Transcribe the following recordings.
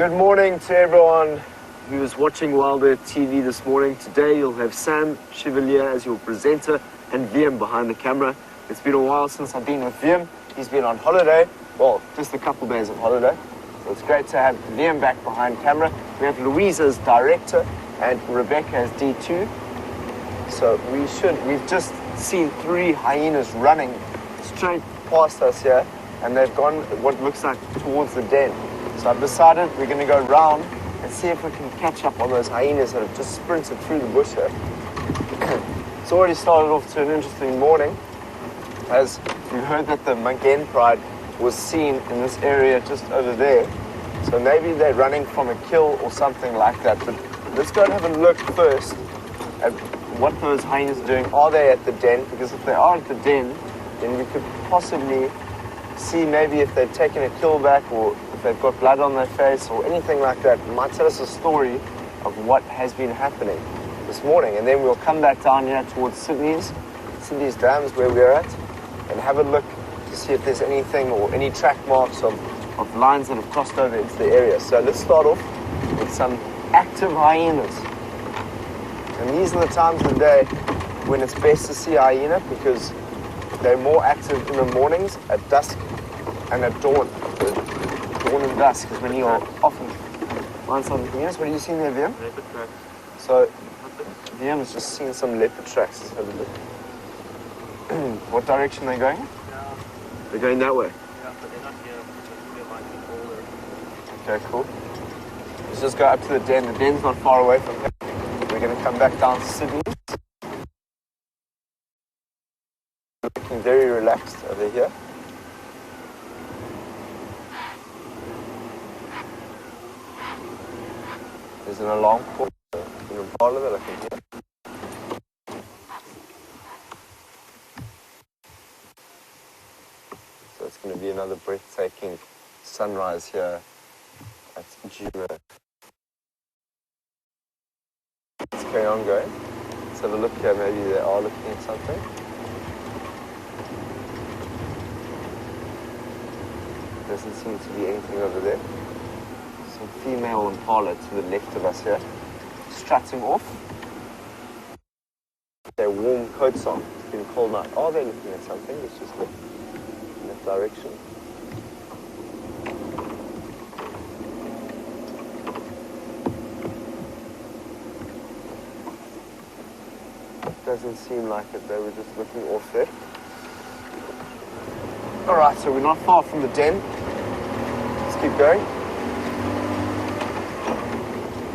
Good morning to everyone who is watching WildEarth TV this morning. Today you'll have Sam Chevalier as your presenter and Wium behind the camera. It's been a while since I've been with Wium. He's been on holiday, well, just a couple days of holiday. So it's great to have Wium back behind camera. We have Louise as director and Rebecca as D2. So we've just seen 3 hyenas running straight past us here, and they've gone what looks like towards the den. So I've decided we're going to go round and see if we can catch up on those hyenas that have just sprinted through the bush here. It's already started off to an interesting morning, as we heard that the Mongoose pride was seen in this area just over there. So maybe they're running from a kill or something like that. But let's go and have a look first at what those hyenas are doing. Are they at the den? Because if they are at the den, then we could possibly see maybe if they've taken a kill back, or if they've got blood on their face or anything like that. It might tell us a story of what has been happening this morning. And then we'll come back down here towards Sydney's dams where we're at, and have a look to see if there's anything or any track marks of lions that have crossed over into the area. So let's start off with some active hyenas. And these are the times of the day when it's best to see a hyena, because they're more active in the mornings, at dusk and at dawn. Dawn and dusk is when you are often find some hyenas. What are you seeing there, Wium? Leopard tracks. So Wium has just seen some leopard tracks. Let's have a look. What direction are they going? Yeah. They're going that way. Yeah, but they're not here. They might be colder. Okay, cool. Let's just go up to the den. The den's not far away from here. We're going to come back down to Sydney. Looking very relaxed over here. There's an alarm clock in the parlour that I can hear. So it's going to be another breathtaking sunrise here at Jeandre. Let's carry on going. Let's have a look here. Maybe they are looking at something. Doesn't seem to be anything over there. Some female impala to the left of us here, strutting off. Their warm coats on. It's been cold night. Are they looking at something? Let's just look in that direction. Doesn't seem like it. They were just looking off there. Alright, so we're not far from the den. Let's keep going.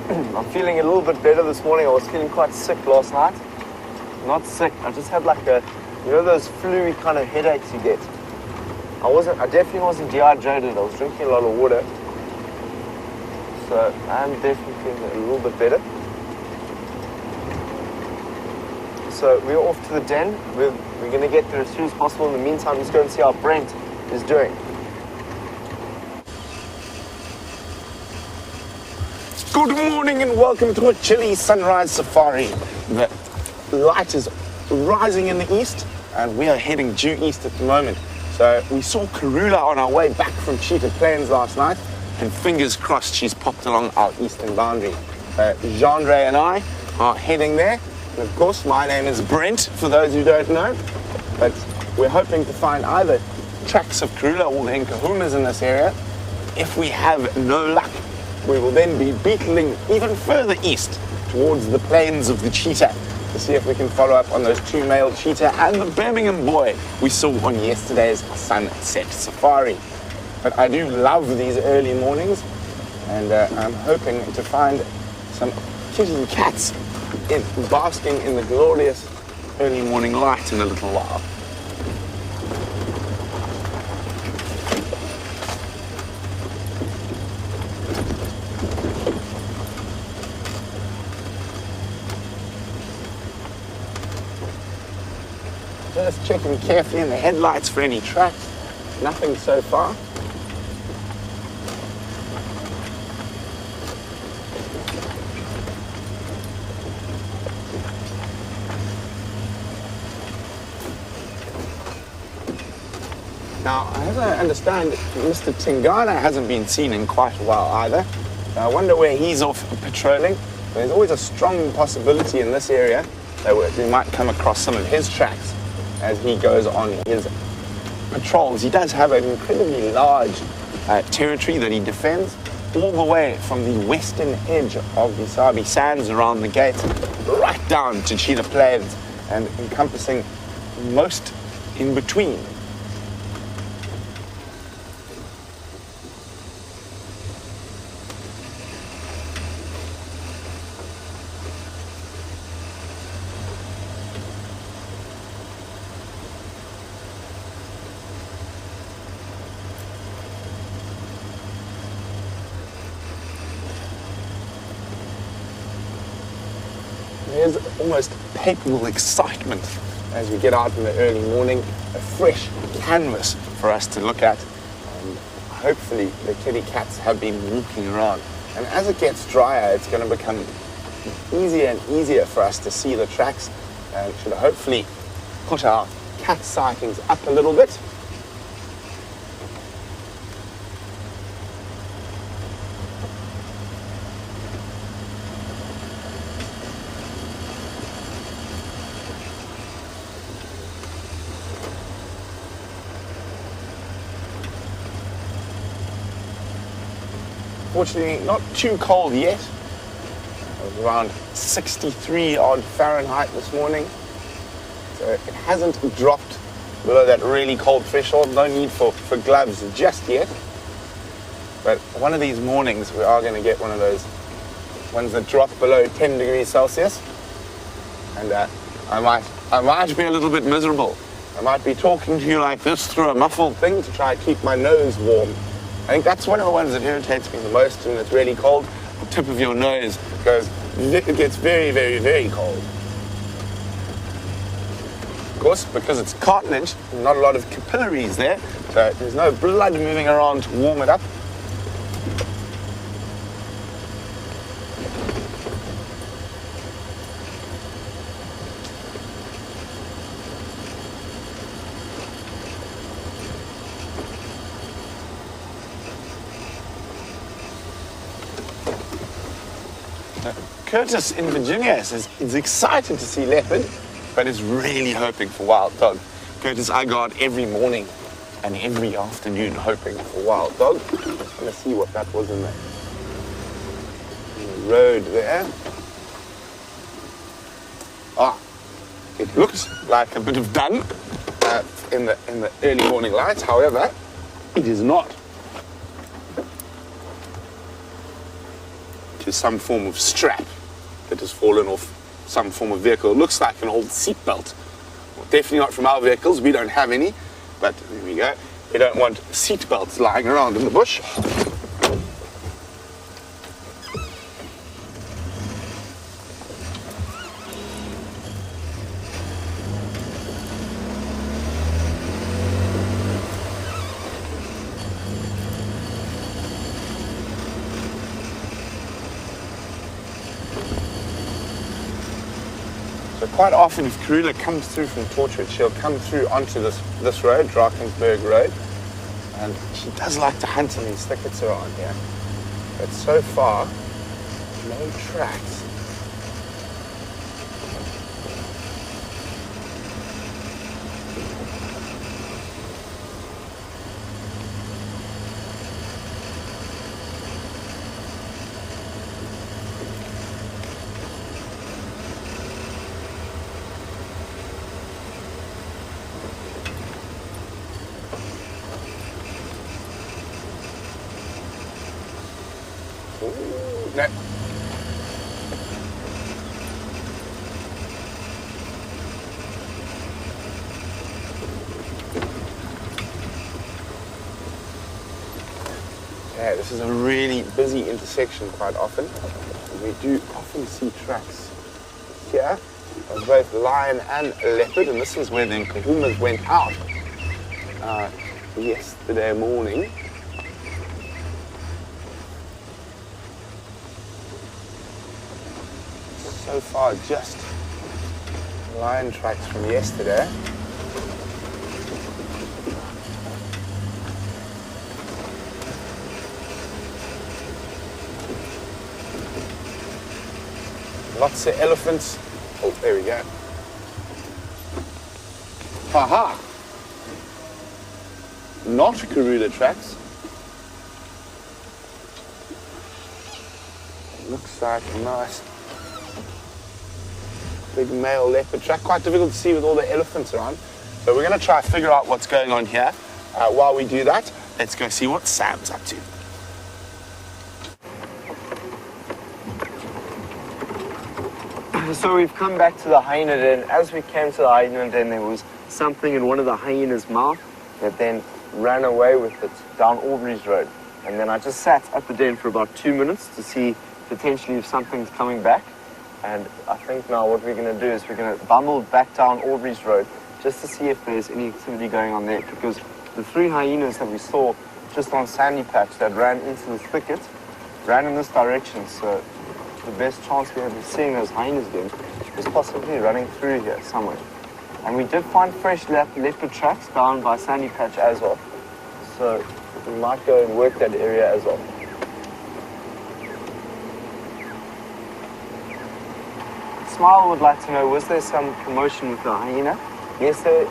I'm feeling a little bit better this morning. I was feeling quite sick last night. Not sick, I just had like a, you know those flu-y kind of headaches you get. I definitely wasn't dehydrated. I was drinking a lot of water. So I'm definitely feeling a little bit better. So we're off to the den. We're going to get there as soon as possible. In the meantime, let's go and see how Brent is doing. Good morning and welcome to a chilly sunrise safari. The light is rising in the east and we are heading due east at the moment. So we saw Karula on our way back from Cheetah Plains last night, and fingers crossed she's popped along our eastern boundary. Jeandre and I are heading there. And of course, my name is Brent, for those who don't know. But we're hoping to find either tracks of Karula or the Nkahumas in this area. If we have no luck, we will then be beetling even further east towards the plains of the cheetah to see if we can follow up on those 2 male cheetah and the Birmingham boy we saw on yesterday's sunset safari. But I do love these early mornings, and I'm hoping to find some kitty cats basking in the glorious early morning light in a little while. Just checking carefully in the headlights for any tracks. Nothing so far. Now, as I understand, Mr. Tingana hasn't been seen in quite a while either. I wonder where he's off patrolling. There's always a strong possibility in this area that we might come across some of his tracks as he goes on his patrols. He does have an incredibly large territory that he defends, all the way from the western edge of the Sabi Sands around the gate, right down to Cheetah Plains, and encompassing most in between. There's almost palpable excitement as we get out in the early morning, a fresh canvas for us to look at, and hopefully the kitty cats have been walking around. And as it gets drier, it's going to become easier and easier for us to see the tracks, and should hopefully put our cat sightings up a little bit. Fortunately, not too cold yet. It was around 63 odd Fahrenheit this morning. So it hasn't dropped below that really cold threshold. No need for gloves just yet. But one of these mornings we are going to get one of those ones that drop below 10 degrees Celsius. And I might be a little bit miserable. I might be talking to you like this through a muffled thing to try and keep my nose warm. I think that's one of the ones that irritates me the most when it's really cold. The tip of your nose it gets very, very, very cold. Of course, because it's cartilage, not a lot of capillaries there, so there's no blood moving around to warm it up. Curtis in Virginia says he's excited to see leopard, but is really hoping for wild dog. Curtis, I go out every morning and every afternoon hoping for wild dog. Just want to see what that was in the road there. It looks like a bit of dun in the early morning lights. However, it is not. It is some form of strap that has fallen off some form of vehicle. It looks like an old seatbelt. Well, definitely not from our vehicles. We don't have any, but there we go. We don't want seatbelts lying around in the bush. Quite often, if Karula comes through from Torchwood, she'll come through onto this road, Drakensberg Road, and she does like to hunt in these thickets around here. But so far, no tracks. No. Yeah, this is a really busy intersection quite often. We do often see tracks here of both lion and leopard, and this is where the kahumas went out yesterday morning. So far, just lion tracks from yesterday. Lots of elephants. Oh, there we go. Haha! Not Karula tracks. Looks like a nice big male leopard track. Quite difficult to see with all the elephants around. So we're going to try to figure out what's going on here. While we do that, let's go see what Sam's up to. So we've come back to the hyena den. As we came to the hyena den, there was something in one of the hyena's mouth that then ran away with it down Aubrey's Road. And then I just sat at the den for about 2 minutes to see potentially if something's coming back. And I think now what we're going to do is we're going to bumble back down Aubrey's Road just to see if there's any activity going on there, because the 3 hyenas that we saw just on Sandy Patch that ran into the thicket ran in this direction. So the best chance we have of seeing those hyenas again is possibly running through here somewhere. And we did find fresh leopard tracks down by Sandy Patch as well. So we might go and work that area as well. Smile would like to know, was there some commotion with the hyena? Yes, they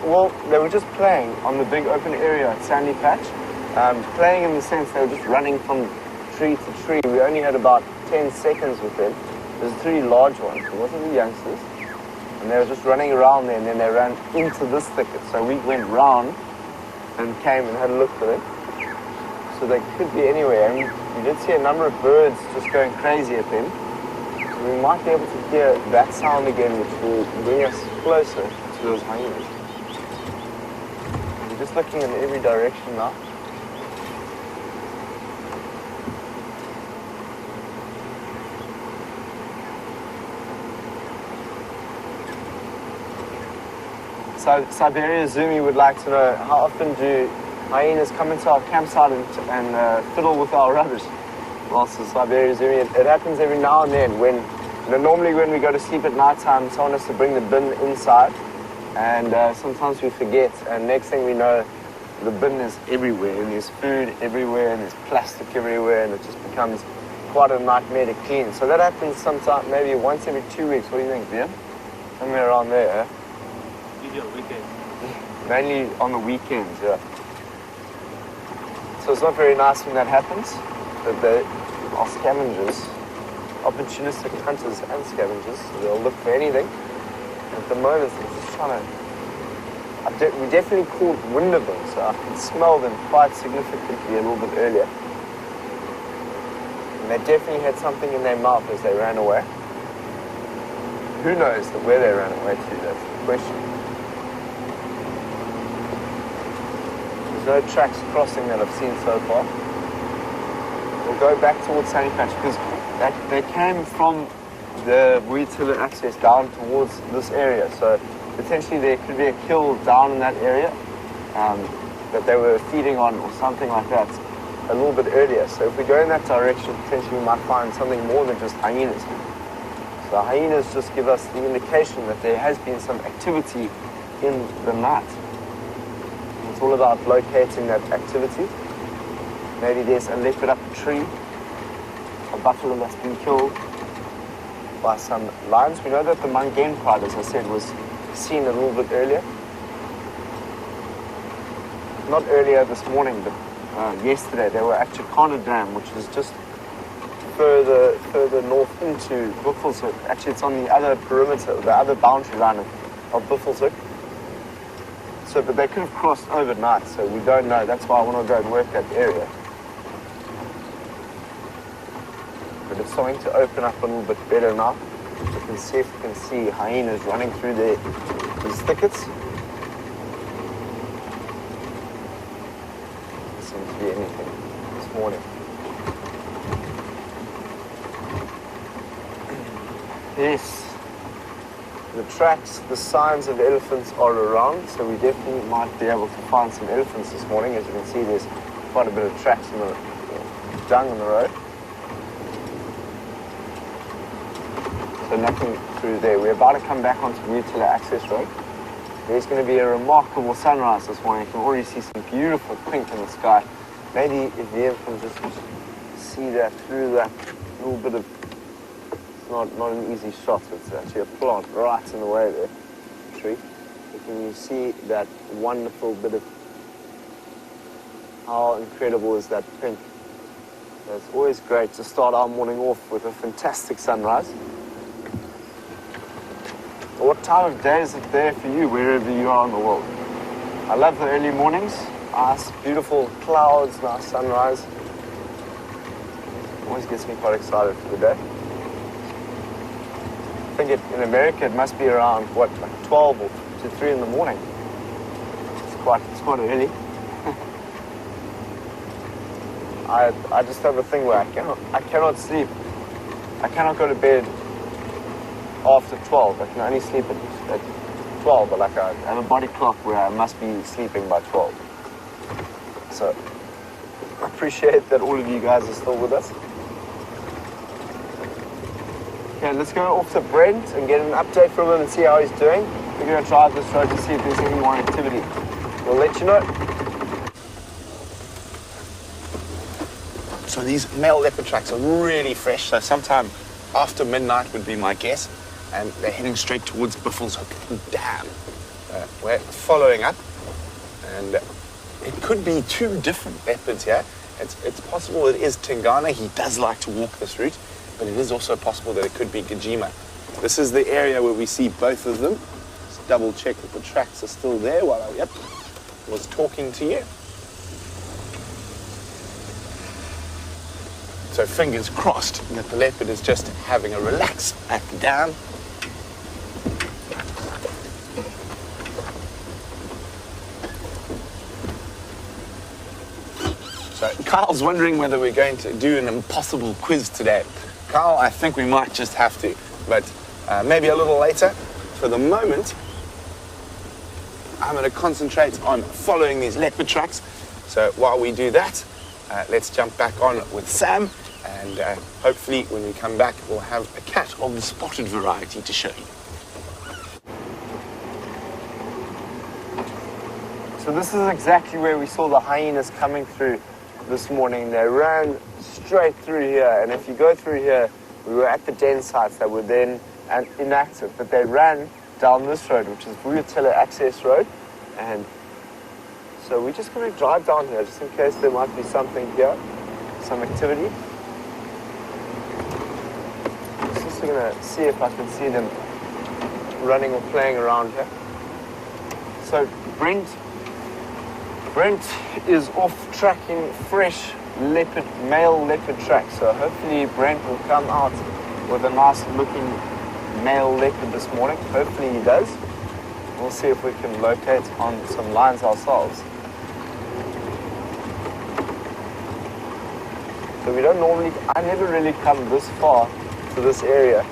were just playing on the big open area at Sandy Patch. Playing in the sense they were just running from tree to tree. We only had about 10 seconds with them. There's 3 large ones, it wasn't the youngsters. And they were just running around there, and then they ran into this thicket. So we went round and came and had a look for them. So they could be anywhere. And we did see a number of birds just going crazy at them. So we might be able to hear that sound again, which will bring us closer to those hyenas. We're just looking in every direction now. So Siberia Zumi would like to know, how often do hyenas come into our campsite and fiddle with our rubbish? Well, so Siberia Zumi, it happens every now and then. Normally when we go to sleep at night time, someone has to bring the bin inside, and sometimes we forget, and next thing we know, the bin is everywhere, and there's food everywhere, and there's plastic everywhere, and it just becomes quite a nightmare to clean. So that happens sometime, maybe once every 2 weeks. What do you think, Jeandre? Somewhere around there, eh? Usually on weekends. Mainly on the weekends, yeah. So it's not very nice when that happens, but they are scavengers, opportunistic hunters and scavengers, so they'll look for anything. At the moment, they're just trying to... we definitely caught wind of them, so I can smell them quite significantly a little bit earlier. And they definitely had something in their mouth as they ran away. Who knows where they ran away to, that's the question. There's no tracks crossing that I've seen so far. We'll go back towards Sandy Patch because they came from the Untitled access down towards this area. So potentially there could be a kill down in that area that they were feeding on or something like that a little bit earlier. So if we go in that direction, potentially we might find something more than just hyenas. So hyenas just give us the indication that there has been some activity in the night. It's all about locating that activity. Maybe there's a leopard up a tree, a buffalo that's been killed by some lions. We know that the Mungane pride, as I said, was seen a little bit earlier. Not earlier this morning, but yesterday. They were at Cheetah Dam, which is just further north into Buffelshoek. Actually, it's on the other perimeter, the other boundary line of Buffelshoek. So, but they could have crossed overnight, so we don't know. That's why I want to go and work that area. But it's starting to open up a little bit better now. You can see if you can see hyenas running through these thickets. There seems to be anything this morning. Yes. The tracks, the signs of elephants are around, so we definitely might be able to find some elephants this morning. As you can see, there's quite a bit of tracks in the dung on the road. So nothing through there. We're about to come back onto the Untitled access road. There's going to be a remarkable sunrise this morning. You can already see some beautiful pink in the sky. Maybe if you can just see that through that little bit of not an easy shot. It's actually a plant right in the way there, tree. But can you see that wonderful bit of, how incredible is that pink? So it's always great to start our morning off with a fantastic sunrise. What time of day is it there for you, wherever you are in the world? I love the early mornings. Nice, beautiful clouds, nice sunrise. Always gets me quite excited for the day. I think in America it must be around, what, like 12 or to 3 in the morning. It's quite early. I just have a thing where I cannot sleep. I cannot go to bed after 12. I can only sleep at 12, but like I have a body clock where I must be sleeping by 12. So I appreciate that all of you guys are still with us. Okay, let's go off to Brent and get an update from him and see how he's doing. We're going to drive this road to see if there's any more activity. We'll let you know. So these male leopard tracks are really fresh, so sometime after midnight would be my guess. And they're heading straight towards Buffalo's Hook Dam. We're following up, and it could be 2 different leopards here. It's possible it is Tingana. He does like to walk this route, but it is also possible that it could be Gajima. This is the area where we see both of them. Just double check that the tracks are still there while I was talking to you. So fingers crossed that the leopard is just having a relax at the dam. So Kyle's wondering whether we're going to do an impossible quiz today. Kyle, I think we might just have to, but maybe a little later. For the moment, I'm going to concentrate on following these leopard tracks. So while we do that, let's jump back on with Sam. And hopefully when we come back, we'll have a cat of the spotted variety to show you. So this is exactly where we saw the hyenas coming through this morning. They ran straight through here, and if you go through here, we were at the den sites that were then inactive, but they ran down this road, which is Vuyatela Access Road, and so we're just going to drive down here just in case there might be something here, some activity. I'm going to see if I can see them running or playing around here. So Brent is off tracking fresh male leopard tracks. So hopefully Brent will come out with a nice looking male leopard this morning. Hopefully he does. We'll see if we can locate on some lines ourselves. So I never really come this far to this area.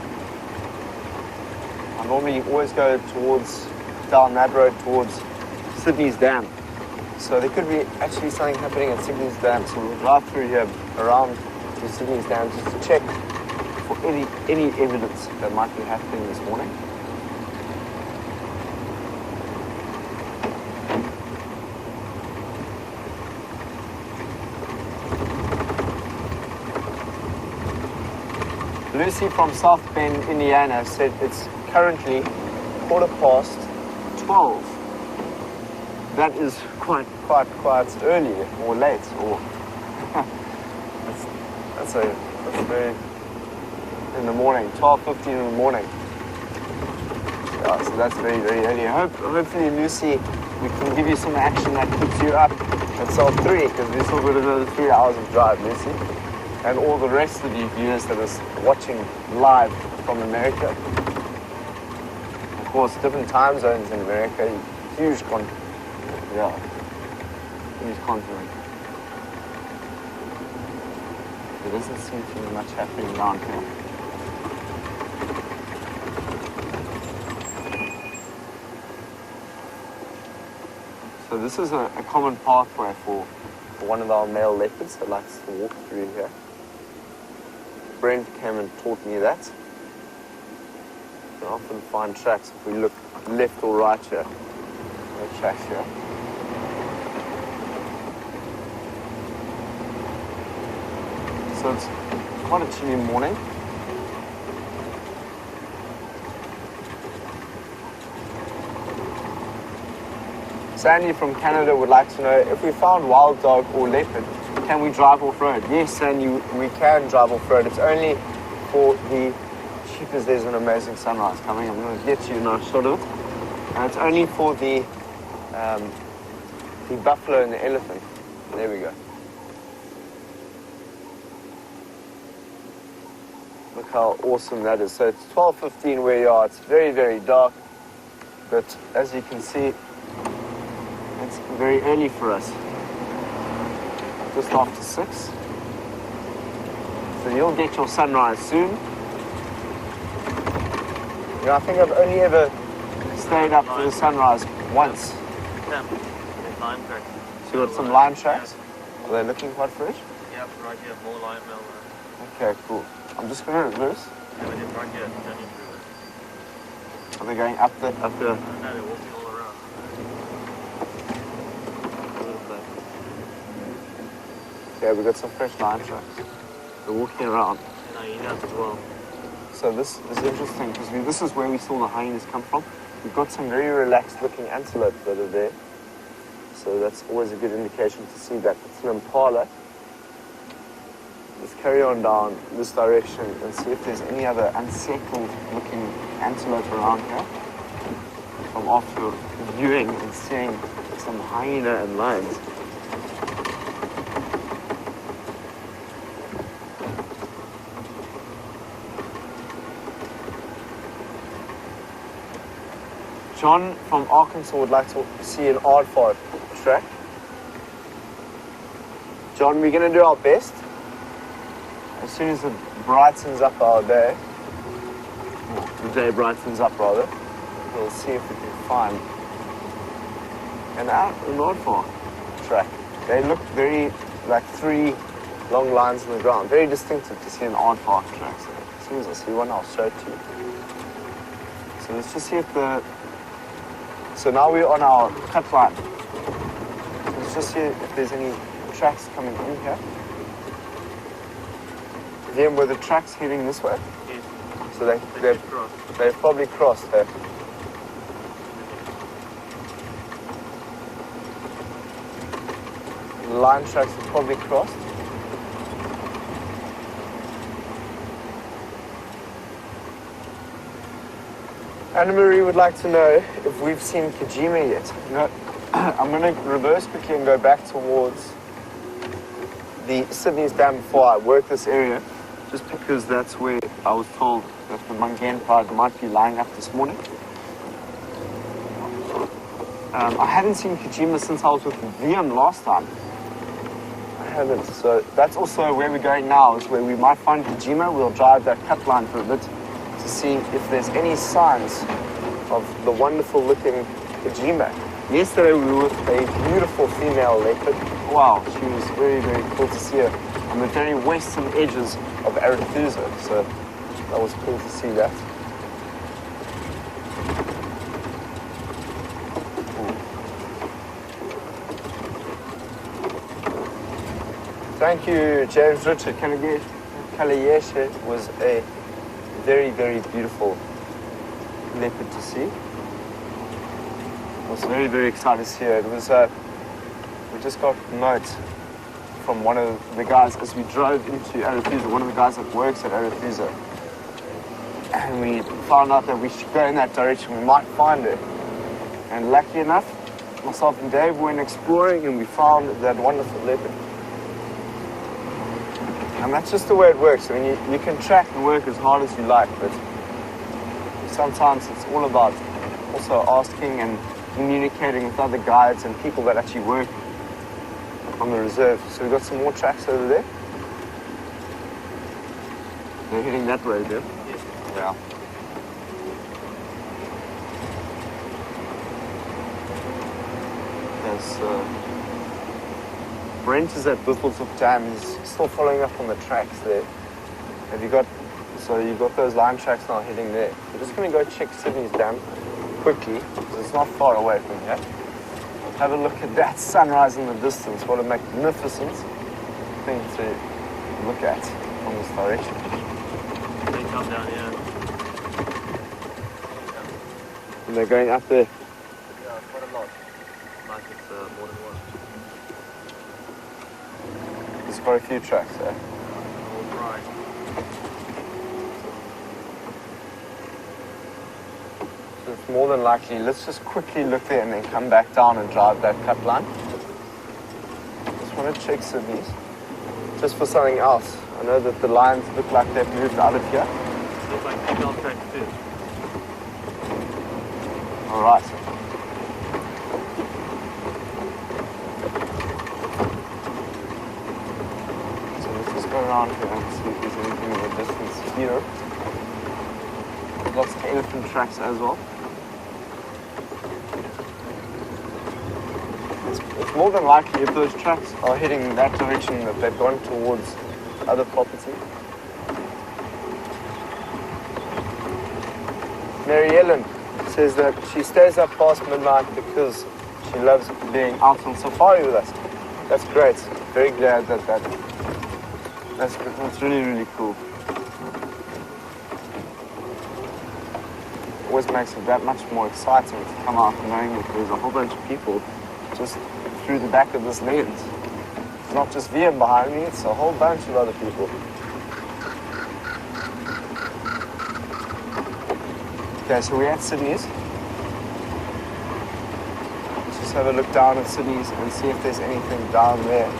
I normally always go down that road towards Sydney's Dam. So there could be actually something happening at Sydney's Dam. So we'll drive through here around to Sydney's Dam just to check for any evidence that might be happening this morning. Lucy from South Bend, Indiana said it's currently 12:15. That is quite early or late, or that's very in the morning. 12:15 in the morning. Yeah, so that's very early. Hopefully, Lucy, we can give you some action that puts you up at South 3, because we've still got another 3 hours of drive, Lucy. And all the rest of you viewers that are watching live from America. Of course, different time zones in America, huge continent. There doesn't seem to be much happening down here. So this is a common pathway for one of our male leopards that likes to walk through here. Brent came and taught me that. You can often find tracks if we look left or right here. No tracks here. So it's quite a chilly morning. Sandy from Canada would like to know, if we found wild dog or leopard, can we drive off-road? Yes, Sandy, we can drive off-road. It's only for the... Cheapers, there's an amazing sunrise coming. I'm going to get you a nice shot of it. And it's only for the buffalo and the elephant. There we go. Look how awesome that is. So it's 12:15 where you are. It's very, very dark. But as you can see, it's very early for us. Just after 6. So you'll get your sunrise soon. You know, I think I've only ever stayed up for the sunrise once. Lime tracks. So you got some lime tracks? Are they looking quite fresh? Yep, right here, more lime mill. Okay, cool. I'm just going to reverse. Yeah, we did right here, turning through it. Are they going up the... No, they're walking all around. A little bit. Yeah, we've got some fresh lime tracks. They're walking around. And hyenas as well. So this is interesting because this is where we saw the hyenas come from. We've got some very relaxed looking antelope that are there. So that's always a good indication to see that. It's an impala. Let's carry on down this direction and see if there's any other unsettled looking antelope around here. From after viewing and seeing some hyena and lions. John from Arkansas would like to see an aardvark track. John, we're going to do our best. As soon as it brightens up our day, the day brightens up rather, we'll see if we can find an aardvark track. They look very, like 3 long lines on the ground. Very distinctive to see an aardvark track. So as soon as I see one, I'll show it to you. So let's just see if So now we're on our cut line. Let's just see if there's any tracks coming in here. Then were the tracks heading this way? Yes. So they've probably crossed there. The line tracks have probably crossed. Anna Marie would like to know if we've seen Kajima yet. No, I'm going to reverse quickly and go back towards the Sydney's Dam before I work this area, just because that's where I was told that the Mungane pride might be lying up this morning. I haven't seen Kajima since I was with Wium last time. I haven't, so that's also where we're going now, is where we might find Kajima. We'll drive that cut line for a bit to see if there's any signs of the wonderful looking Kajima. Yesterday we were with a beautiful female leopard. Wow, she was very, very cool to see her on the very western edges of Arethusa, so that was cool to see that. Thank you, James Richard. Kaliyeshe was a very, very beautiful leopard to see. I was very, very excited to see her. It was, we just got a note from one of the guys as we drove into Arethusa, one of the guys that works at Arethusa. And we found out that we should go in that direction, we might find her. And lucky enough, myself and Dave went exploring and we found that wonderful leopard. And that's just the way it works. I mean, you can track and work as hard as you like, but sometimes it's all about also asking and communicating with other guides and people that actually work on the reserve. So we've got some more tracks over there. They're heading that way, Bill? Yes. Yeah. Yes, Brent is at Withelshoek Dam. He's still following up on the tracks there. Have you got, so you've got those line tracks now heading there. We're just going to go check Sydney's Dam quickly, because it's not far away from here. Have a look at that sunrise in the distance. What a magnificent thing to look at from this direction. They come down here. And they're going up there. Yeah, quite a lot. like it's more than one. There's quite a few tracks there. All right. So it's more than likely, let's just quickly look there and then come back down and drive that cut line. Just want to check Sydney's. Just for something else. I know that the lions look like they've moved out of here. Looks like female track too. All right. So let's just go around here and see if there's anything in the distance here. Lots of elephant tracks as well. It's more than likely if those tracks are heading in that direction that they've gone towards other property. Mary Ellen says that she stays up past midnight because she loves being out on safari with us. That's great. Very glad that's really, really cool. Always makes it that much more exciting to come out knowing that there's a whole bunch of people just through the back of this lens. It's not just Wium behind me, it's a whole bunch of other people. Okay, so we're at Sydney's. Let's just have a look down at Sydney's and see if there's anything down there.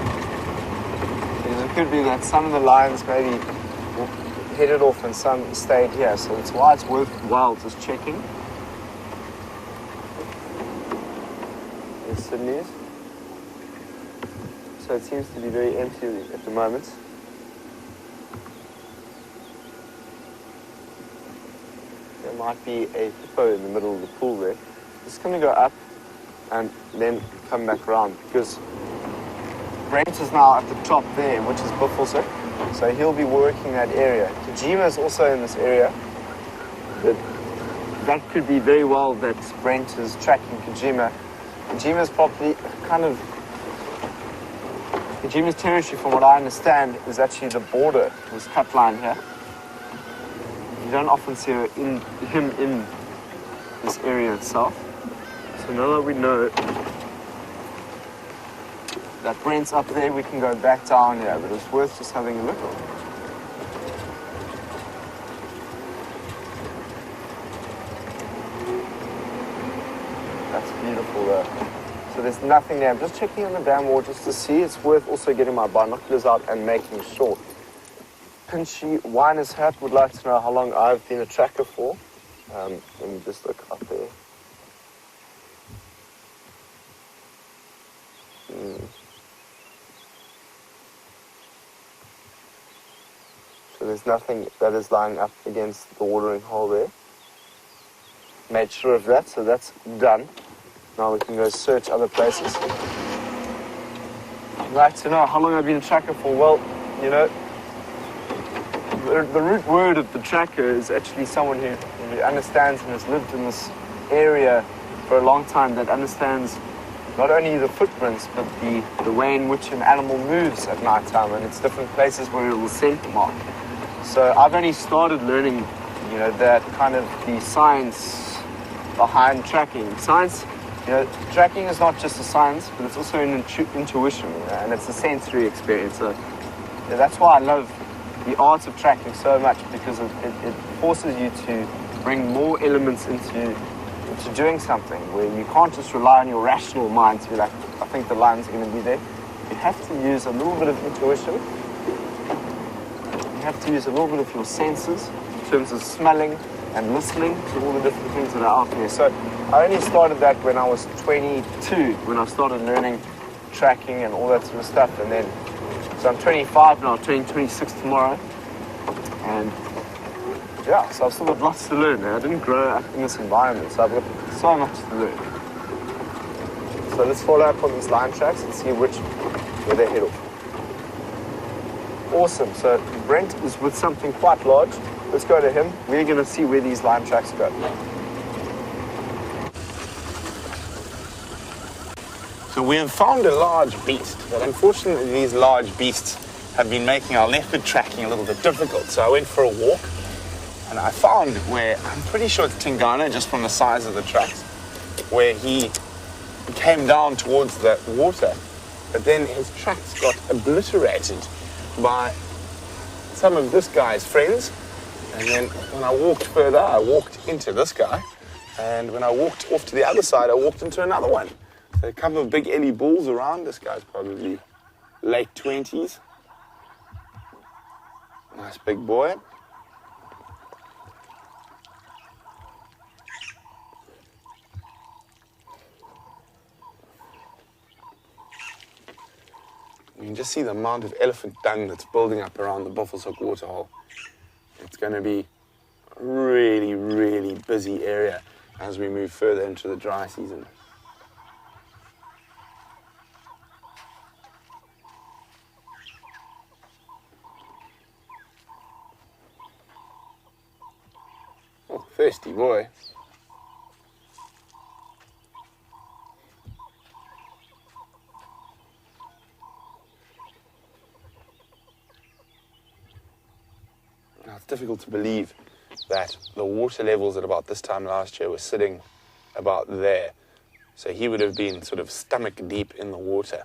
Because it could be that some of the lions maybe headed off and some stayed here, so it's why it's worthwhile just checking. There's Sydney's. So it seems to be very empty at the moment. There might be a hippo in the middle of the pool there. Just going to go up and then come back around because Brent is now at the top there, which is Buff also. So he'll be working that area. Jeandre is also in this area. But that could be very well that Brent is tracking Jeandre. Jeandre is probably kind of... Jeandre's territory, from what I understand, is actually the border, this cut line here. You don't often see him in this area itself. So now that we know that Brent's up there, we can go back down here, but it's worth just having a look. That's beautiful though. So there's nothing there. I'm just checking on the dam wall just to see. It's worth also getting my binoculars out and making sure. Pinchy Winer's Hat would like to know how long I've been a tracker for. Let me just look up there. So there's nothing that is lying up against the watering hole there. Made sure of that, so that's done. Now we can go search other places. I'd like to know how long I've been a tracker for. Well, you know, the root word of the tracker is actually someone who understands and has lived in this area for a long time, that understands not only the footprints, but the way in which an animal moves at night time, and it's different places where it will scent mark. So I've only started learning, you know, that kind of the science behind tracking. Science, you know, tracking is not just a science, but it's also an intuition, you know, and it's a sensory experience. So yeah, that's why I love the art of tracking so much, because it forces you to bring more elements into doing something, where you can't just rely on your rational mind to be like, I think the lion's going to be there. You have to use a little bit of intuition. You have to use a little bit of your senses in terms of smelling and listening to all the different things that are out there. So I only started that when I was 22, when I started learning tracking and all that sort of stuff. And then, so I'm 25 now, turning 26 tomorrow. And yeah, so I've still got lots to learn. I didn't grow up in this environment, so I've got so much to learn. So let's follow up on these lion tracks and see where they head off. Awesome, so Brent is with something quite large. Let's go to him. We're going to see where these lion tracks go. So we have found a large beast, but unfortunately these large beasts have been making our leopard tracking a little bit difficult. So I went for a walk, and I found where, I'm pretty sure it's Tingana, just from the size of the tracks, where he came down towards the water, but then his tracks got obliterated by some of this guy's friends. And then when I walked further, I walked into this guy. And when I walked off to the other side, I walked into another one. So a couple of big ellie bulls around. This guy's probably late 20s. Nice big boy. You can just see the amount of elephant dung that's building up around the Buffelshoek waterhole. It's going to be a really, really busy area as we move further into the dry season. Oh, thirsty boy. Now, it's difficult to believe that the water levels at about this time last year were sitting about there. So he would have been sort of stomach deep in the water.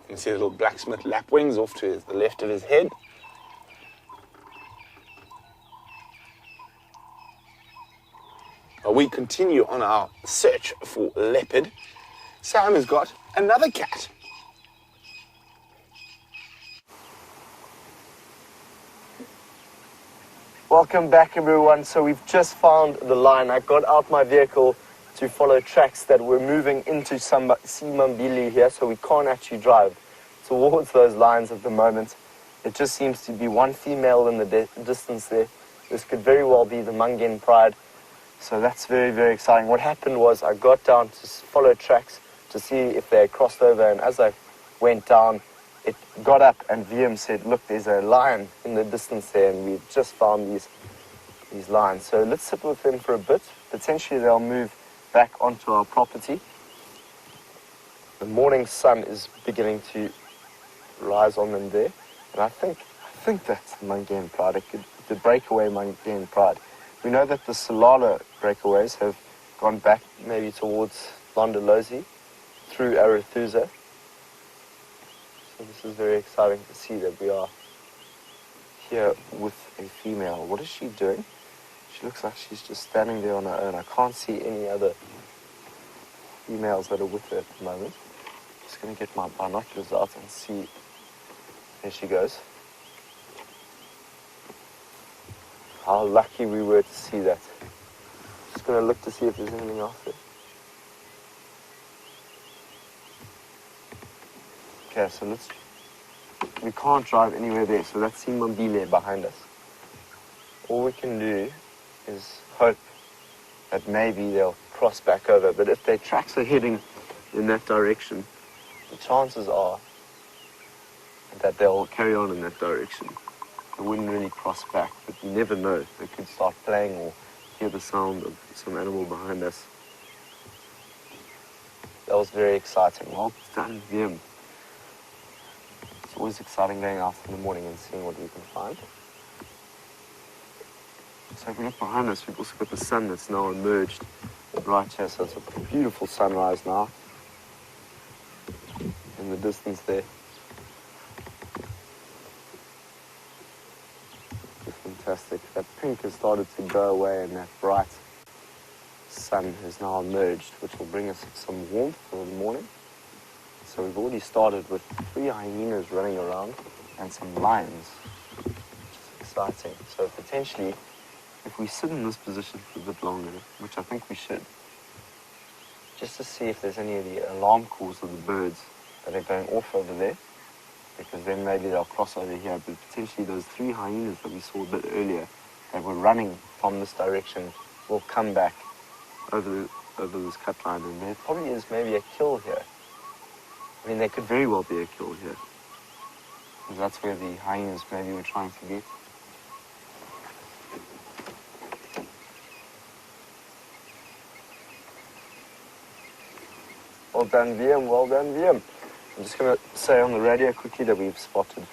You can see the little blacksmith lapwings off to the left of his head. While we continue on our search for leopard, Sam has got another cat. Welcome back, everyone. So we've just found the line. I got out my vehicle to follow tracks that were moving into Simambili here, so we can't actually drive towards those lines at the moment. It just seems to be one female in the distance there. This could very well be the Mungen pride. So that's very, very exciting. What happened was I got down to follow tracks to see if they had crossed over, and as I went down, it got up and Wium said, look, there's a lion in the distance there, and we've just found these lions. So let's sit with them for a bit. Potentially they'll move back onto our property. The morning sun is beginning to rise on them there, and I think that's the Mungen pride. The breakaway Mungen pride. We know that the Solala breakaways have gone back maybe towards Londolozi through Arathusa. So this is very exciting to see that we are here with a female. What is she doing? She looks like she's just standing there on her own. I can't see any other females that are with her at the moment. Just going to get my binoculars out and see. There she goes. How lucky we were to see that. Just going to look to see if there's anything else there. Okay, so we can't drive anywhere there, so that's Simambile behind us. All we can do is hope that maybe they'll cross back over, but if their tracks are heading in that direction, the chances are that they'll carry on in that direction. They wouldn't really cross back, but you never know. They could start playing or hear the sound of some animal behind us. That was very exciting. Well done, Wium. It's always exciting going out in the morning and seeing what we can find. So if we look behind us, we've also got the sun that's now emerged right here. So it's a beautiful sunrise now in the distance there. Fantastic. That pink has started to go away and that bright sun has now emerged, which will bring us some warmth for the morning. So we've already started with 3 hyenas running around and some lions, which is exciting. So potentially, if we sit in this position for a bit longer, which I think we should, just to see if there's any of the alarm calls of the birds that are going off over there, because then maybe they'll cross over here. But potentially those 3 hyenas that we saw a bit earlier that were running from this direction will come back over this cut line, and there probably is maybe a kill here. I mean, there could very well be a kill here, because that's where the hyenas maybe were trying to get. Well done, Wium. Well done, Wium. I'm just going to say on the radio quickly that we've spotted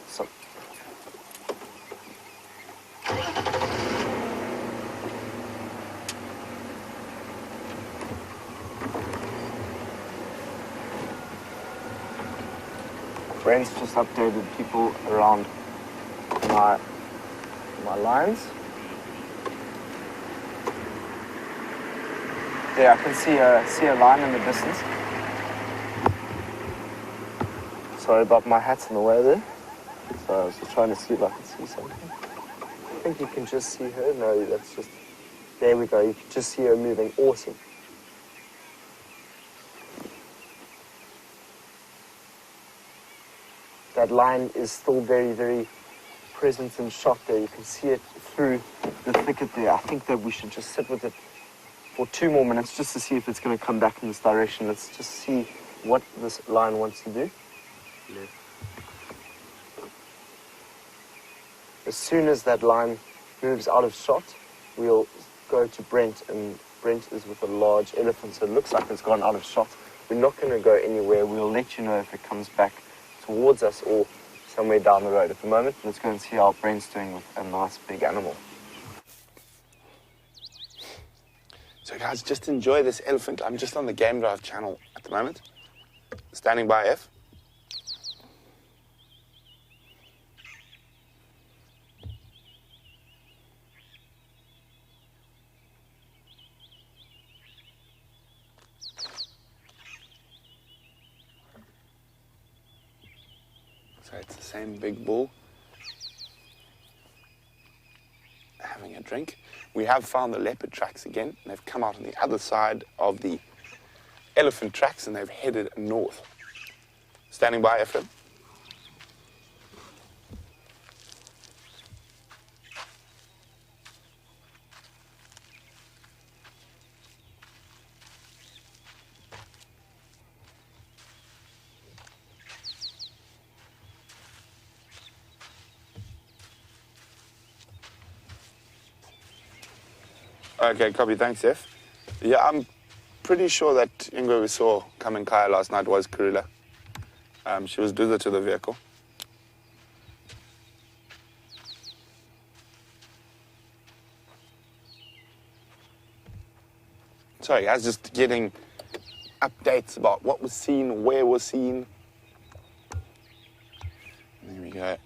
some. Brent's just updated people around my lines. Yeah, I can see a line in the distance. Sorry about my hat's in the way there. So I was just trying to see if I could see something. I think you can just see her. No, that's just... There we go. You can just see her moving. Awesome. That line is still very, very present and shot there. You can see it through the thicket there. I think that we should just sit with it for 2 more minutes just to see if it's going to come back in this direction. Let's just see what this line wants to do. Left. As soon as that line moves out of shot, we'll go to Brent, and Brent is with a large elephant, so it looks like it's gone out of shot. We're not going to go anywhere. We'll let you know if it comes back towards us or somewhere down the road. At the moment, let's go and see how Brent's doing with a nice big animal. So guys, just enjoy this elephant. I'm just on the Game Drive channel at the moment. Standing by F. So it's the same big bull having a drink. We have found the leopard tracks again. They've come out on the other side of the elephant tracks and they've headed north. Standing by, Ephraim. Okay, copy. Thanks, Jeff. Yeah, I'm pretty sure that Jeandre we saw come in Kaya last night was Karula. She was due to the vehicle. Sorry, guys, just getting updates about what was seen, where was seen. There we go.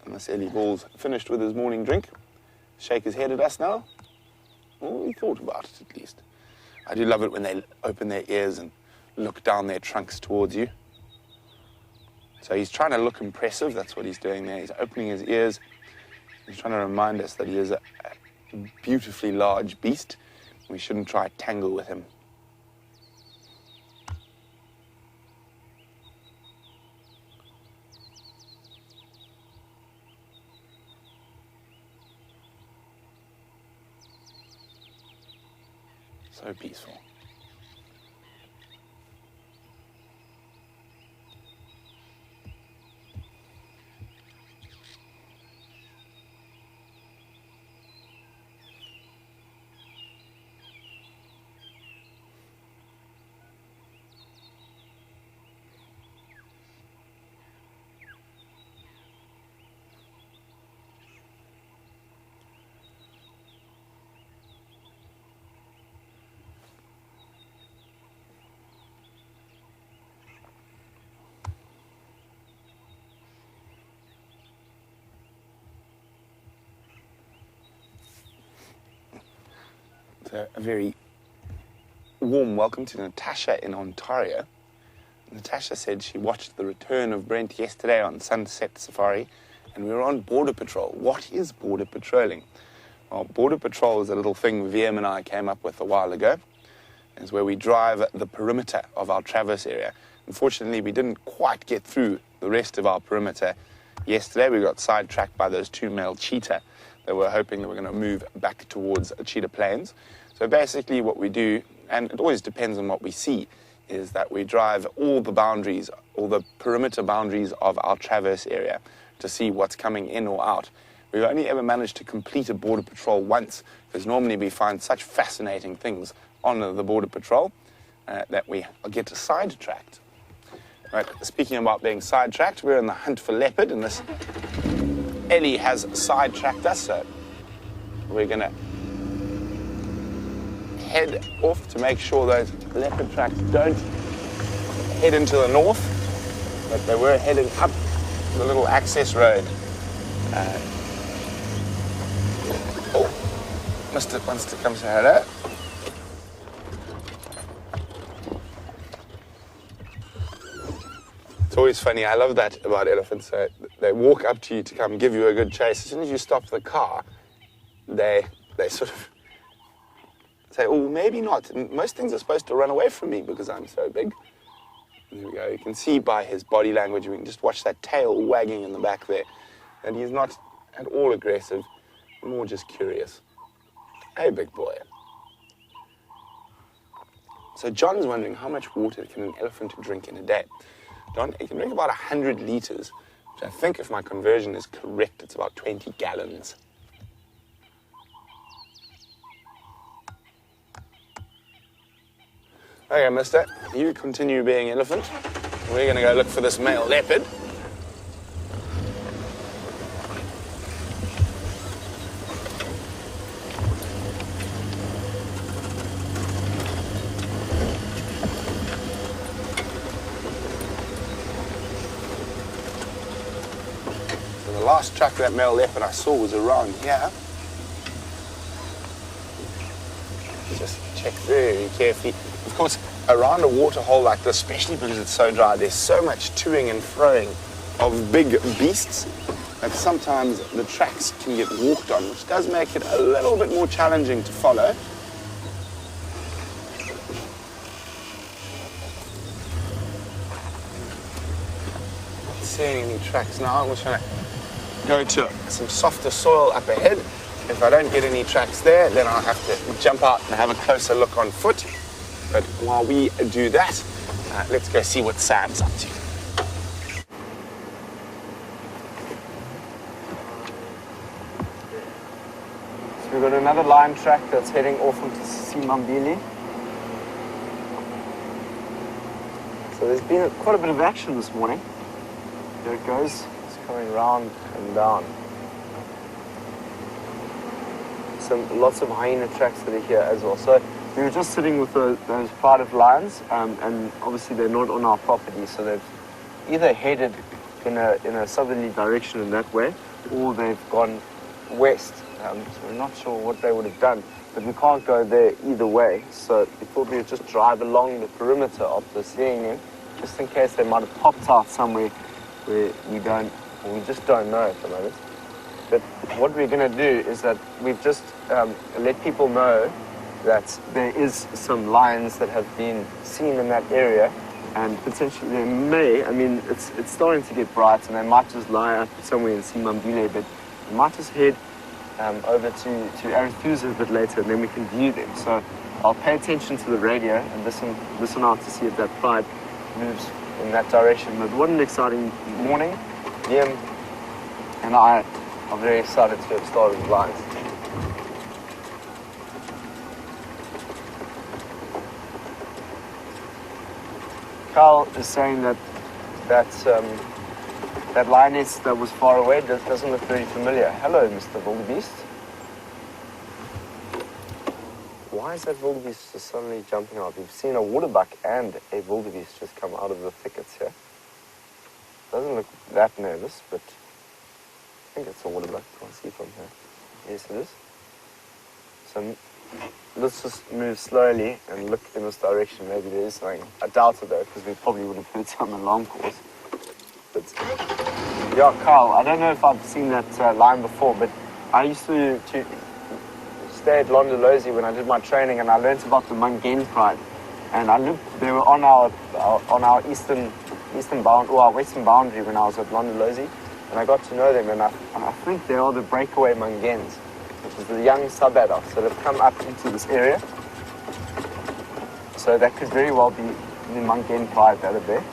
And this Ellie Bull's finished with his morning drink. Shake his head at us now. Well, he thought about it at least. I do love it when they open their ears and look down their trunks towards you. So he's trying to look impressive. That's what he's doing there. He's opening his ears. He's trying to remind us that he is a beautifully large beast. We shouldn't try to tangle with him. So peaceful. So a very warm welcome to Natasha in Ontario. Natasha said she watched the return of Brent yesterday on Sunset Safari, and we were on border patrol. What is border patrolling? Well, border patrol is a little thing Wium and I came up with a while ago. It's where we drive the perimeter of our traverse area. Unfortunately, we didn't quite get through the rest of our perimeter yesterday. We got sidetracked by those 2 male cheetah that were hoping that we're going to move back towards Cheetah Plains. So basically what we do, and it always depends on what we see, is that we drive all the boundaries, all the perimeter boundaries of our traverse area to see what's coming in or out. We've only ever managed to complete a border patrol once, because normally we find such fascinating things on the border patrol that we get sidetracked. Right, speaking about being sidetracked, we're in the hunt for leopard, and this Ellie has sidetracked us, so we're going to head off to make sure those leopard tracks don't head into the north, but they were heading up the little access road. Mr. wants to come say hello. It's always funny. I love that about elephants. They walk up to you to come give you a good chase. As soon as you stop the car, they sort of say, oh, maybe not. And most things are supposed to run away from me because I'm so big. There we go. You can see by his body language, we can just watch that tail wagging in the back there. And he's not at all aggressive, more just curious. Hey, big boy. So John's wondering how much water can an elephant drink in a day. John, it can drink about 100 liters, which I think, if my conversion is correct, it's about 20 gallons. Okay, mister, you continue being elephant. We're going to go look for this male leopard. The last track of that male leopard I saw was around here. Just check very carefully. Of course, around a waterhole like this, especially because it's so dry, there's so much toing and froing of big beasts that sometimes the tracks can get walked on, which does make it a little bit more challenging to follow. Not seeing any tracks now. I'm just going to go to some softer soil up ahead. If I don't get any tracks there, then I'll have to jump out and have a closer look on foot. But while we do that, let's go see what Sam's up to. So we've got another lion track that's heading off into Simambili. So there's been quite a bit of action this morning. There it goes. It's coming round and down. Lots of hyena tracks that are here as well. So we were just sitting with those pride lions, and obviously they're not on our property, so they've either headed in a southerly direction in that way, or they've gone west. So we're not sure what they would have done, but we can't go there either way. So we thought we would just drive along the perimeter after seeing them, just in case they might have popped out somewhere where we just don't know at the moment. But what we're going to do is that we've just let people know that there is some lions that have been seen in that area, and potentially they may, I mean, it's starting to get bright, and they might just lie up somewhere in Simambile, but we might just head over to Arethusa a bit later, and then we can view them. So I'll pay attention to the radio and listen out to see if that pride moves in that direction. But what an exciting morning. Liam and I are very excited to have started with lions. Carl is saying that lioness that was far away doesn't look very familiar. Hello, Mr. Wildebeest. Why is that wildebeest just suddenly jumping out? We've seen a waterbuck and a wildebeest just come out of the thickets here. Doesn't look that nervous, but I think it's a waterbuck. Can't see from here. Yes, it is. So let's just move slowly and look in this direction. Maybe there is something. I doubt it though, because we probably would have heard some alarm calls. But yeah, Carl, I don't know if I've seen that lion before, but I used to stay at Londolozi when I did my training, and I learned about the Mungen pride. And they were on our eastern bound, or our western boundary when I was at Londolozi, and I got to know them, and I think they are the breakaway Mungens, which is the young sub-adults that have come up into this area. So that could very well be the Mungen pride that are there.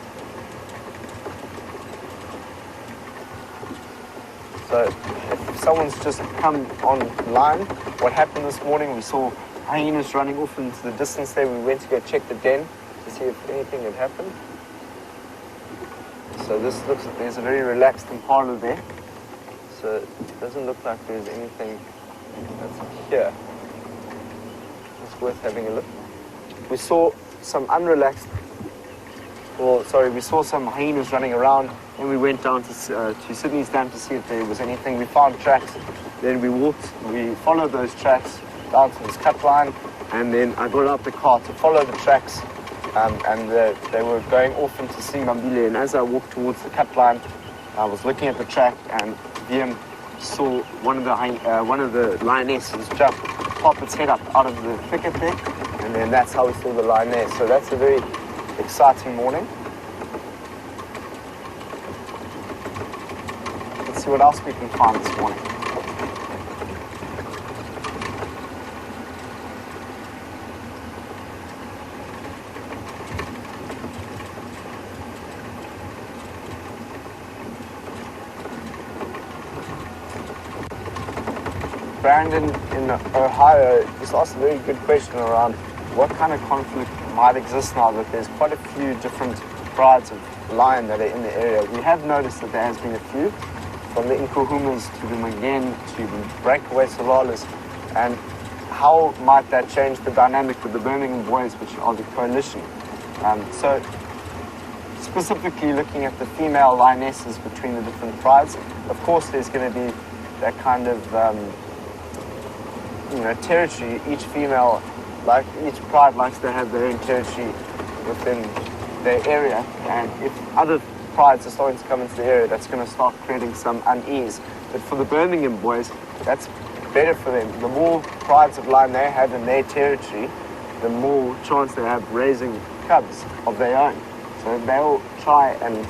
So if someone's just come online. What happened this morning, we saw hyenas running off into the distance there. We went to go check the den to see if anything had happened. So this looks like there's a very relaxed impala there. So it doesn't look like there's anything that's here. It's worth having a look. We saw some unrelaxed, we saw some hyenas running around, and we went down to Sydney's Dam to see if there was anything. We found tracks, then we followed those tracks down to this cut line, and then I got out the car to follow the tracks, and they were going off into Simbambile, and as I walked towards the cut line, I was looking at the track, and Wium saw one of the lionesses pop its head up out of the thicket there, and then that's how we saw the lioness. So that's a very exciting morning. Let's see what else we can find this morning. Brandon in Ohio just asked a very good question around what kind of conflict might exist now that there's quite a few different prides of lion that are in the area. We have noticed that there has been a few, from the Nkuhumas to the Mangen to the breakaway Salalas, and how might that change the dynamic with the Birmingham Boys, which are the coalition. So specifically looking at the female lionesses between the different prides, of course there's going to be that kind of territory. Each female, like each pride, likes to have their own territory within their area, and if other prides are starting to come into the area, that's going to start creating some unease. But for the Birmingham Boys, that's better for them. The more prides of lion they have in their territory, the more chance they have raising cubs of their own. So they'll try and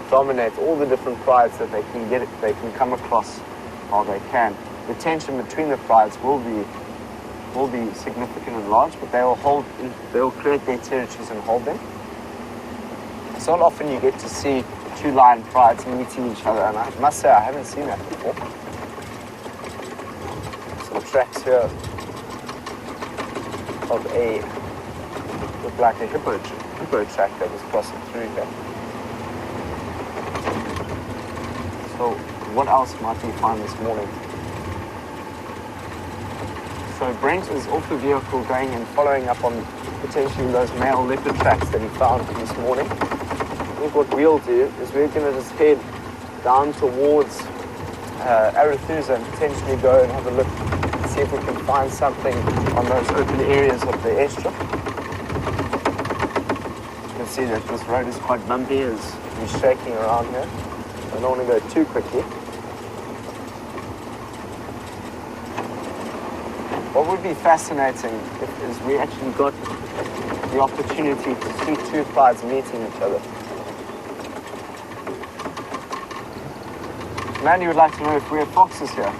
dominate all the different prides that they can come across while they can. The tension between the prides will be significant and large, but they'll create their territories and hold them. It's not often you get to see two lion prides meeting each other, and I must say I haven't seen that before. Some tracks here of look like a hippo track that was crossing through here. So what else might we find this morning? So Brent is off the vehicle going and following up on potentially those male leopard tracks that he found this morning. I think what we'll do is we're going to just head down towards Arathusa and potentially go and have a look and see if we can find something on those open areas of the airstrip. You can see that this road is quite bumpy as we're shaking around here. I don't want to go too quickly. What would be fascinating is we actually got the opportunity to see two prides meeting each other. Mandy would like to know if we have foxes here.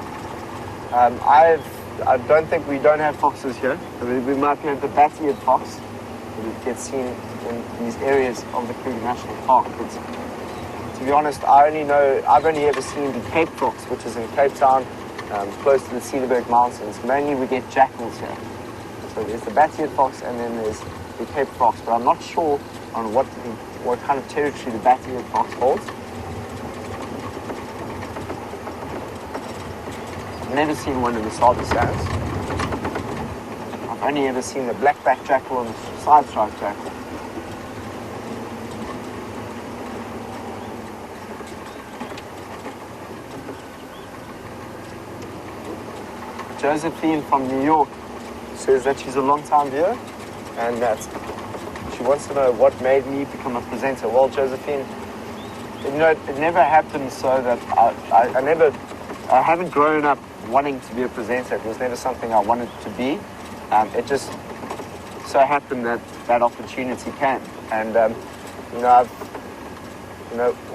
I don't think we don't have foxes here. I mean, we might have the bat-eared fox that gets seen in these areas of the Kruger National Park. But to be honest, I've only ever seen the Cape fox, which is in Cape Town, close to the Cederberg Mountains. Mainly we get jackals here. So there's the bat-eared fox and then there's the Cape fox, but I'm not sure on what kind of territory the bat-eared fox holds. I've never seen one in the Sado Sands. I've only ever seen the black-backed jackal and the side-striped jackal. Josephine from New York says that she's a long-time viewer and that she wants to know what made me become a presenter. Well, Josephine, it never happened so that I haven't grown up wanting to be a presenter. It was never something I wanted to be. It just so happened that that opportunity came. And,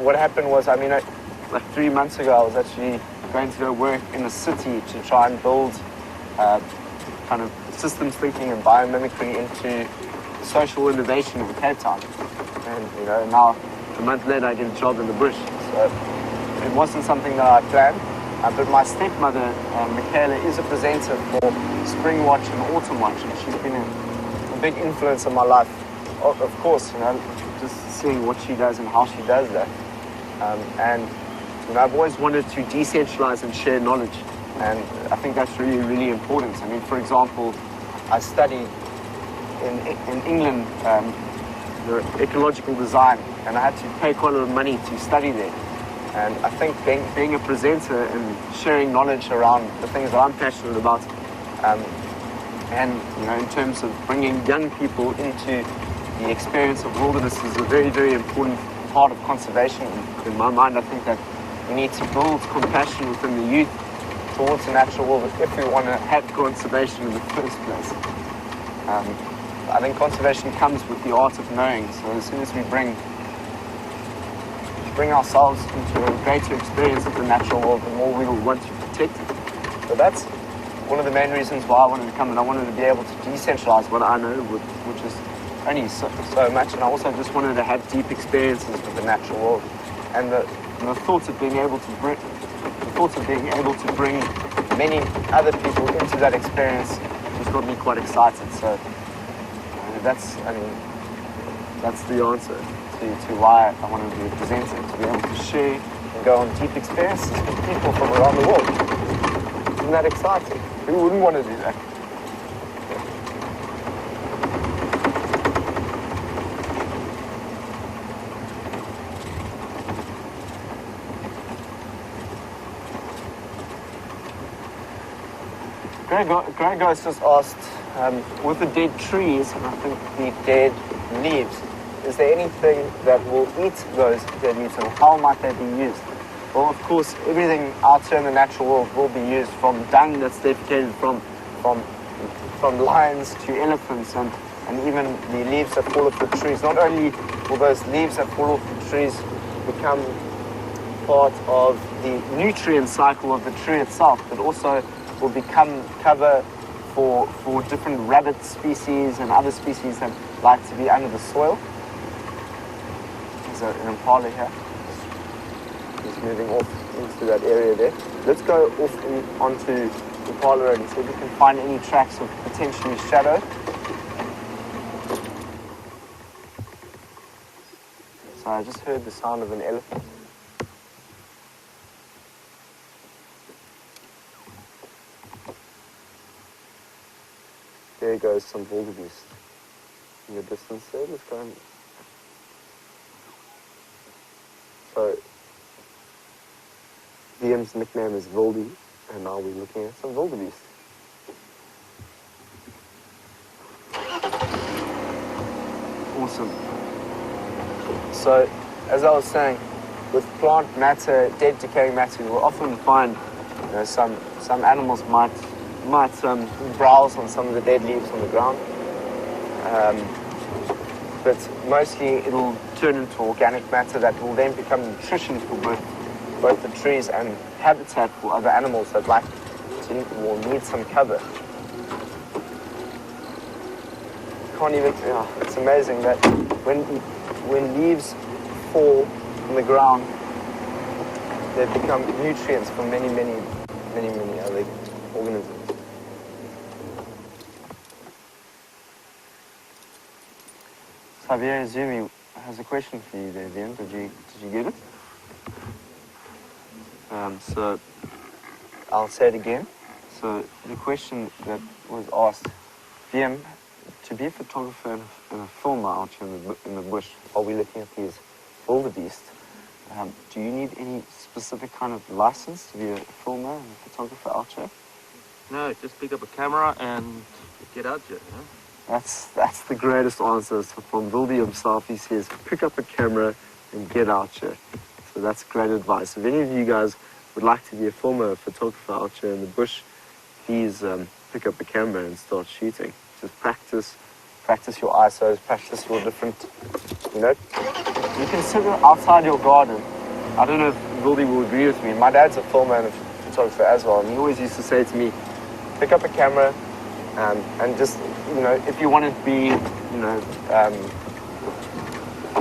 what happened was, like 3 months ago, I was actually going to go work in the city to try and build kind of systems thinking and biomimicry into social innovation of Cape Town. And, now a month later I get a job in the bush. So it wasn't something that I planned. But my stepmother, Michaela, is a presenter for Spring Watch and Autumn Watch, and she's been a big influence on my life. Of course, you know, just seeing what she does and how she does that. And you know, I've always wanted to decentralize and share knowledge, and I think that's really, really important. I mean, for example, I studied in England ecological design, and I had to pay quite a lot of money to study there. And I think being a presenter and sharing knowledge around the things that I'm passionate about, and you know, in terms of bringing young people into the experience of wilderness is a very, very important part of conservation. In my mind, I think that we need to build compassion within the youth towards the natural world if we want to have conservation in the first place. I think conservation comes with the art of knowing. So as soon as we bring ourselves into a greater experience of the natural world, the more we will want to protect it. So that's one of the main reasons why I wanted to come, and I wanted to be able to decentralize what I know, which is only so much, and I also just wanted to have deep experiences with the natural world. And the thought of being able to bring many other people into that experience just got me quite excited. So that's the answer to why I wanted to be a presenter, to be able to share and go on deep experiences with people from around the world. Isn't that exciting? Who wouldn't want to do that? Greg has just asked, with the dead trees, and I think the dead leaves, is there anything that will eat those dead leaves, and how might they be used? Well, of course, everything out here in the natural world will be used, from dung that's defecated from lions to elephants, and even the leaves that fall off the trees. Not only will those leaves that fall off the trees become part of the nutrient cycle of the tree itself, but also will become cover for different rabbit species and other species that like to be under the soil. There's an impala here. He's moving off into that area there. Let's go off onto Impala Road and see if we can find any tracks of potentially shadow. So I just heard the sound of an elephant. There goes some wildebeest in the distance there. Let's go. So, Liam's nickname is Wildy, and now we're looking at some wildebeest. Awesome. So, as I was saying, with plant matter, dead decaying matter, you will often find, you know, some animals might browse on some of the dead leaves on the ground, but mostly it'll turn into organic matter that will then become nutrition for both the trees and habitat for other animals that like to or need some cover. Can't even, it's amazing that when leaves fall on the ground, they become nutrients for many other organisms. Javier Zumi has a question for you there, Liam. Did you get it? So I'll say it again. So the question that was asked, Liam, to be a photographer and a filmer out here in the bush, while we're looking at these wildebeest, do you need any specific kind of license to be a filmer and a photographer out here? No, just pick up a camera and get out here. You know? That's the greatest answer. So from Wildy himself, he says, pick up a camera and get out here. So that's great advice. If any of you guys would like to be a filmer, a photographer out here in the bush, please pick up a camera and start shooting. Just practice your ISOs, practice your different, you know. You consider outside your garden. I don't know if Wildy will agree with me. My dad's a filmer and a photographer as well, and he always used to say to me, pick up a camera and just, you know, if you want to be, you know,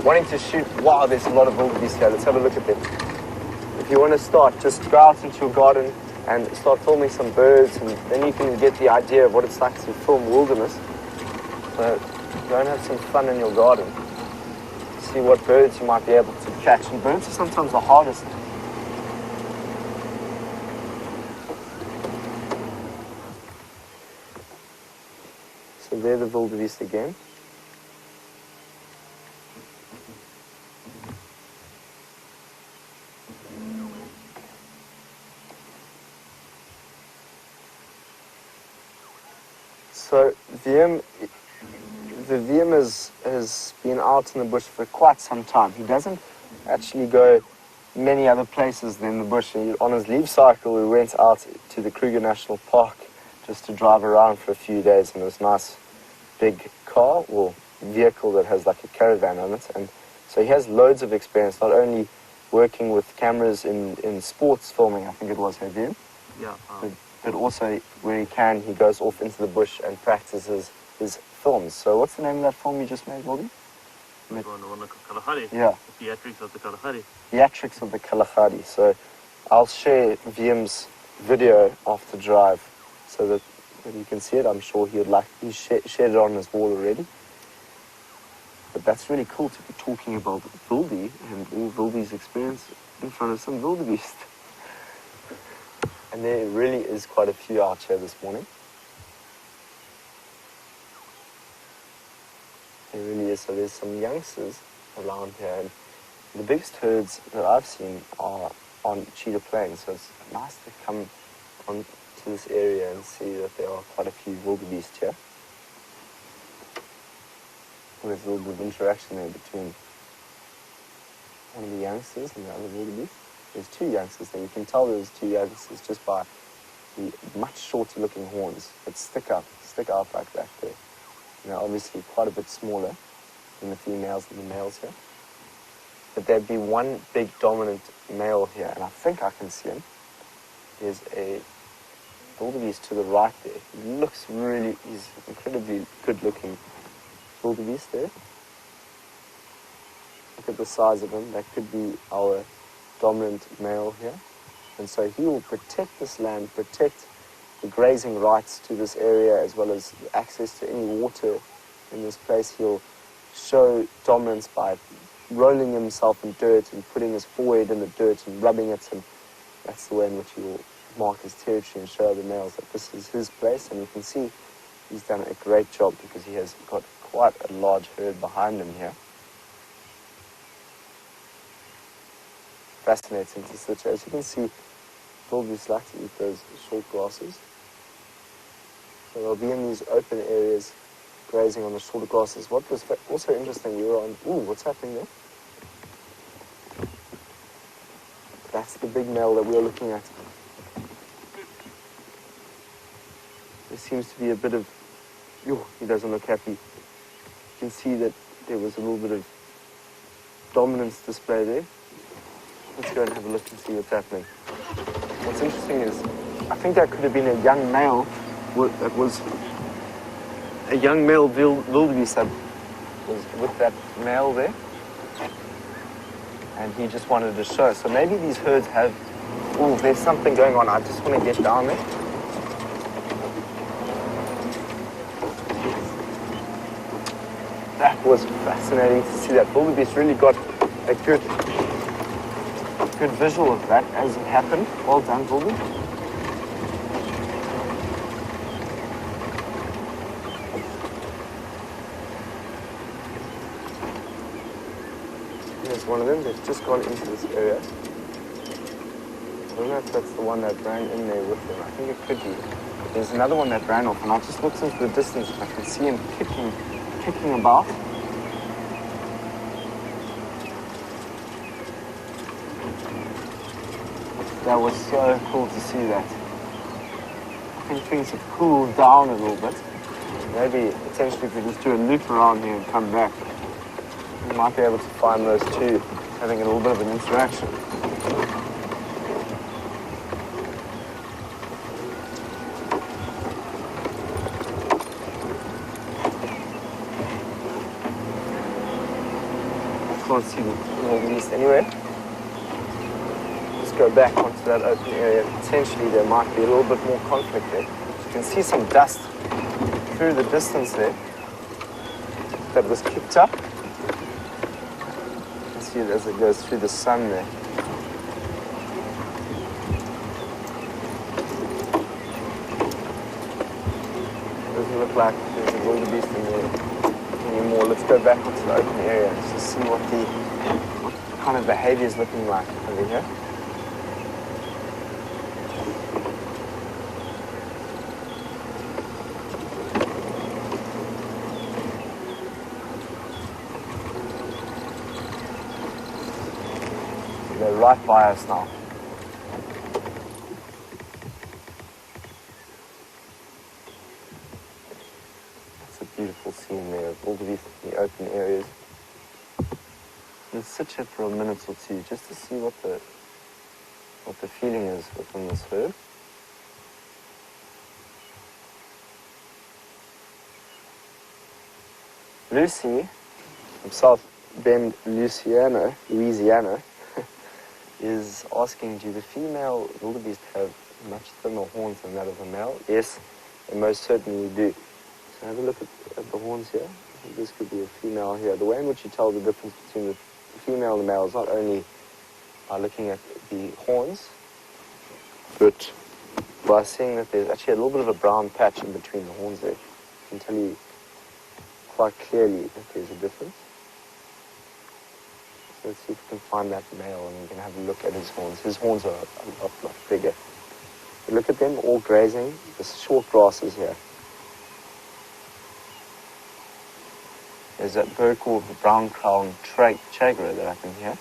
wanting to shoot, wow, there's a lot of wildebeest here, let's have a look at them. if you want to start, just go out into your garden and start filming some birds, and then you can get the idea of what it's like to film wilderness. So go and have some fun in your garden. See what birds you might be able to catch. And birds are sometimes the hardest. So there the wildebeest again. So the Wium has been out in the bush for quite some time. He doesn't actually go many other places than the bush. On his leave cycle, we went out to the Kruger National Park just to drive around for a few days in this nice big car or vehicle that has like a caravan on it. And so he has loads of experience, not only working with cameras in sports filming, I think it was, Wium? Yeah. But also, when he can, he goes off into the bush and practices his films. So what's the name of that film you just made, Wildy? The one like Kalahari. Yeah. The theatrics of the Kalahari. Theatrics of the Kalahari. So I'll share Wium's video of the drive so that you can see it. I'm sure he would like, he's shared it on his wall already. But that's really cool to be talking about wildy and all wildy's experience in front of some wildebeest. And there really is quite a few out here this morning. There really is. So there's some youngsters around here. And the biggest herds that I've seen are on Cheetah Plains. So it's nice to come on to this area and see that there are quite a few wildebeest here. And there's a little bit of interaction there between one of the youngsters and the other wildebeest. There's two youngsters there. You can tell there's two youngsters just by the much shorter looking horns that stick out like that there. They're obviously quite a bit smaller than the females and the males here. But there'd be one big dominant male here, and I think I can see him. There's a wildebeest to the right there. He's incredibly good looking wildebeest there. Look at the size of him. That could be our dominant male here. And so he will protect this land, protect the grazing rights to this area as well as access to any water in this place. He'll show dominance by rolling himself in dirt and putting his forehead in the dirt and rubbing it, and that's the way in which he will mark his territory and show the males that this is his place. And you can see he's done a great job because he has got quite a large herd behind him here. Fascinating to sit here. As you can see, wildebeest like to eat those short grasses. So they'll be in these open areas grazing on the shorter grasses. What was also interesting, we were on... Ooh, what's happening there? That's the big male that we were looking at. There seems to be a bit of... Ooh, he doesn't look happy. You can see that there was a little bit of dominance display there. Let's go and have a look and see what's happening. What's interesting is, I think that could have been a young male that was a young male wildebeest that was with that male there. And he just wanted to show. So maybe these herds have... Oh, there's something going on. I just want to get down there. That was fascinating to see that. Wildebeest really got a good visual of that as it happened. Well done, wildebeest. There's one of them. They've just gone into this area. I don't know if that's the one that ran in there with them. I think it could be. There's another one that ran off, and I just looked into the distance and I can see him kicking about. That was so cool to see that. I think things have cooled down a little bit. Maybe potentially if we just do a loop around here and come back, we might be able to find those two having a little bit of an interaction. I can't see the wildebeest anywhere. go back onto that open area. Potentially there might be a little bit more conflict there. You can see some dust through the distance there that was kicked up. You can see it as it goes through the sun there. Doesn't look like there's a wildebeest in there anymore. Let's go back onto the open area to see what kind of behavior is looking like over here. They're right by us now. It's a beautiful scene there of wildebeest in the open areas. Let's sit here for a minute or two just to see what the feeling is within this herd. Lucy, from South Bend, Louisiana, is asking, do the female wildebeest have much thinner horns than that of the male? Yes, they most certainly do. So have a look at the horns here. I think this could be a female here. The way in which you tell the difference between the female and the male is not only by looking at the horns, but by seeing that there's actually a little bit of a brown patch in between the horns there. I can tell you quite clearly that there's a difference. So let's see if we can find that male and we can have a look at his horns. His horns are a lot bigger. But look at them all grazing the short grasses here. There's that bird called the brown-crowned Cheandre that I can hear.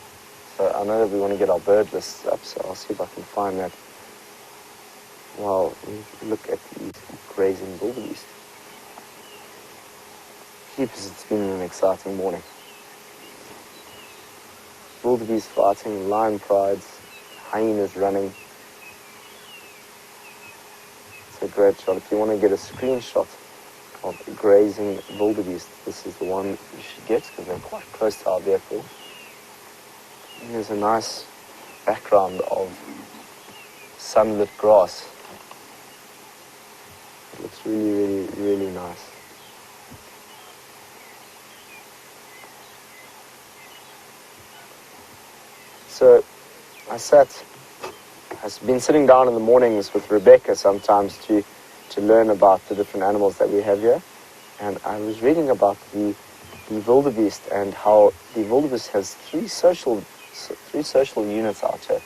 So I know that we want to get our bird lists up, so I'll see if I can find that while we look at these grazing wildebeest. Keepers, it's been an exciting morning. Wildebeest fighting, lion prides, hyenas running. It's a great shot. If you want to get a screenshot of grazing wildebeest, this is the one you should get because they're quite close to our vehicle. And there's a nice background of sunlit grass. It looks really, really, really nice. So I've been sitting down in the mornings with Rebecca sometimes to learn about the different animals that we have here. And I was reading about the wildebeest and how the wildebeest has three social units out here.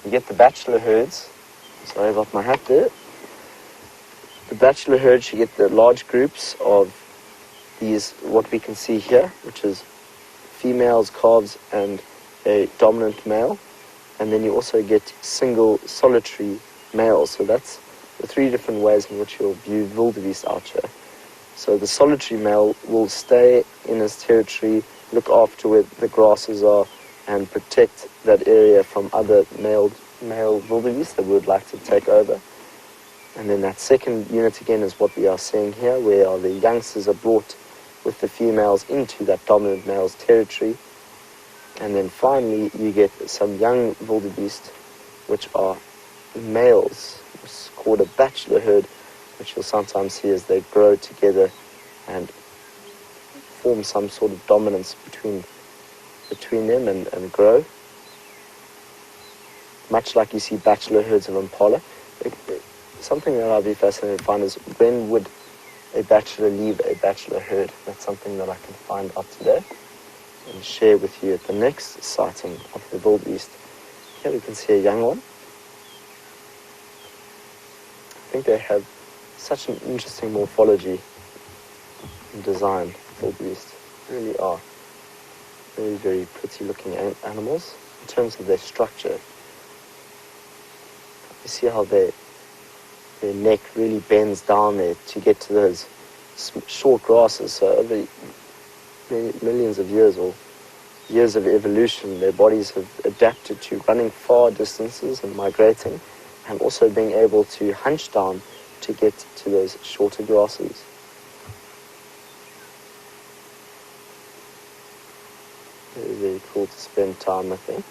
You get the bachelor herds. Sorry about my hat there. The bachelor herds, you get the large groups of these, what we can see here, which is females, calves, and a dominant male. And then you also get single solitary males. So that's the three different ways in which you'll view wildebeest out here. So the solitary male will stay in his territory, look after where the grasses are, and protect that area from other male wildebeest that would like to take over. And then that second unit again is what we are seeing here, where the youngsters are brought with the females into that dominant male's territory. And then finally you get some young wildebeest, which are males. It's called a bachelor herd, which you'll sometimes see as they grow together and form some sort of dominance between them and grow. Much like you see bachelor herds of impala. Something that I'll be fascinated to find is, when would a bachelor leave a bachelor herd? That's something that I can find out today and share with you at the next sighting of the wildebeest. Here we can see a young one. I think they have such an interesting morphology and design, wildebeest. They really are very, very pretty looking animals in terms of their structure. You see how their neck really bends down there to get to those short grasses. So over millions of years or years of evolution, their bodies have adapted to running far distances and migrating, and also being able to hunch down to get to those shorter grasses. Very, very cool to spend time with them.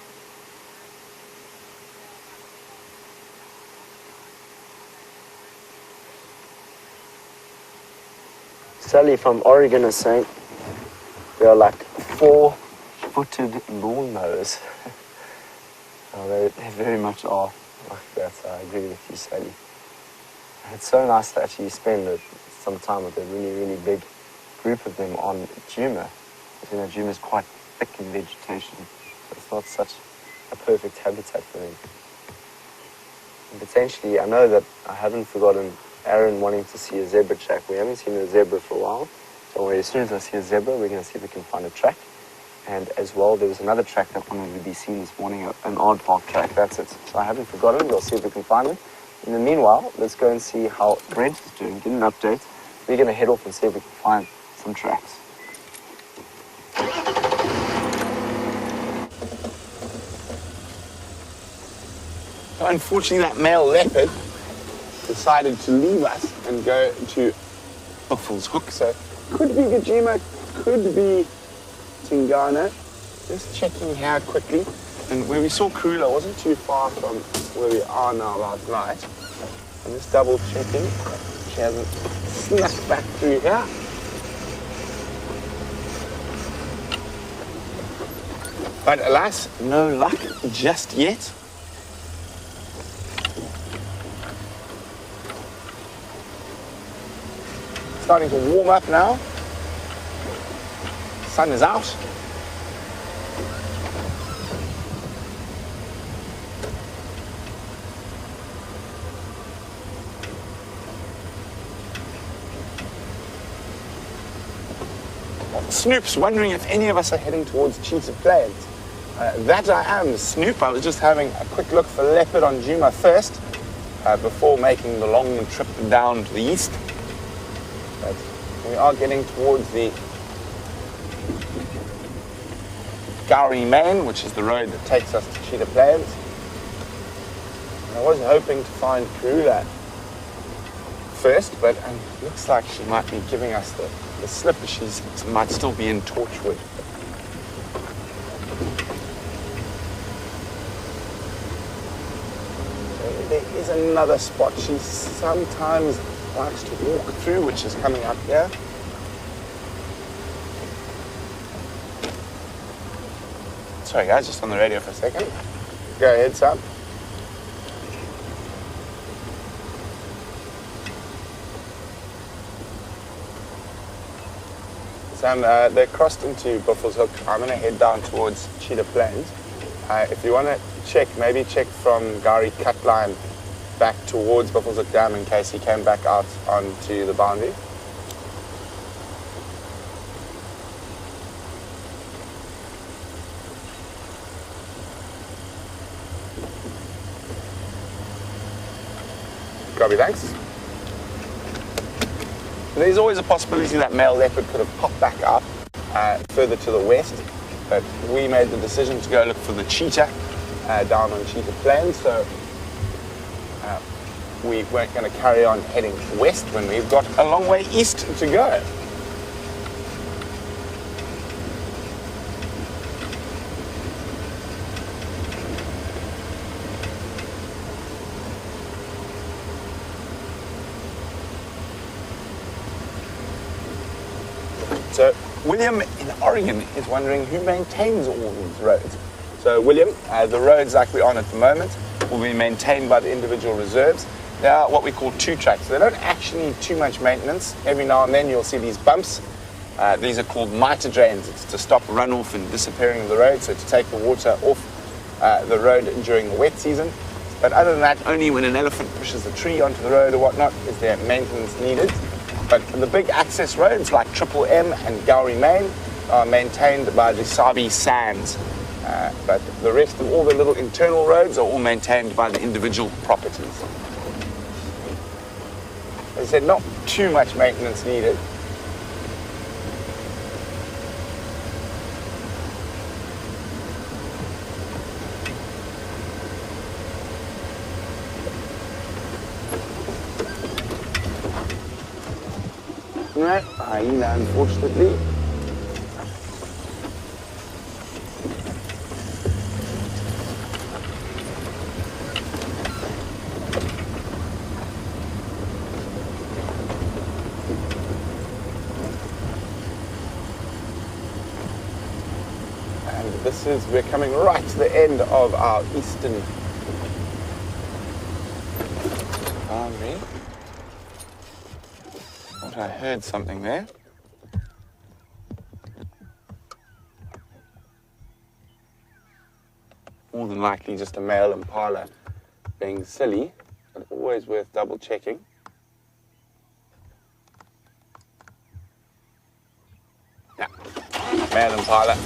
Sally from Oregon is saying they are like 4-footed lawnmowers. Oh, they very much are like that, so I agree with you, Sally. It's so nice to actually spend some time with a really, really big group of them on Jeandre. You know, Jeandre is quite thick in vegetation, so it's not such a perfect habitat for them. And potentially, I know that I haven't forgotten Aaron wanting to see a zebra track. We haven't seen a zebra for a while, so as soon as I see a zebra, we're going to see if we can find a track. And as well, there was another track that wanted to be seen this morning, an aardvark track, that's it. So I haven't forgotten, we'll see if we can find it. In the meanwhile, let's go and see how Brent is doing, get an update. We're going to head off and see if we can find some tracks. So unfortunately, that male leopard decided to leave us and go to Buffalo's Hook. So could be Gajima, could be Tingana. Just checking here quickly. And where we saw Karula wasn't too far from where we are now last night. I'm just double checking. She hasn't snuck back through here. But alas, no luck just yet. Starting to warm up now. Sun is out. Snoop's wondering if any of us are heading towards Cheetah Plains. That I am, Snoop. I was just having a quick look for leopard on Jeandre first, before making the long trip down to the east. But we are getting towards the Gowrie Main, which is the road that takes us to Cheetah Plains. I was hoping to find Karula first, but looks like she might be giving us the slip. She might still be in Torchwood. So there is another spot she sometimes likes to walk through, which is coming up here. Sorry guys, just on the radio for a second. Go ahead, Sam. Sam, they're crossed into Buffalo's Hook. I'm going to head down towards Cheetah Plains. If you want to check, maybe check from Gowrie Cut Line back towards Buffalo's Hook Dam in case he came back out onto the boundary. Copy, thanks. There's always a possibility that male leopard could have popped back up further to the west, but we made the decision to go look for the cheetah down on Cheetah Plains, so we weren't going to carry on heading west when we've got a long way east to go. So William in Oregon is wondering who maintains all these roads. So William, the roads like we're on at the moment will be maintained by the individual reserves. They are what we call two tracks. They don't actually need too much maintenance. Every now and then you'll see these bumps. These are called mitre drains. It's to stop runoff and disappearing of the road, so to take the water off the road during the wet season. But other than that, only when an elephant pushes a tree onto the road or whatnot is there maintenance needed. But the big access roads like Triple M and Gowrie Main are maintained by the Sabi Sands. But the rest of all the little internal roads are all maintained by the individual properties. As I said, not too much maintenance needed. Right, hyena, unfortunately. And we're coming right to the end of our eastern boundary. Thought I heard something there. More than likely just a male impala being silly, but always worth double checking. Yeah, male impala.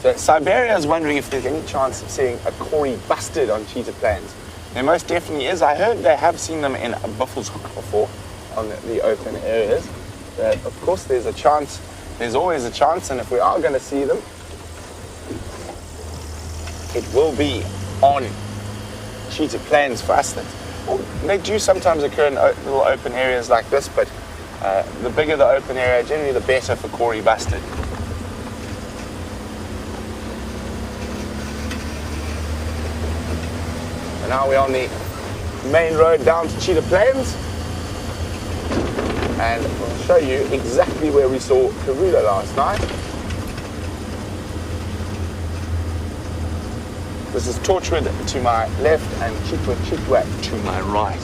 So Siberia is wondering if there's any chance of seeing a Cory bustard on Cheetah Plains. There most definitely is. I heard they have seen them in Buffalo's Hook before on the open areas. Of course, there's a chance. There's always a chance, and if we are going to see them, it will be on Cheetah Plains for us. They do sometimes occur in little open areas like this, but the bigger the open area, generally the better for Cory bustard. And now we're on the main road down to Cheetah Plains, and I'll show you exactly where we saw Karula last night. This is Torchwood to my left and Chitwa to my right.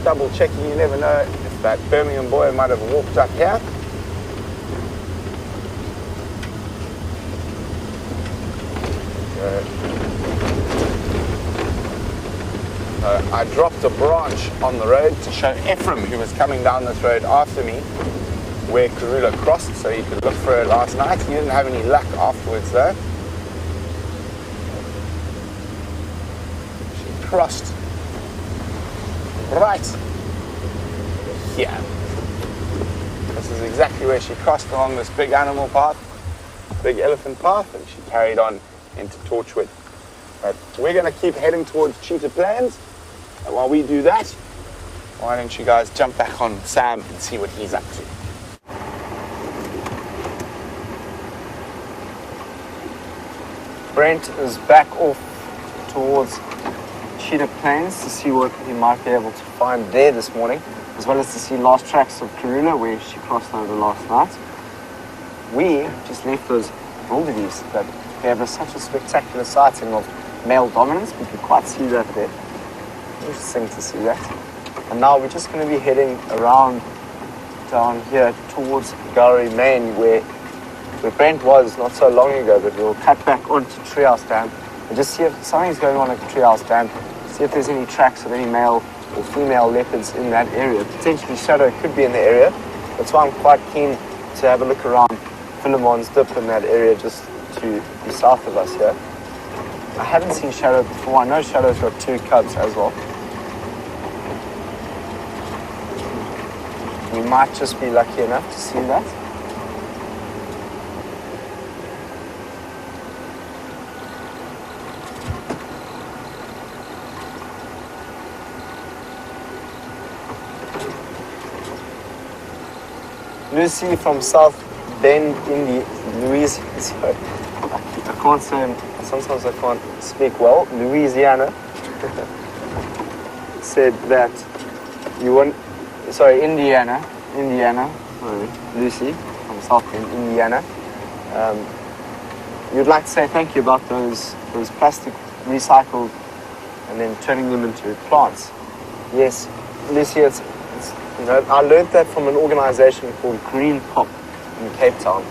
Double checking, you never know if that Birmingham boy might have walked up here. I dropped a branch on the road to show Ephraim, who was coming down this road after me, where Karula crossed, so he could look for her last night. He didn't have any luck afterwards though. She crossed right here. This is exactly where she crossed along this big animal path, big elephant path, and she carried on into Torchwood. But we're going to keep heading towards Cheetah Plains, and while we do that, why don't you guys jump back on Sam and see what he's up to. Brent is back off towards Cheetah Plains to see what he might be able to find there this morning, as well as to see last tracks of Karula where she crossed over last night. We just left those wildebeest that gave us such a spectacular sighting of male dominance. We could quite see that there. Interesting to see that. And now we're just going to be heading around down here towards Gowrie Main where Brent was not so long ago, but we'll cut back onto Treehouse Dam and just see if something's going on at Treehouse Dam, see if there's any tracks of any male or female leopards in that area. Potentially Shadow could be in the area. That's why I'm quite keen to have a look around Philemon's Dip in that area just to the south of us here. I haven't seen Shadow before. I know Shadow's got 2 cubs as well. We might just be lucky enough to see that. Lucy from South Bend, Louise. Sorry, I can't say. Sometimes I can't speak well. Louisiana said that you want. Sorry, Indiana. Sorry, Lucy from South Bend, Indiana. You'd like to say thank you about those plastic recycled and then turning them into plants. Yes, Lucy, it's I learned that from an organization called Green Pop in Cape Town,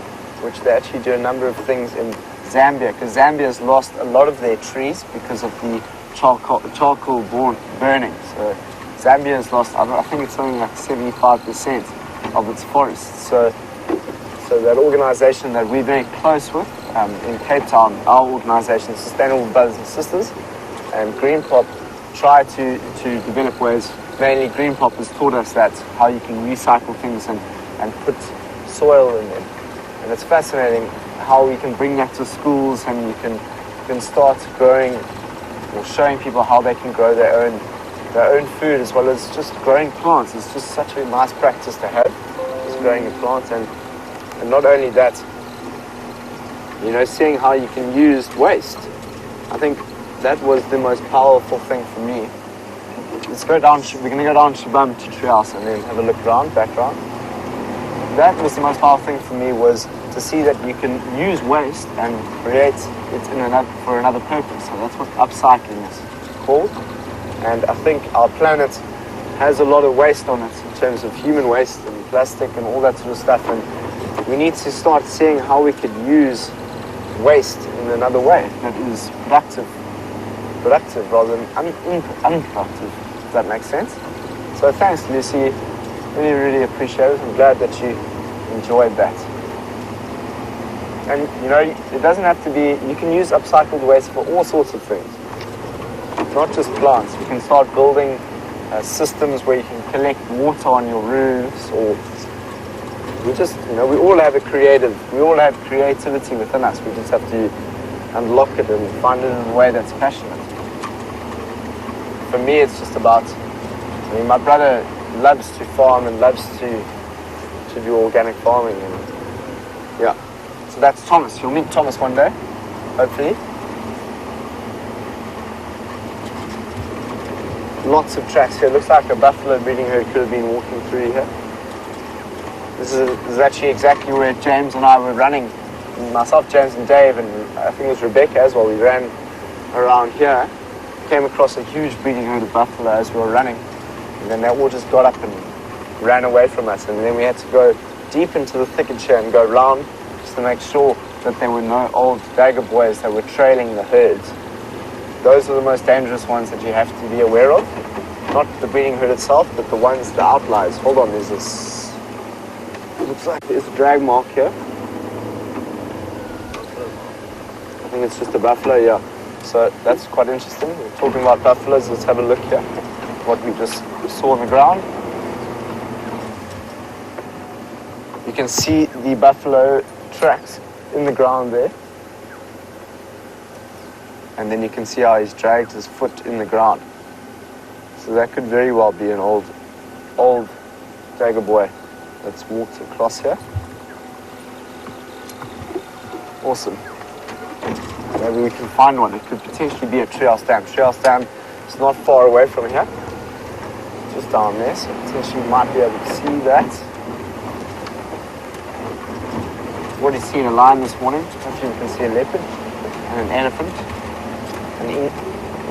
which they actually do a number of things in Zambia, because Zambia's lost a lot of their trees because of the charcoal burning. So Zambia's lost, I think it's something like 75% of its forests. So that organization that we're very close with in Cape Town, our organization, Sustainable Brothers and Sisters, and Green Pop try to develop ways. Mainly Green Pop has taught us that how you can recycle things and put soil in them. And it's fascinating how we can bring that to schools, and you can start growing or showing people how they can grow their own food, as well as just growing plants. It's just such a nice practice to have, just growing a plant. And not only that, you know, seeing how you can use waste. I think that was the most powerful thing for me. Let's go down, we're going to go down Shabam to Treehouse and then have a look around, back around. That was the most powerful thing for me, was to see that you can use waste and create it for another purpose. So that's what upcycling is called. And I think our planet has a lot of waste on it in terms of human waste and plastic and all that sort of stuff. And we need to start seeing how we could use waste in another way that is productive rather than unproductive, if that makes sense. So thanks, Lucy. Really, really appreciate it. I'm glad that you enjoyed that. And you know, it doesn't have to be, you can use upcycled waste for all sorts of things, not just plants. You can start building systems where you can collect water on your roofs, or we just, you know, we all have creativity within us. We just have to unlock it and find it in a way that's passionate. For me, it's just about, I mean, my brother loves to farm and loves to do organic farming, and yeah. So that's Thomas. You'll meet Thomas one day, hopefully. Lots of tracks here. Looks like a buffalo breeding herd could have been walking through here. This is actually exactly where James and I were running. Myself, James and Dave, and I think it was Rebecca as well. We ran around here. Came across a huge breeding herd of buffalo as we were running. And then they all just got up and ran away from us. And then we had to go deep into the thicket here and go round just to make sure that there were no old dagger boys that were trailing the herds. Those are the most dangerous ones that you have to be aware of. Not the breeding herd itself, but the ones, the outliers. Hold on, there's this, looks like there's a drag mark here. I think it's just a buffalo, yeah. So that's quite interesting. We're talking about buffaloes. Let's have a look here. What we just saw on the ground. You can see the buffalo tracks in the ground there. And then you can see how he's dragged his foot in the ground. So that could very well be an old dagger boy that's walked across here. Awesome. Maybe we can find one. It could potentially be a treehouse dam. Treehouse dam is not far away from here. Just down there, so potentially you might be able to see that. I've already seen a lion this morning. Hopefully you can see a leopard and an elephant. And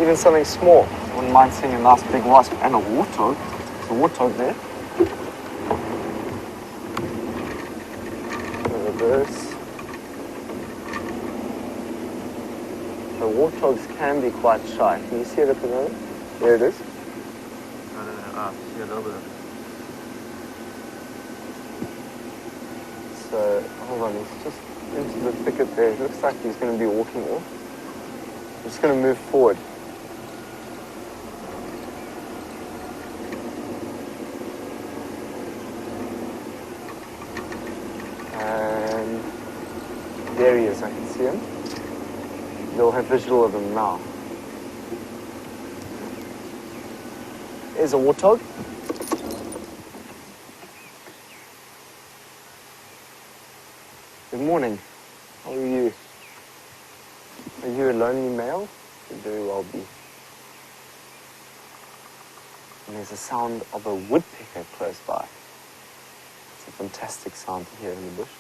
even something small. I wouldn't mind seeing a nice big wasp and a warthog. There's a warthog there. Reverse. The warthogs can be quite shy. Can you see it at the moment? There it is. See a little bit. So, hold on, he's just into the thicket there. It looks like he's going to be walking off. I'm just going to move forward. And there he is, I can see him. You'll have visual of him now. There's a warthog. Good morning. How are you? Are you a lonely male? Could very well be. And there's a sound of a woodpecker close by. It's a fantastic sound to hear in the bush.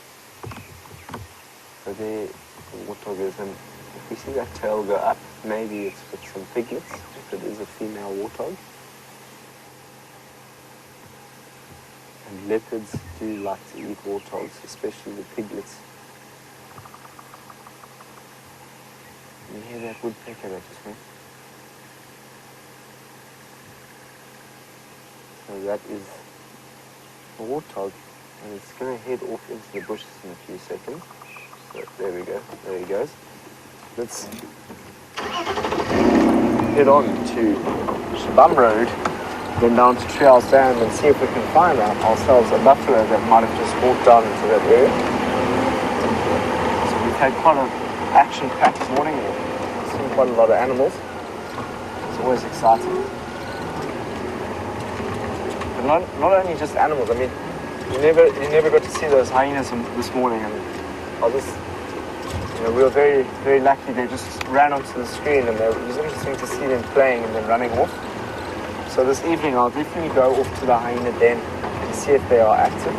So there the warthog is, and if we see that tail go up, maybe it's with some piglets, if it is a female warthog. And leopards do like to eat warthogs, especially the piglets. Can you hear that woodpecker that just went? So that is a warthog, and it's going to head off into the bushes in a few seconds. So there we go, there he goes. Let's head on to Shabam Road, then down to Treehouse Dam, and see if we can find ourselves a buffalo that might have just walked down into that area. We've had quite an action-packed morning. We've seen quite a lot of animals. It's always exciting. But not only just animals. I mean, you never got to see those hyenas this morning, and we were very, very lucky. They just ran onto the screen, and it was interesting to see them playing and then running off. So this evening, I'll definitely go off to the hyena den and see if they are active.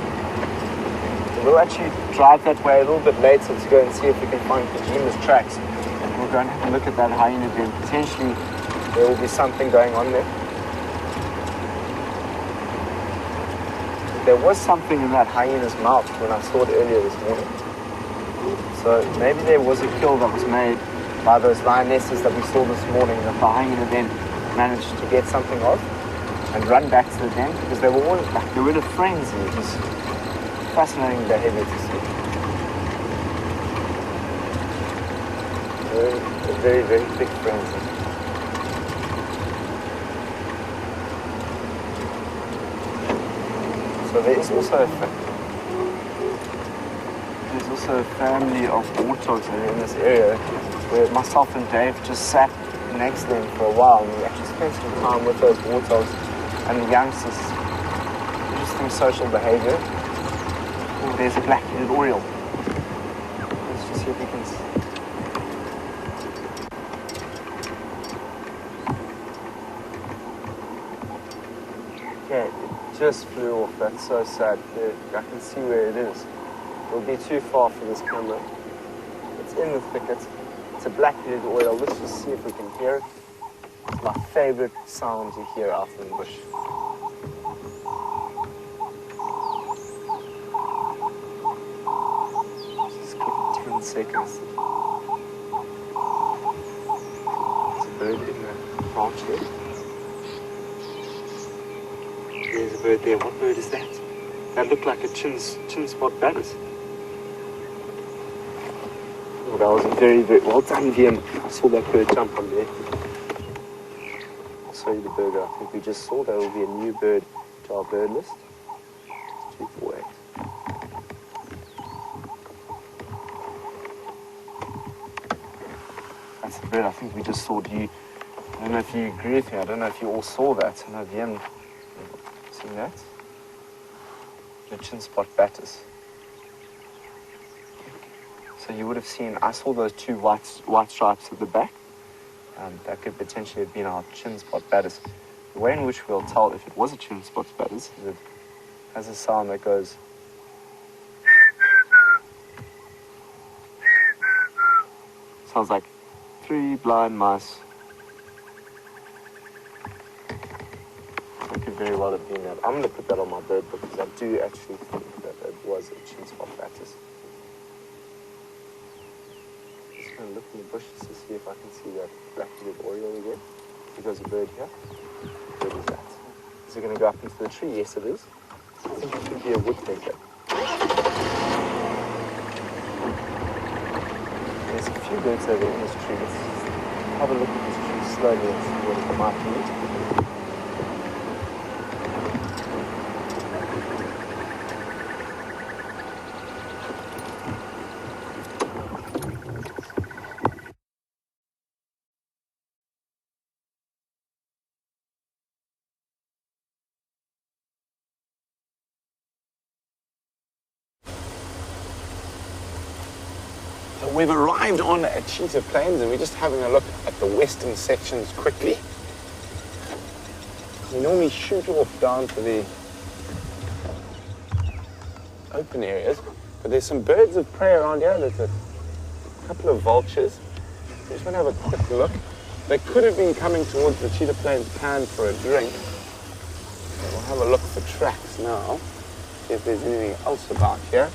We'll actually drive that way a little bit later to go and see if we can find Jeandre's tracks. We'll go and have a look at that hyena den. Potentially, there will be something going on there. There was something in that hyena's mouth when I saw it earlier this morning. So maybe there was a kill that was made by those lionesses that we saw this morning that the hyena then managed to get something of and run back to the den, because they were all they were in a frenzy. It was fascinating behavior to see. A very, very big frenzy. So there's also a family of warthogs in this area where myself and Dave just sat next to them for a while, and we actually spent some time with those warthogs and the youngsters. Interesting social behavior. Oh, there's a black-headed oriole. Let's just see if we can see. Okay, it just flew off. That's so sad. I can see where it is. It'll be too far for this camera. It's in the thicket. It's a black-headed oriole. Let's just see if we can hear it. It's my favorite sound to hear out in the bush. Just give it 10 seconds. There's a bird in the branch there. There's a bird there. What bird is that? That looked like a chin spot batters. Oh, that was a very, very well done, Wium. I saw that bird jump on there. I'll show you the bird that I think we just saw. There will be a new bird to our bird list. 248. That's the bird I think we just saw. I don't know if you agree with me. I don't know if you all saw that. I know Wium seen that. The chin spot batters. So you would have seen, I saw those two white stripes at the back. That could potentially have been our chin spot batters. The way in which we'll tell if it was a chin spot batters is it has a sound that goes. Sounds like 3 blind mice. That could very well have been that. I'm going to put that on my bird book because I do actually think that it was a chin spot batters. I'm going to look in the bushes to see if I can see that black-headed oriole again. There's a bird here. What is that? Is it going to go up into the tree? Yes, it is. I think it could be a woodpecker. There's a few birds over in this tree. Let's have a look at this tree slowly and see what it might be. We've arrived on at Cheetah Plains and we're just having a look at the western sections quickly. We normally shoot off down to the open areas, but there's some birds of prey around here. There's a couple of vultures. We just want to have a quick look. They could have been coming towards the Cheetah Plains pan for a drink. So we'll have a look for tracks now, see if there's anything else about here.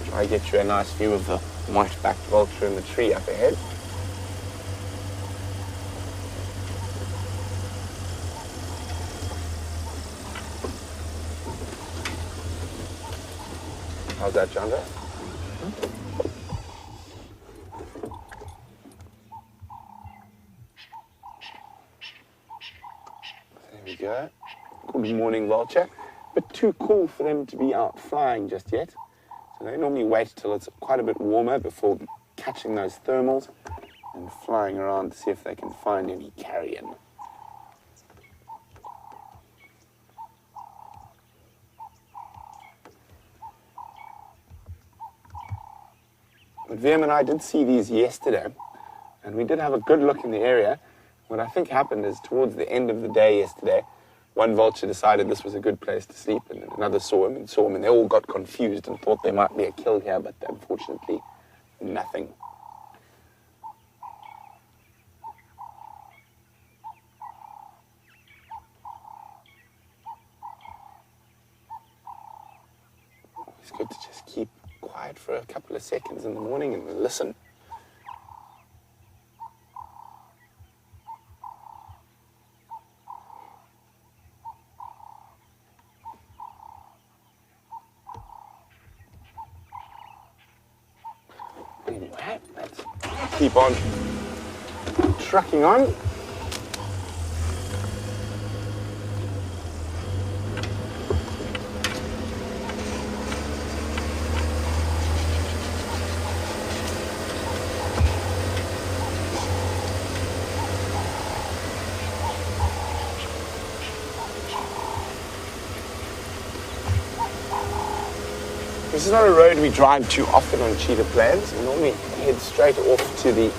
Try to get you a nice view of the white-backed vulture in the tree up ahead. How's that, Jeandre? There we go. Good morning, vulture. But too cool for them to be out flying just yet. So So they normally wait till it's quite a bit warmer before catching those thermals and flying around to see if they can find any carrion. But Wium and I did see these yesterday, and we did have a good look in the area. What I think happened is towards the end of the day yesterday, one vulture decided this was a good place to sleep, and another saw him, and they all got confused and thought there might be a kill here, but unfortunately, nothing. It's good to just keep quiet for a couple of seconds in the morning and listen. Anyway, let's keep on trucking on. This is not a road we drive too often on Cheetah Plains. We normally head straight off to the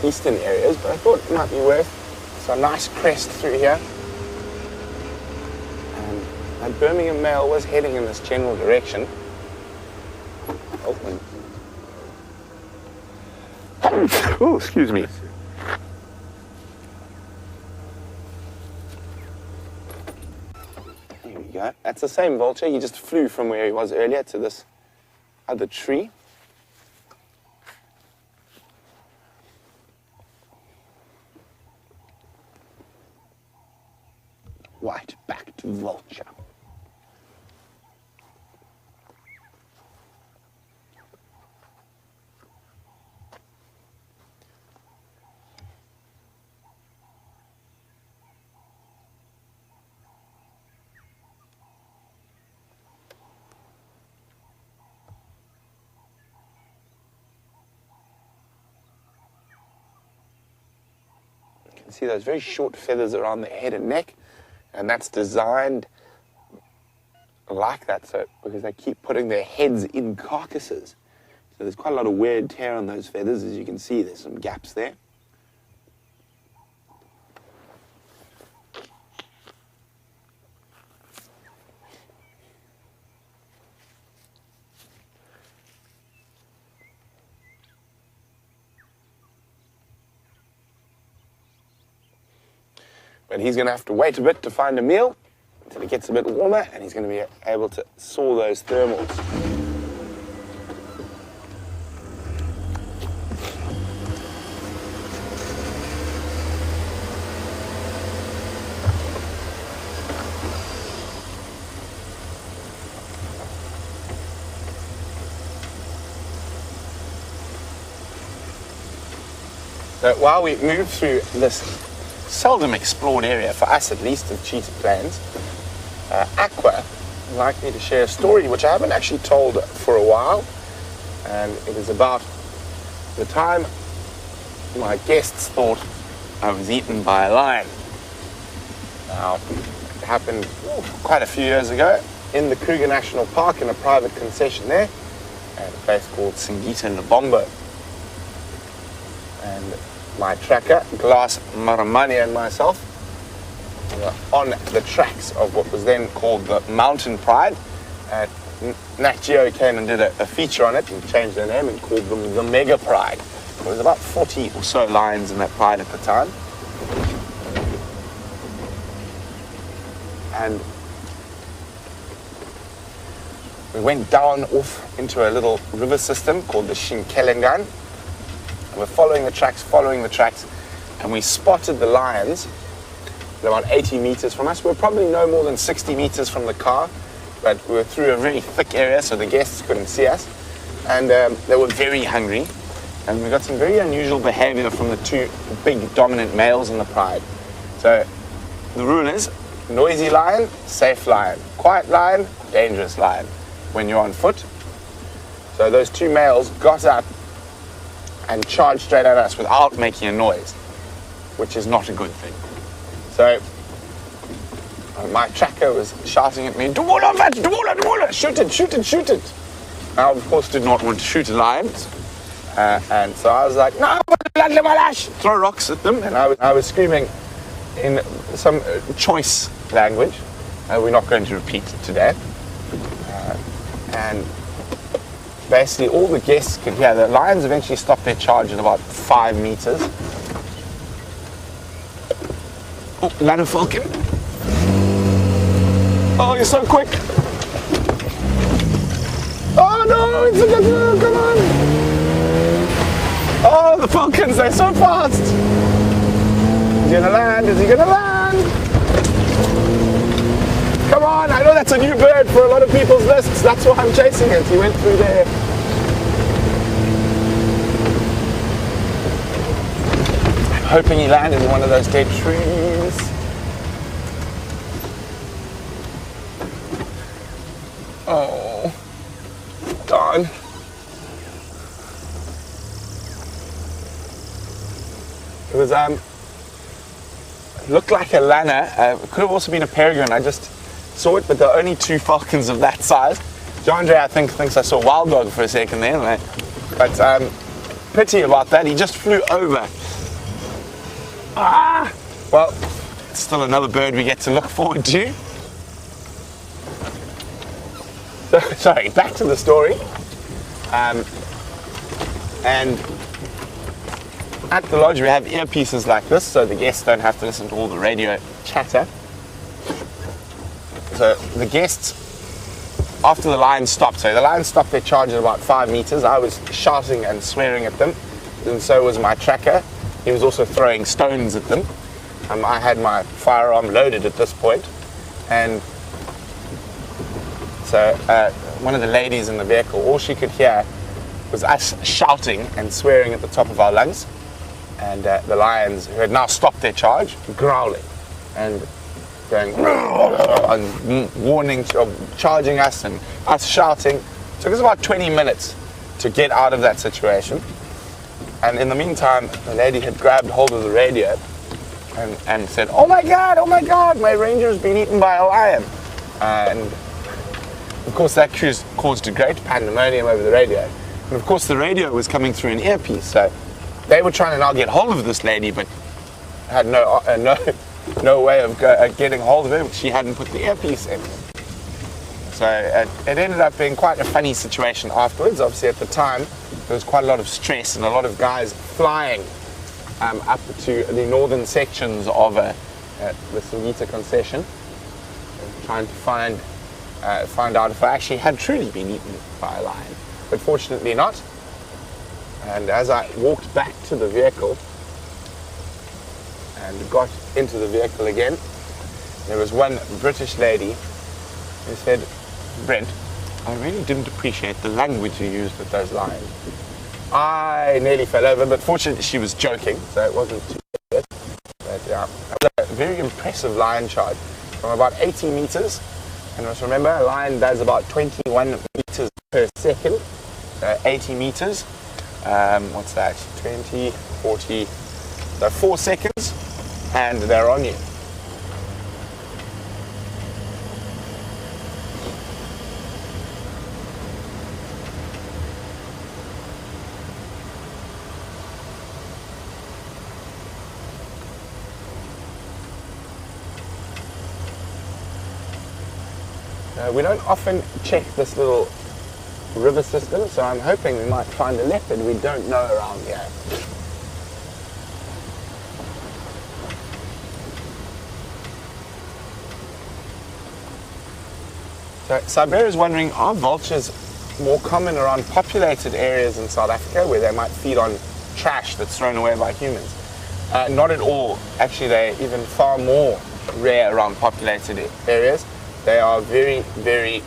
eastern areas, but I thought it might be worth some nice crest through here. And that Birmingham male was heading in this general direction. Oh, excuse me. That's the same vulture. He just flew from where he was earlier to this other tree. White-backed vulture. See those very short feathers around the head and neck, and that's designed like that so because they keep putting their heads in carcasses. So there's quite a lot of wear and tear on those feathers. As you can see, there's some gaps there. But he's going to have to wait a bit to find a meal until it gets a bit warmer, and he's going to be able to saw those thermals. So while we move through this seldom explored area, for us at least, of Cheetah Plains, Aqua would like me to share a story which I haven't actually told for a while, and it is about the time my guests thought I was eaten by a lion. Now, it happened quite a few years ago in the Kruger National Park in a private concession there, at a place called Singita Lebombo. And my tracker, Glass Maramani, and myself were on the tracks of what was then called the Mountain Pride. Nat Geo came and did a feature on it and changed their name and called them the Mega Pride. There was about 40 or so lions in that pride at the time. And we went down off into a little river system called the Shinkelengan. We're following the tracks, and we spotted the lions about 80 meters from us. We were probably no more than 60 meters from the car, but we were through a very thick area, so the guests couldn't see us. And they were very hungry, and we got some very unusual behavior from the two big dominant males in the pride. So the rule is, noisy lion, safe lion. Quiet lion, dangerous lion when you're on foot. So those two males got up and charged straight at us without making a noise, which is not a good thing. So my tracker was shouting at me, "Dwala, shoot it, shoot it, shoot it." I, of course, did not want to shoot a lion. And so I was like, "No, throw rocks at them." And I was screaming in some choice language. We're not going to repeat it today. And basically all the guests could hear. The lions eventually stopped their charge at about 5 meters. Oh, ladder falcon. Oh, you're so quick. Oh no, it's a come on. Oh, the falcons, they're so fast. Is he gonna land? Is he gonna land? Come on, I know that's a new bird for a lot of people's lists. That's why I'm chasing it. He went through there. I'm hoping he landed in one of those dead trees. Oh, darn. It was, looked like a lanner. It could have also been a peregrine. I just saw it, but there are only 2 falcons of that size. Jeandre, I think, thinks I saw wild dog for a second there. But pity about that. He just flew over. Ah! Well, it's still another bird we get to look forward to. So, sorry, back to the story. And at the lodge we have earpieces like this, so the guests don't have to listen to all the radio chatter. So the guests, after the lions stopped, so the lions stopped their charge at about 5 meters. I was shouting and swearing at them, and so was my tracker. He was also throwing stones at them. I had my firearm loaded at this point, and so one of the ladies in the vehicle, all she could hear was us shouting and swearing at the top of our lungs, and the lions, who had now stopped their charge, growling and going and warning, charging us, and us shouting. It took us about 20 minutes to get out of that situation. And in the meantime, the lady had grabbed hold of the radio and said, oh my God, my ranger's been eaten by a lion." And of course that caused a great pandemonium over the radio. And of course the radio was coming through an earpiece, so they were trying to now get hold of this lady, but had no way of getting hold of her. She hadn't put the earpiece in. So it ended up being quite a funny situation afterwards. Obviously at the time there was quite a lot of stress and a lot of guys flying up to the northern sections of the Singita concession, trying to find out if I actually had truly been eaten by a lion. But fortunately not. And as I walked back to the vehicle and got into the vehicle again, there was one British lady who said, "Brent, I really didn't appreciate the language you used with those lions." I nearly fell over, but fortunately she was joking, so it wasn't too bad. But yeah, it was a very impressive lion charge from about 80 meters. And just remember, a lion does about 21 meters per second, 80 meters. What's that? 20, 40, so 4 seconds, and they're on you. We don't often check this little river system, so I'm hoping we might find a leopard we don't know around here. So Siberia is wondering, are vultures more common around populated areas in South Africa where they might feed on trash that's thrown away by humans? Not at all. Actually, they're even far more rare around populated areas. They are very, very,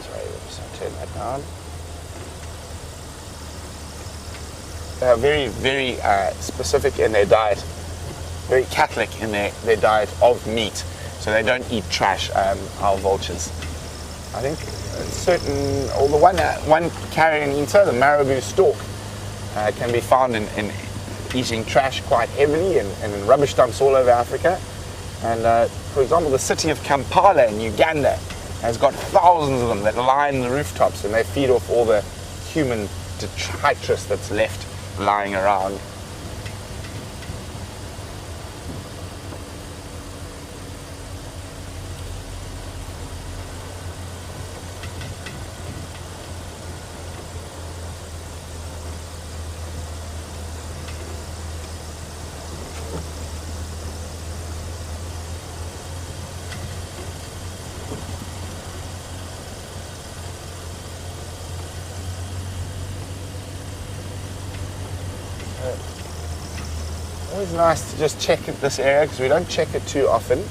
sorry, let's turn that down. They are very, very specific in their diet, very Catholic in their diet of meat. so they don't eat trash, our vultures. I think certain, or the one carrion eater, the marabou stork, can be found in eating trash quite heavily and in rubbish dumps all over Africa. And for example, the city of Kampala in Uganda has got thousands of them that line the rooftops, and they feed off all the human detritus that's left lying around. Always nice to just check this area because we don't check it too often.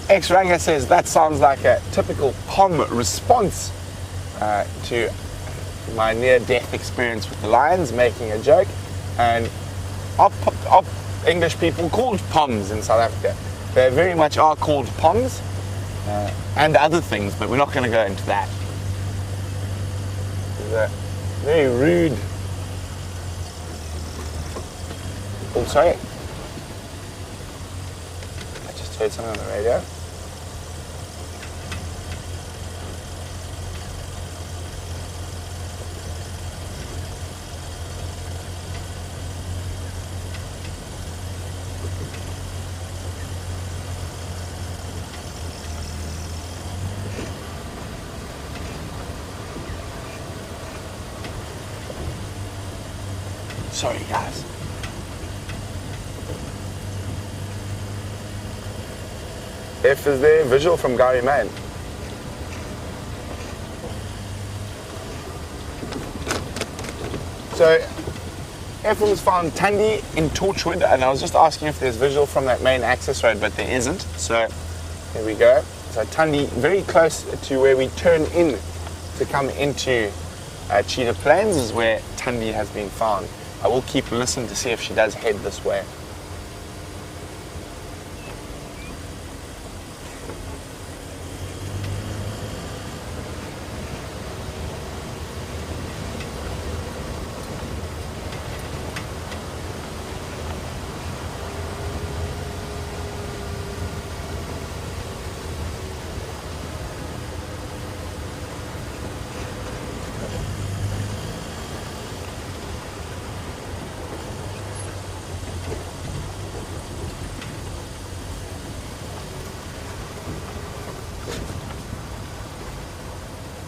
X-Ranga says that sounds like a typical POM response to my near-death experience with the lions, making a joke. And our English people called POMs in South Africa. They very much are called POMs and other things, but we're not going to go into that. It's a very rude. Oh, sorry. I just heard something on the radio. Sorry, guys. F is there, visual from Gary Mann. So, Ephraim's found Tundi in Torchwood, and I was just asking if there's visual from that main access road, but there isn't. So, here we go. So, Tundi, very close to where we turn in to come into Cheetah Plains is where Tundi has been found. I will keep listening to see if she does head this way.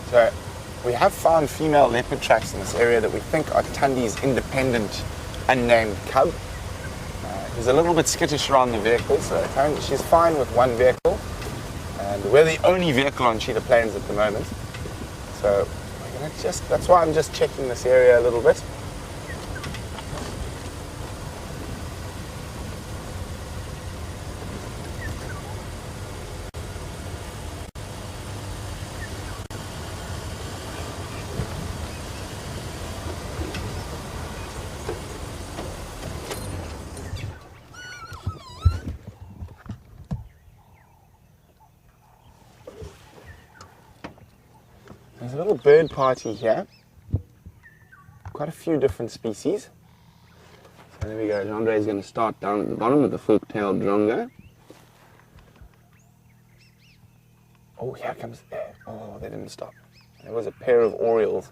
So we have found female leopard tracks in this area that we think are Tundi's independent, unnamed cub. He's a little bit skittish around the vehicle, so apparently she's fine with one vehicle. And we're the only vehicle on Cheetah Plains at the moment. So we're gonna that's why I'm just checking this area a little bit. There's a little bird party here. Quite a few different species. So there we go. Jeandre is going to start down at the bottom with the fork-tailed drongo. Oh, here comes. Oh, they didn't stop. There was a pair of orioles.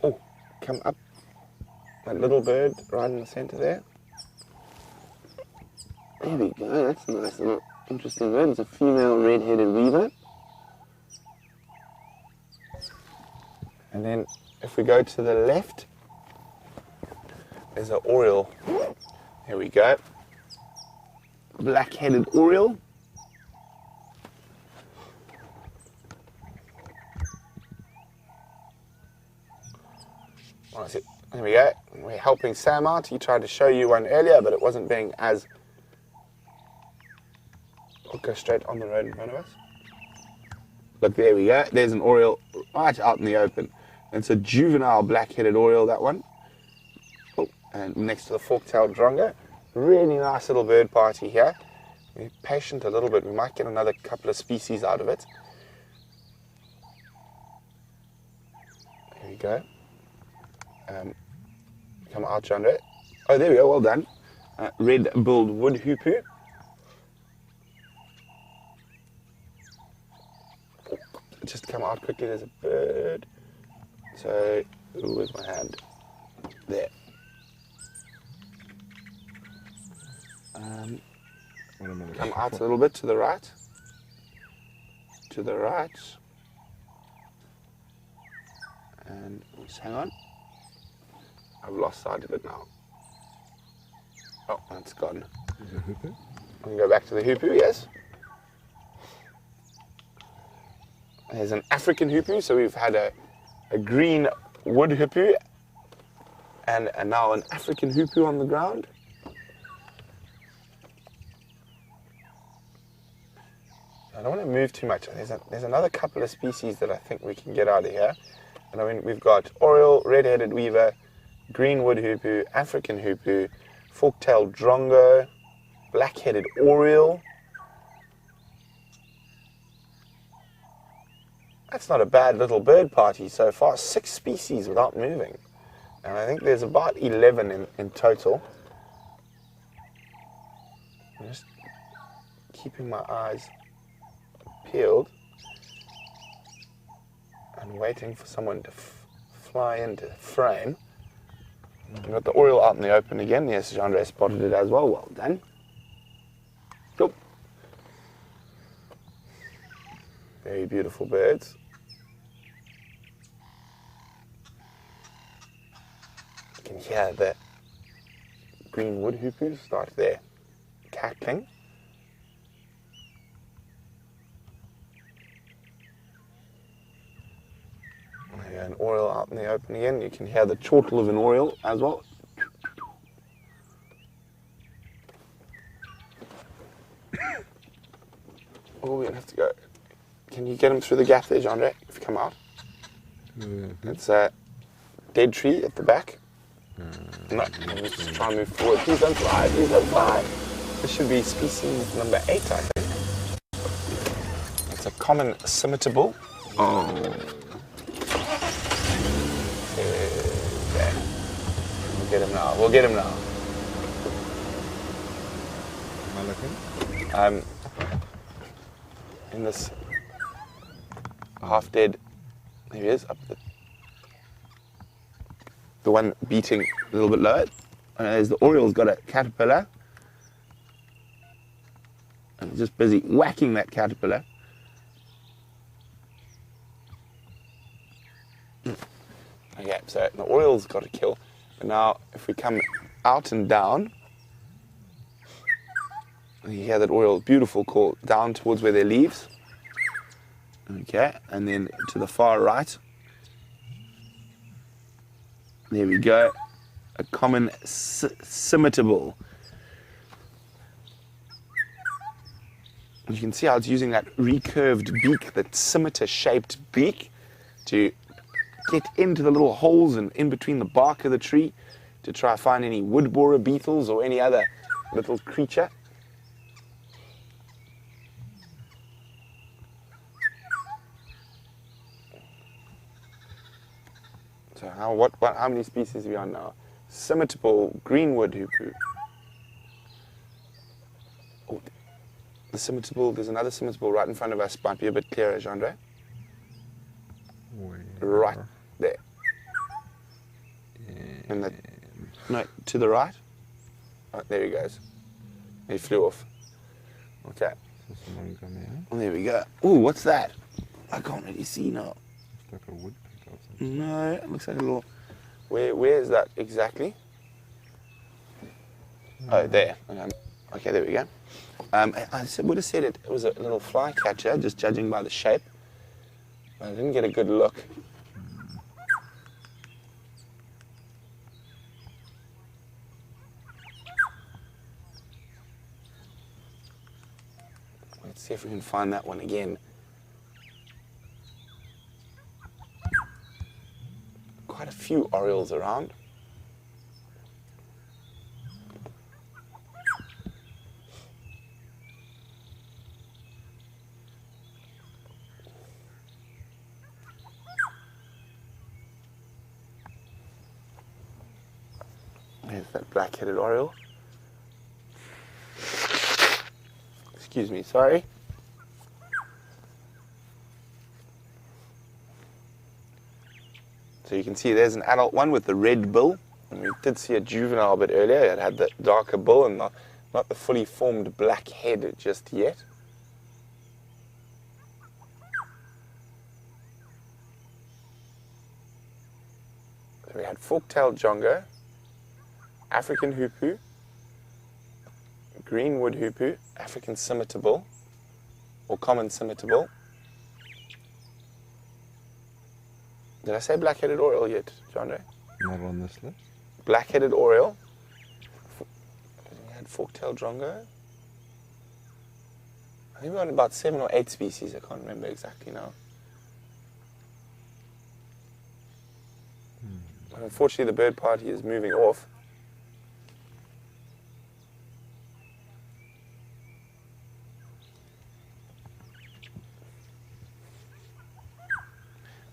Oh, come up. That little bird right in the center there. There we go. That's a nice little interesting bird. It's a female red-headed weaver. And then if we go to the left, there's an oriole. Here we go. Black-headed oriole. Oh, There we go. We're helping Sam out. He tried to show you one earlier, but it wasn't being as... We'll go straight on the road in front of us. Look, there we go. There's an oriole right out in the open. It's a juvenile black-headed oriole, that one. Oh, and next to the fork-tailed drongo. Really nice little bird party here. Be patient a little bit. We might get another couple of species out of it. There we go. Come out, Jeandre. Oh, there we go. Well done. Red-billed wood hoopoo. Just come out quickly. There's a bird. So, where's my hand? There. Come out a little bit to the right. To the right. And just hang on. I've lost sight of it now. Oh, that's gone. Is it a hoopoo? I'm going to go back to the hoopoo, yes. There's an African hoopoo, so we've had a green wood hoopoo and now an African hoopoo on the ground. I don't want to move too much. There's another couple of species that I think we can get out of here. And I mean, we've got oriole, red-headed weaver, green wood hoopoo, African hoopoo, fork-tailed drongo, black-headed oriole. That's not a bad little bird party so far. 6 species without moving. And I think there's about 11 in total. I'm just keeping my eyes peeled and waiting for someone to fly into frame. We've got the oriole out in the open again. Yes, Jeandre spotted it as well. Well done. Cool. Very beautiful birds. You can hear the green wood hoopoos start there cackling. An oriole out in the open again. You can hear the chortle of an oriole as well. Oh, we're going to have to go. Can you get him through the gap there, Jeandre, if you come out? It's a dead tree at the back. No, let's just try and move forward. Please don't fly, please don't fly. This should be species number 8, I think. It's a common scimitable. Oh. We'll get him now. We'll get him now. Am I looking? In this half dead, there he is, up the one beating a little bit lower. And there's the oriole's got a caterpillar. And he's just busy whacking that caterpillar. Okay, so the oriole's got a kill. But now, if we come out and down, you hear that oriole, beautiful call, down towards where there are leaves. Okay, and then to the far right. There we go. A common scimitable. You can see how it's using that recurved beak, that scimitar-shaped beak, to get into the little holes and in between the bark of the tree to try to find any wood borer beetles or any other little creature. So how many species are we on now? Scimitable greenwood hoopoo. Oh, the scimitable, there's another scimitable right in front of us. Might be a bit clearer, Jeandre. Right there. And no, to the right. Oh, there he goes. He flew off. Okay. Oh, there we go. Ooh, what's that? I can't really see now. It's like a woodpecker or something. No, it looks like a little... Where is that exactly? Oh, there. Okay, there we go. I would have said it was a little flycatcher, just judging by the shape. But I didn't get a good look. Let's see if we can find that one again. Quite a few orioles around. There's that black-headed oriole. Excuse me, sorry. So you can see there's an adult one with the red bill. And we did see a juvenile a bit earlier. It had the darker bill and not the fully formed black head just yet. So we had fork-tailed jongo, African hoopoo, greenwood hoopoo, African scimitar bill, or common scimitar bill. Did I say black-headed oriole yet, Jeandre? Not on this list. Black-headed oriole. We had fork-tailed jongo. I think we got about 7 or 8 species. I can't remember exactly now. But unfortunately, the bird party is moving off.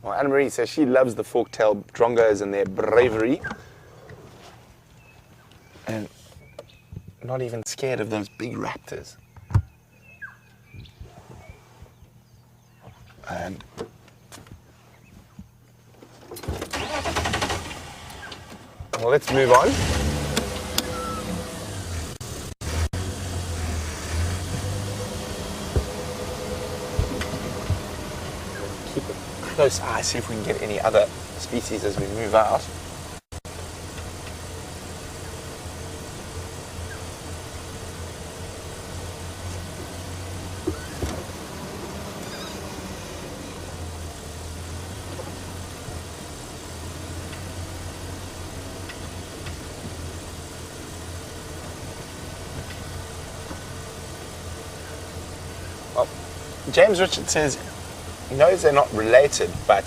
Well, Anna-Marie says she loves the fork-tailed drongos and their bravery. And not even scared of those big raptors. And well, let's move on. Keep a close eye, see if we can get any other species as we move out. Well, James Richard says he knows they're not related, but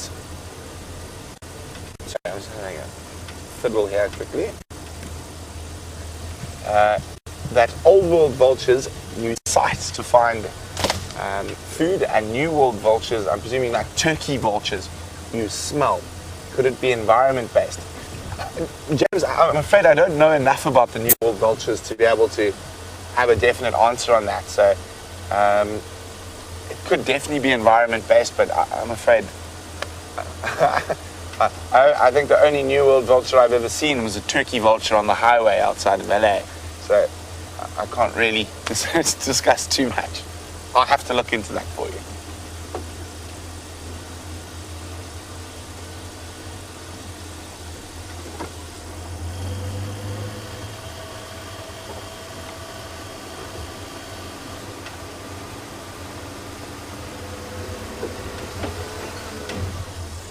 sorry, I'm just having a fiddle here quickly. That old world vultures use sight to find food, and new world vultures, I'm presuming like turkey vultures, use smell. Could it be environment based? James, I'm afraid I don't know enough about the new world vultures to be able to have a definite answer on that. So it could definitely be environment based, but I'm afraid I think the only new world vulture I've ever seen was a turkey vulture on the highway outside of LA. So I can't really discuss too much. I'll have to look into that for you.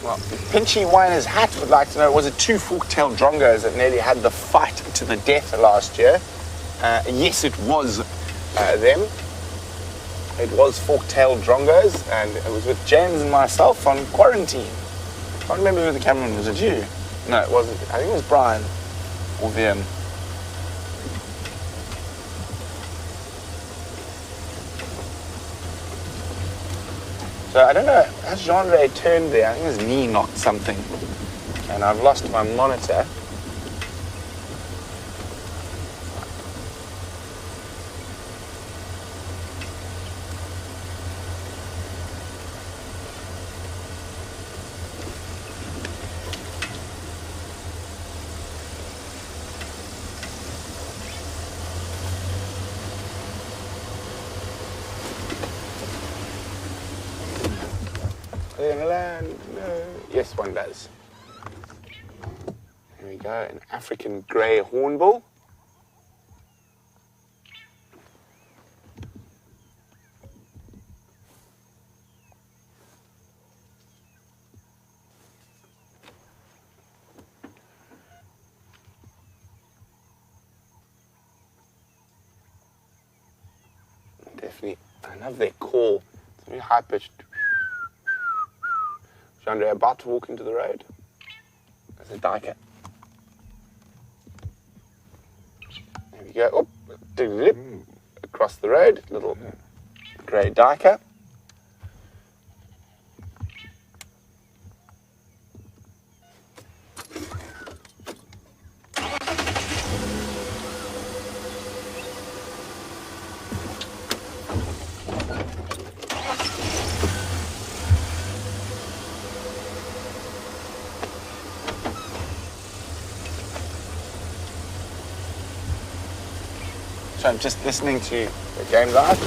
Well, Pinchy Winer's Hat would like to know, was it 2 fork-tailed drongos that nearly had the fight to the death last year? Yes, it was them. It was fork-tailed drongos, and it was with James and myself on quarantine. I can't remember who the cameraman was. Was it you? No, it wasn't. I think it was Brian or them. So I don't know, has Jeandre turned there? I think his knee knocked something. And I've lost my monitor. No. Yes, one does. Here we go, an African grey hornbill. Definitely I love their call. It's very high pitched. Jeandre, about to walk into the road. There's a duiker. There we go. Oh, across the road, little grey duiker. So I'm just listening to the game live.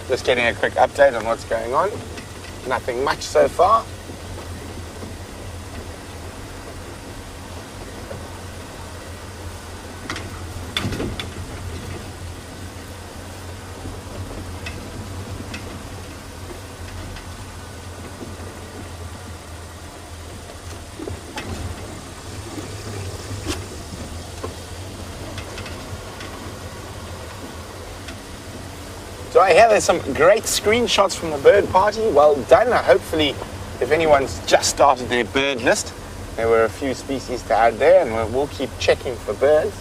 Just getting a quick update on what's going on. Nothing much so far. So I hear there's some great screenshots from the bird party. Well done. Hopefully, if anyone's just started their bird list, there were a few species to add there, and we'll keep checking for birds.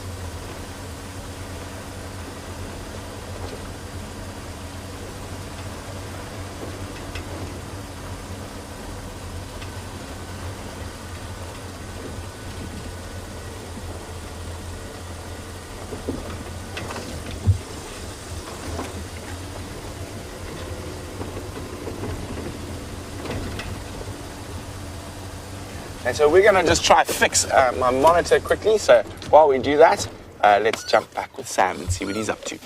And so we're going to just try fix my monitor quickly. So while we do that, let's jump back with Sam and see what he's up to.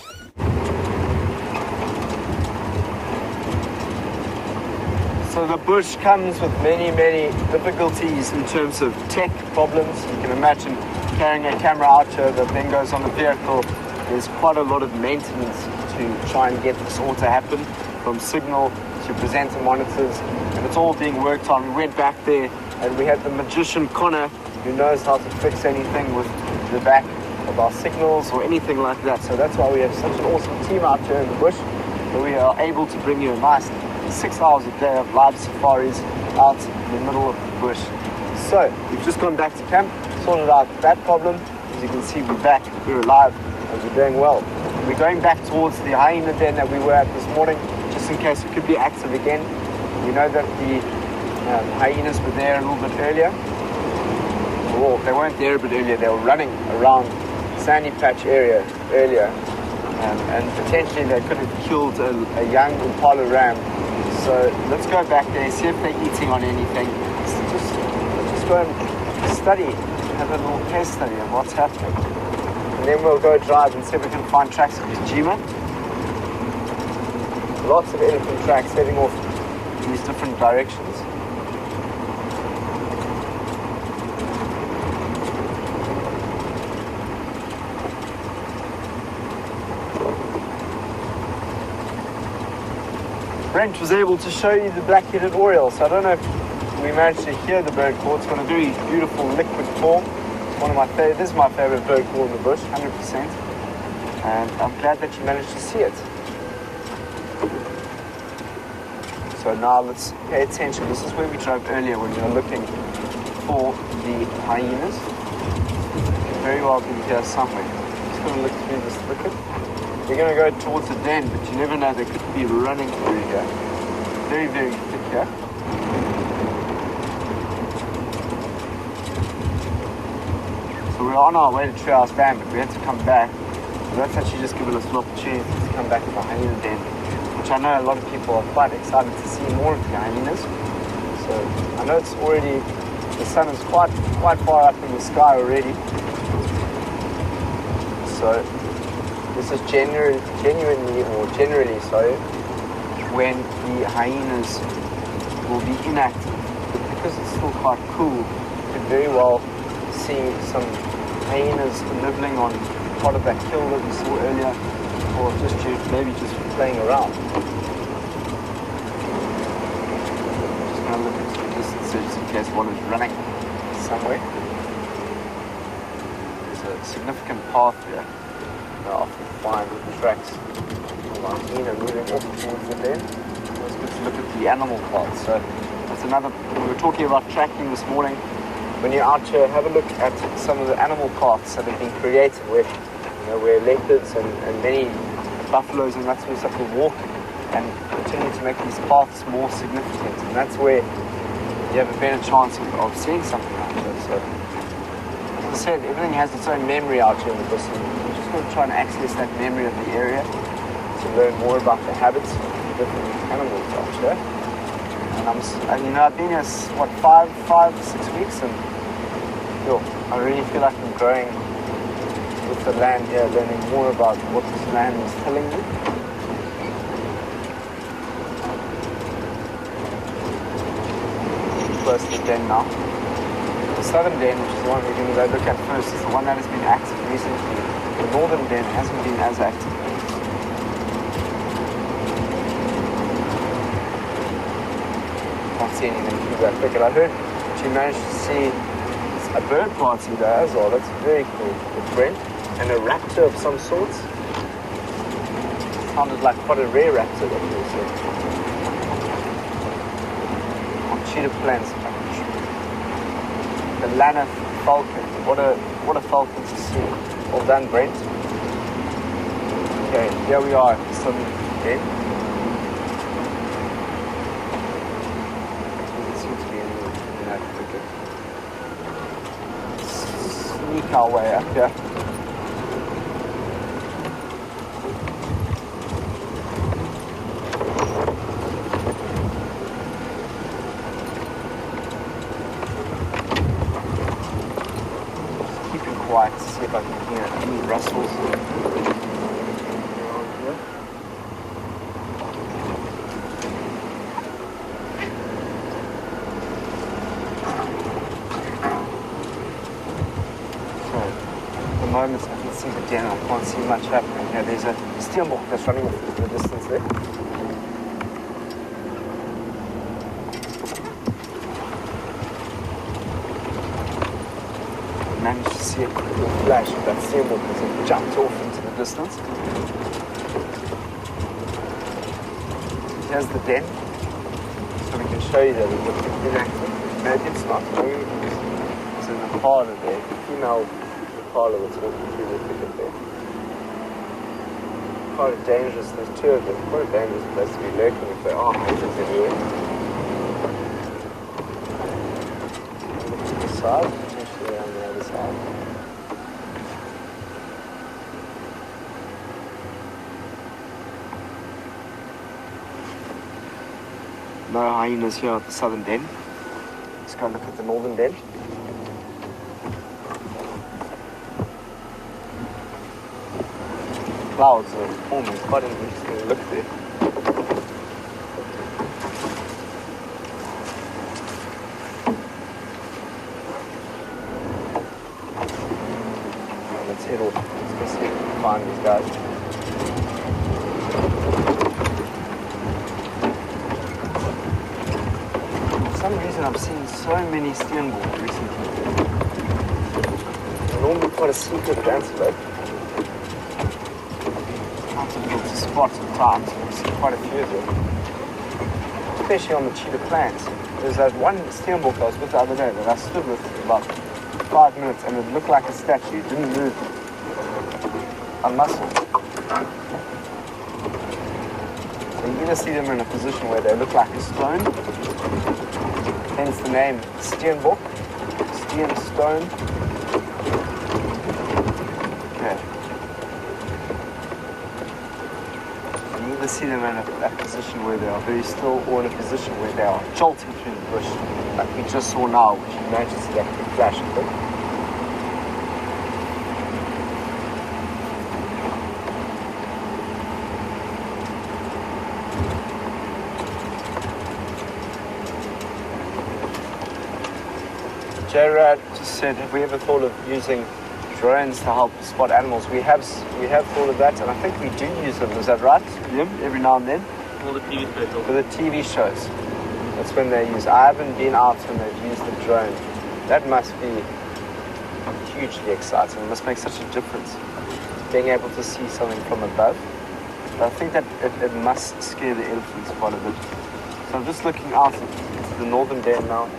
So the bush comes with many, many difficulties in terms of tech problems. You can imagine carrying a camera out here that then goes on the vehicle. There's quite a lot of maintenance to try and get this all to happen, from signal to presenter monitors, and it's all being worked on. We went back there and we had the magician Connor, who knows how to fix anything with the back of our signals or anything like that. So that's why we have such an awesome team out here in the bush, that we are able to bring you a nice 6 hours a day of live safaris out in the middle of the bush. So we've just gone back to camp, sorted out that problem. As you can see, we're back, we're alive, and we're doing well. We're going back towards the hyena den that we were at this morning, just in case it could be active again. We know that the hyenas were there a little bit earlier. Well, they weren't there a bit earlier, they were running around Sandy Patch area earlier, and potentially they could have killed a young impala ram. So let's go back there, see if they're eating on anything. Just go and study, have a little case study of what's happening. And then we'll go drive and see if we can find tracks of Jeandre. Lots of elephant tracks heading off in these different directions. Brent was able to show you the black-headed oriole, so I don't know if we managed to hear the bird call. It's got a very beautiful liquid call. It's one of my favorite. This is my favorite bird call in the bush, 100%. And I'm glad that you managed to see it. So now let's pay attention. This is where we drove earlier when we were looking for the hyenas. Very well be here somewhere. Just going to look through this thicket. We're going to go towards the den, but you never know, they could be running through here. Very, very thick here. So we're on our way to Treehouse Band, but we had to come back. So that's actually just given us an opportunity to come back to the hyena den, which I know a lot of people are quite excited to see more of the hyenas. So I know it's already, the sun is quite far up in the sky already. So this is generally when the hyenas will be inactive. But because it's still quite cool, you could very well see some hyenas nibbling on part of that kill that we saw earlier, or just maybe just playing around. Just going to look into the distance just in case one is running somewhere. There's a significant path here that I often find with the tracks of our hyena moving off towards the den. It's good to look at the animal path. So that's another, we were talking about tracking this morning. When you're out here, have a look at some of the animal paths that have been created where, where leopards and many buffaloes and that sort of stuff will walk and continue to make these paths more significant. And that's where you have a better chance of seeing something out here. So, as I said, everything has its own memory out here in the bush. We're just going to try and access that memory of the area to learn more about the habits of different animals out here. And I've been here, 5, 6 weeks, and I really feel like I'm growing with the land here, learning more about what this land is telling me. Close to the den now. The southern den, which is the one we're going to go look at first, is the one that has been active recently. The northern den hasn't been as active. Can't see anything through that thicket. I heard she managed to see a bird party there as well. That's very cool with Brent. And a raptor of some sorts. Sounded like quite a rare raptor that we saw. On Cheetah Plains. The lioness falcon. What a falcon to see. Well done, Brent. Okay, here we are. Some den. Doesn't seem to be anyone in that thicket. Sneak our way up here. Quiet to see if I can hear any rustles around here. So, at the moment I can see the den, I can't see much happening here. There's a steelbok that's running off in the distance there. Managed to see a little flash of that steelbok as it jumped off into the distance. Here's the den, so we can show you that it was inactive. No, it's not. It's in the parlour there. The female parlour that's walking through the thicket there. Quite a dangerous, there's two of them. Quite a dangerous place to be lurking if there are hunters anywhere. Look to the side. On the other side. No hyenas here at the southern den. Let's go look at the northern den. Clouds are forming, quite an interesting look there. Let's go see if we can find these guys. For some reason I've seen so many steenbok recently. They're normally quite a secret antelope. Quite difficult to spot at times. I've seen quite a few of them. Especially on the Cheetah Plains. There's that one steenbok I was with the other day that I stood with for about 5 minutes and it looked like a statue. It didn't move a muscle. So you either see them in a position where they look like a stone, hence the name steenbok, stone. Okay. You either see them in a position where they are very still or in a position where they are jolting through the bush, like we just saw now, which you managed to see that big flash of it. Jeandre just said, have we ever thought of using drones to help spot animals. We have thought of that, and I think we do use them. Is that right? Yeah, every now and then. For the TV special. For the TV shows. That's when they use. I haven't been out when they've used the drone. That must be hugely exciting. It must make such a difference, being able to see something from above. But I think that it must scare the elephants quite a bit. So I'm just looking out into the northern bend now.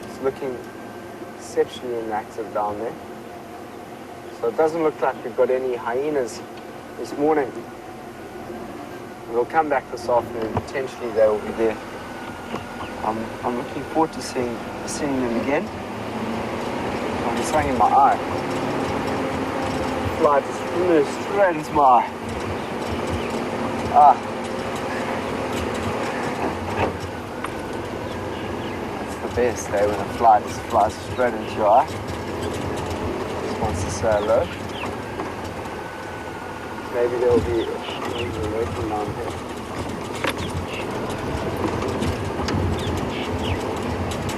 It's looking exceptionally inactive down there. So it doesn't look like we've got any hyenas this morning. We'll come back this afternoon. Potentially they will be there. I'm looking forward to seeing them again. There's something in my eye. Fly just flew straight into my eye. That's the best, eh? When a fly just flies straight into your eye. Just wants to say hello. Maybe there'll be a lurking down here.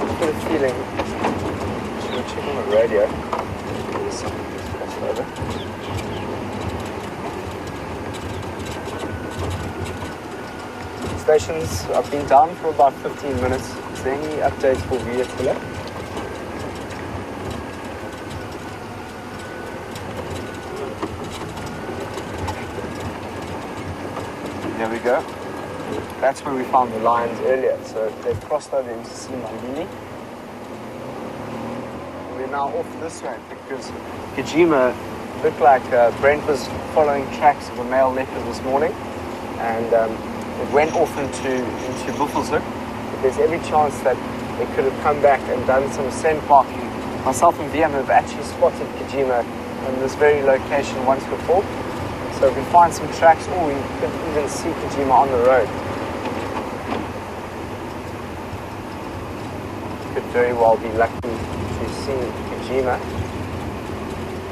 I've got a feeling. Should we check on the radio? There's something that's crossed over. Stations, I've been down for about 15 minutes. Is there any updates for Vietnam? There we go. That's where we found the lions earlier. So they've crossed over into Simandini. We're now off this way because Jeandre looked like Brent was following tracks of a male leopard this morning, and it went off into Buffelshoek. But there's every chance that they could have come back and done some scent barking. Myself and Wium have actually spotted Jeandre in this very location once before. So if we find some tracks, or we could even see Jeandre on the road. Could very well be lucky to see Jeandre.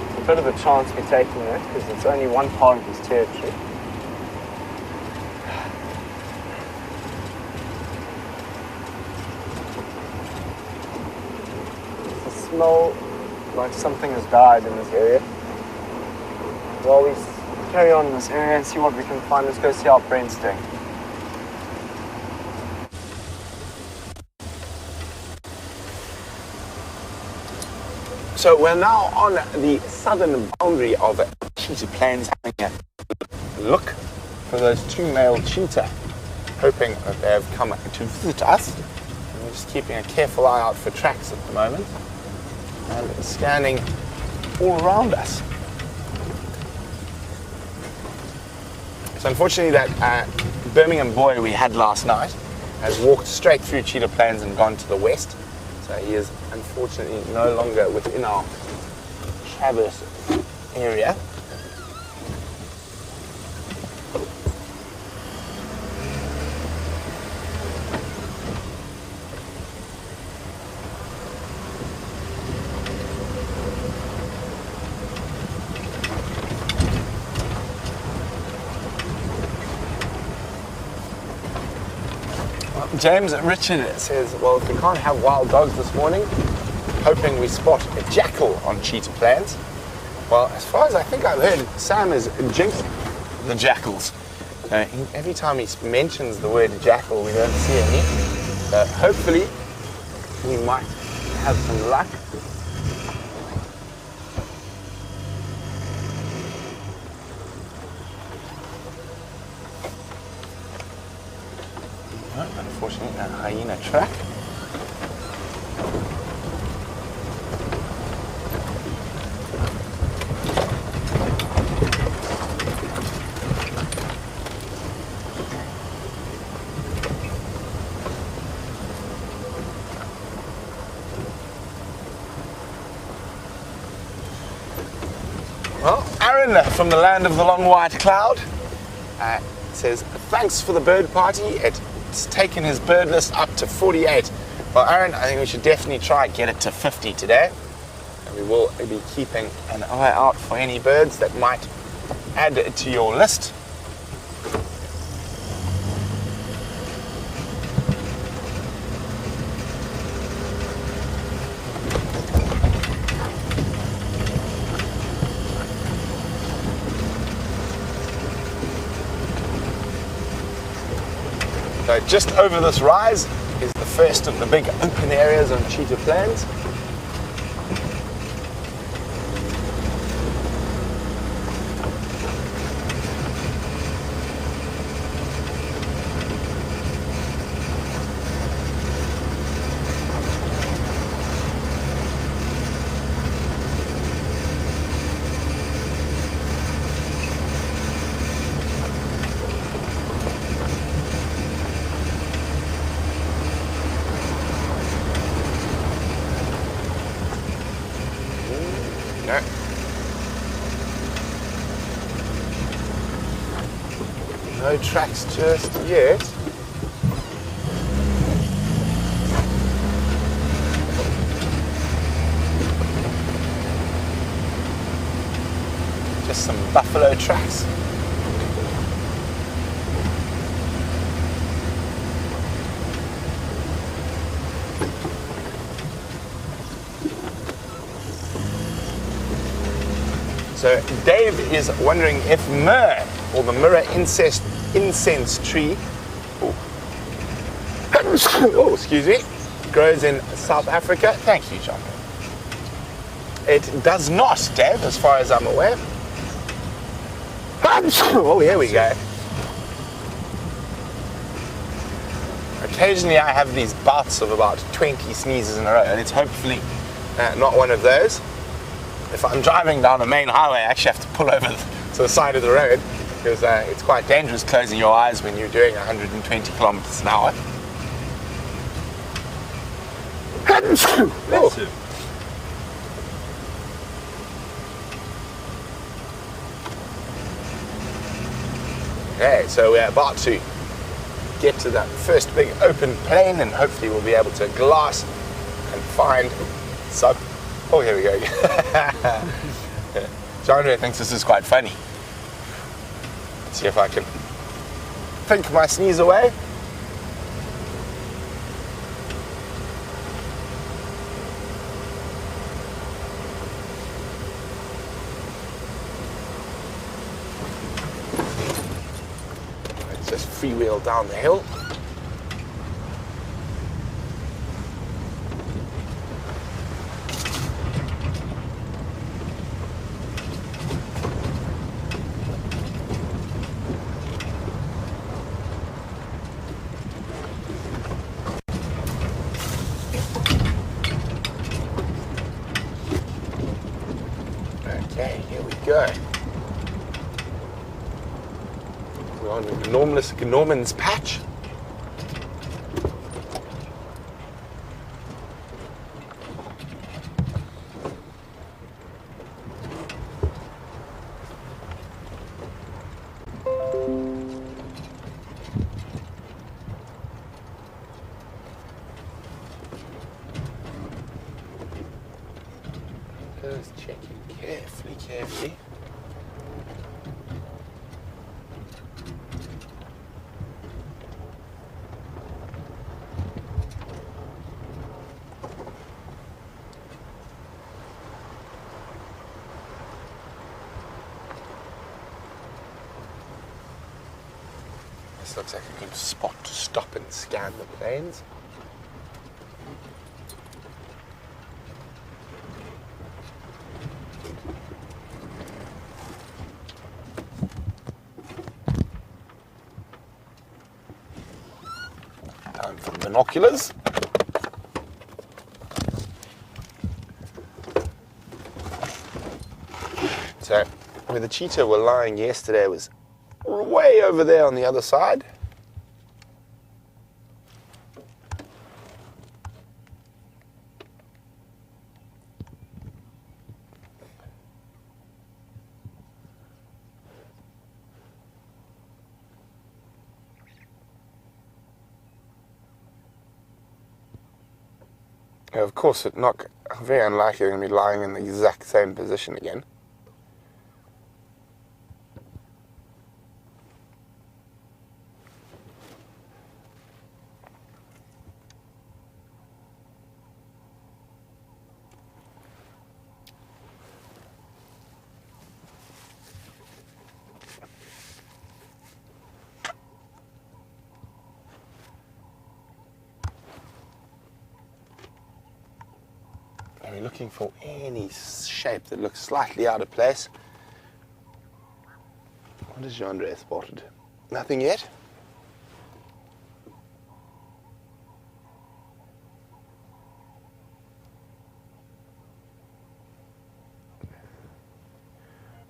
It's a bit of a chance we're taking there, because it's only one part of his territory. It smells like something has died in this area. While we carry on in this area and see what we can find. Let's go see how Brent's doing. So we're now on the southern boundary of Cheetah Plains, having a look for those two male cheetah, hoping that they have come to visit us. And we're just keeping a careful eye out for tracks at the moment and scanning all around us. So unfortunately that Birmingham boy we had last night has walked straight through Cheetah Plains and gone to the west. So he is unfortunately no longer within our traverse area. James Richard says, well, if we can't have wild dogs this morning, hoping we spot a jackal on Cheetah Plains. Well, as far as I think I've heard, Sam is jinxing the jackals. Every time he mentions the word jackal, we don't see any. So hopefully, we might have some luck. Unfortunately, a hyena track. Well, Aaron from the land of the long white cloud says, thanks for the bird party. It's taken his bird list up to 48. Well, Aaron, I think we should definitely try and get it to 50 today. And we will be keeping an eye out for any birds that might add to your list. So just over this rise is the first of the big open areas on Cheetah Plains. No. No tracks just yet. Just some buffalo tracks. So Dave is wondering if myrrh, or the myrrh incense tree, oh, excuse me, grows in South Africa. Thank you, Jeandre. It does not, Dave, as far as I'm aware. Oh, here we go. Occasionally I have these bouts of about 20 sneezes in a row, and it's hopefully not one of those. If I'm driving down a main highway, I actually have to pull over to the side of the road because it's quite dangerous closing your eyes when you're doing 120 kilometers an hour. Oh. Okay, so we're about to get to that first big open plain, and hopefully we'll be able to glass and find some. Oh, here we go. Jeandre thinks this is quite funny. Let's see if I can think my sneeze away. Let's just freewheel down the hill. Okay, here we go. We're on Norman's patch. Just checking carefully. This looks like a good spot to stop and scan the plains. Time for binoculars. So, where the cheetah were lying yesterday was way over there on the other side. Of course, it's not very unlikely they're going to be lying in the exact same position again. looking for any shape that looks slightly out of place. What has Jeandre spotted? Nothing yet?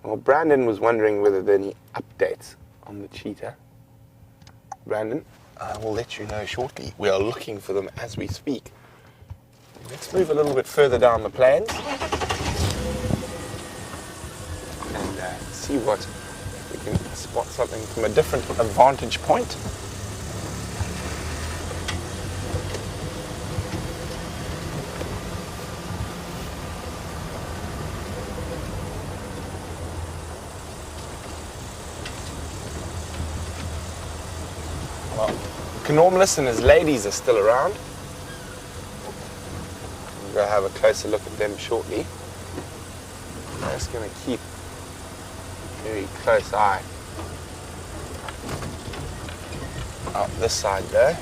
Well, Brandon was wondering whether there are any updates on the cheetah. Brandon, I will let you know shortly. We are looking for them as we speak. Let's move a little bit further down the plains and see what we can spot something from a different vantage point. Well, Gnormless and his ladies are still around. We'll go have a closer look at them shortly. I'm just going to keep a very close eye out this side there.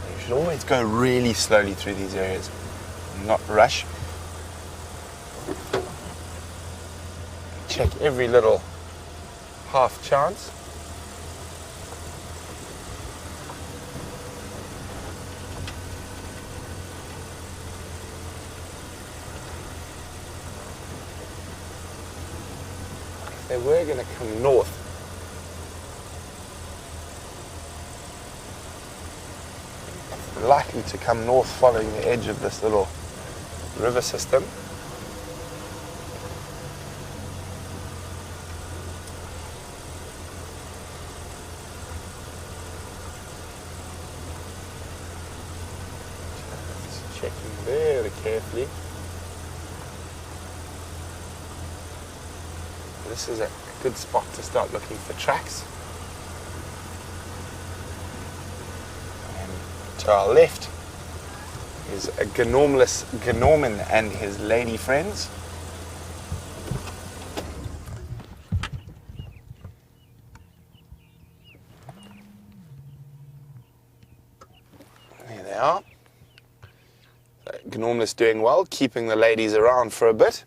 You should always go really slowly through these areas, not rush. Check every little half chance. If they were going to come north, likely to come north following the edge of this little river system. Just checking very carefully. This is a good spot to start looking for tracks. To our left is a Gnormless Gnorman and his lady friends. There they are. So, Gnormless doing well, keeping the ladies around for a bit.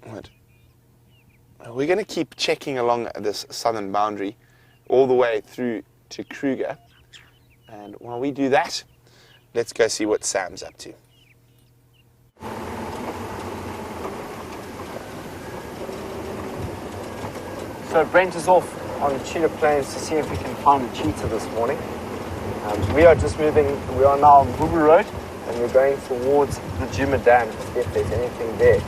Right. We're going to keep checking along this southern boundary all the way through to Kruger. And while we do that, let's go see what Sam's up to. So Brent is off on Cheetah Plains to see if we can find a cheetah this morning. We are just moving, we are now on Boober Road and we're going towards the Jeandre Dam to see if there's anything there.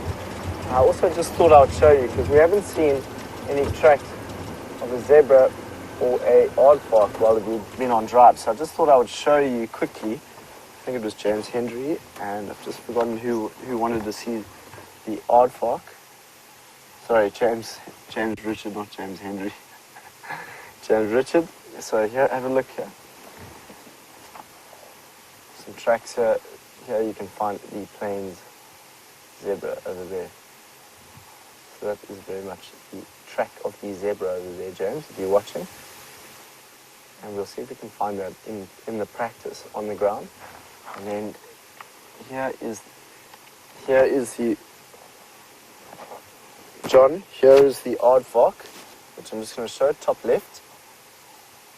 I also just thought I would show you because we haven't seen any tracks of a zebra or a aardvark while we've been on drive. So I just thought I would show you quickly. I think it was Jeandre, and I've just forgotten who wanted to see the aardvark. Sorry, James Richard, not James Henry. James Richard. So here, have a look here. Some tracks here. Here you can find the plains zebra over there. So that is very much the track of the zebra over there, James, if you're watching. And we'll see if we can find that in the practice on the ground. And then here is the John. Here is the aardvark, which I'm just going to show top left.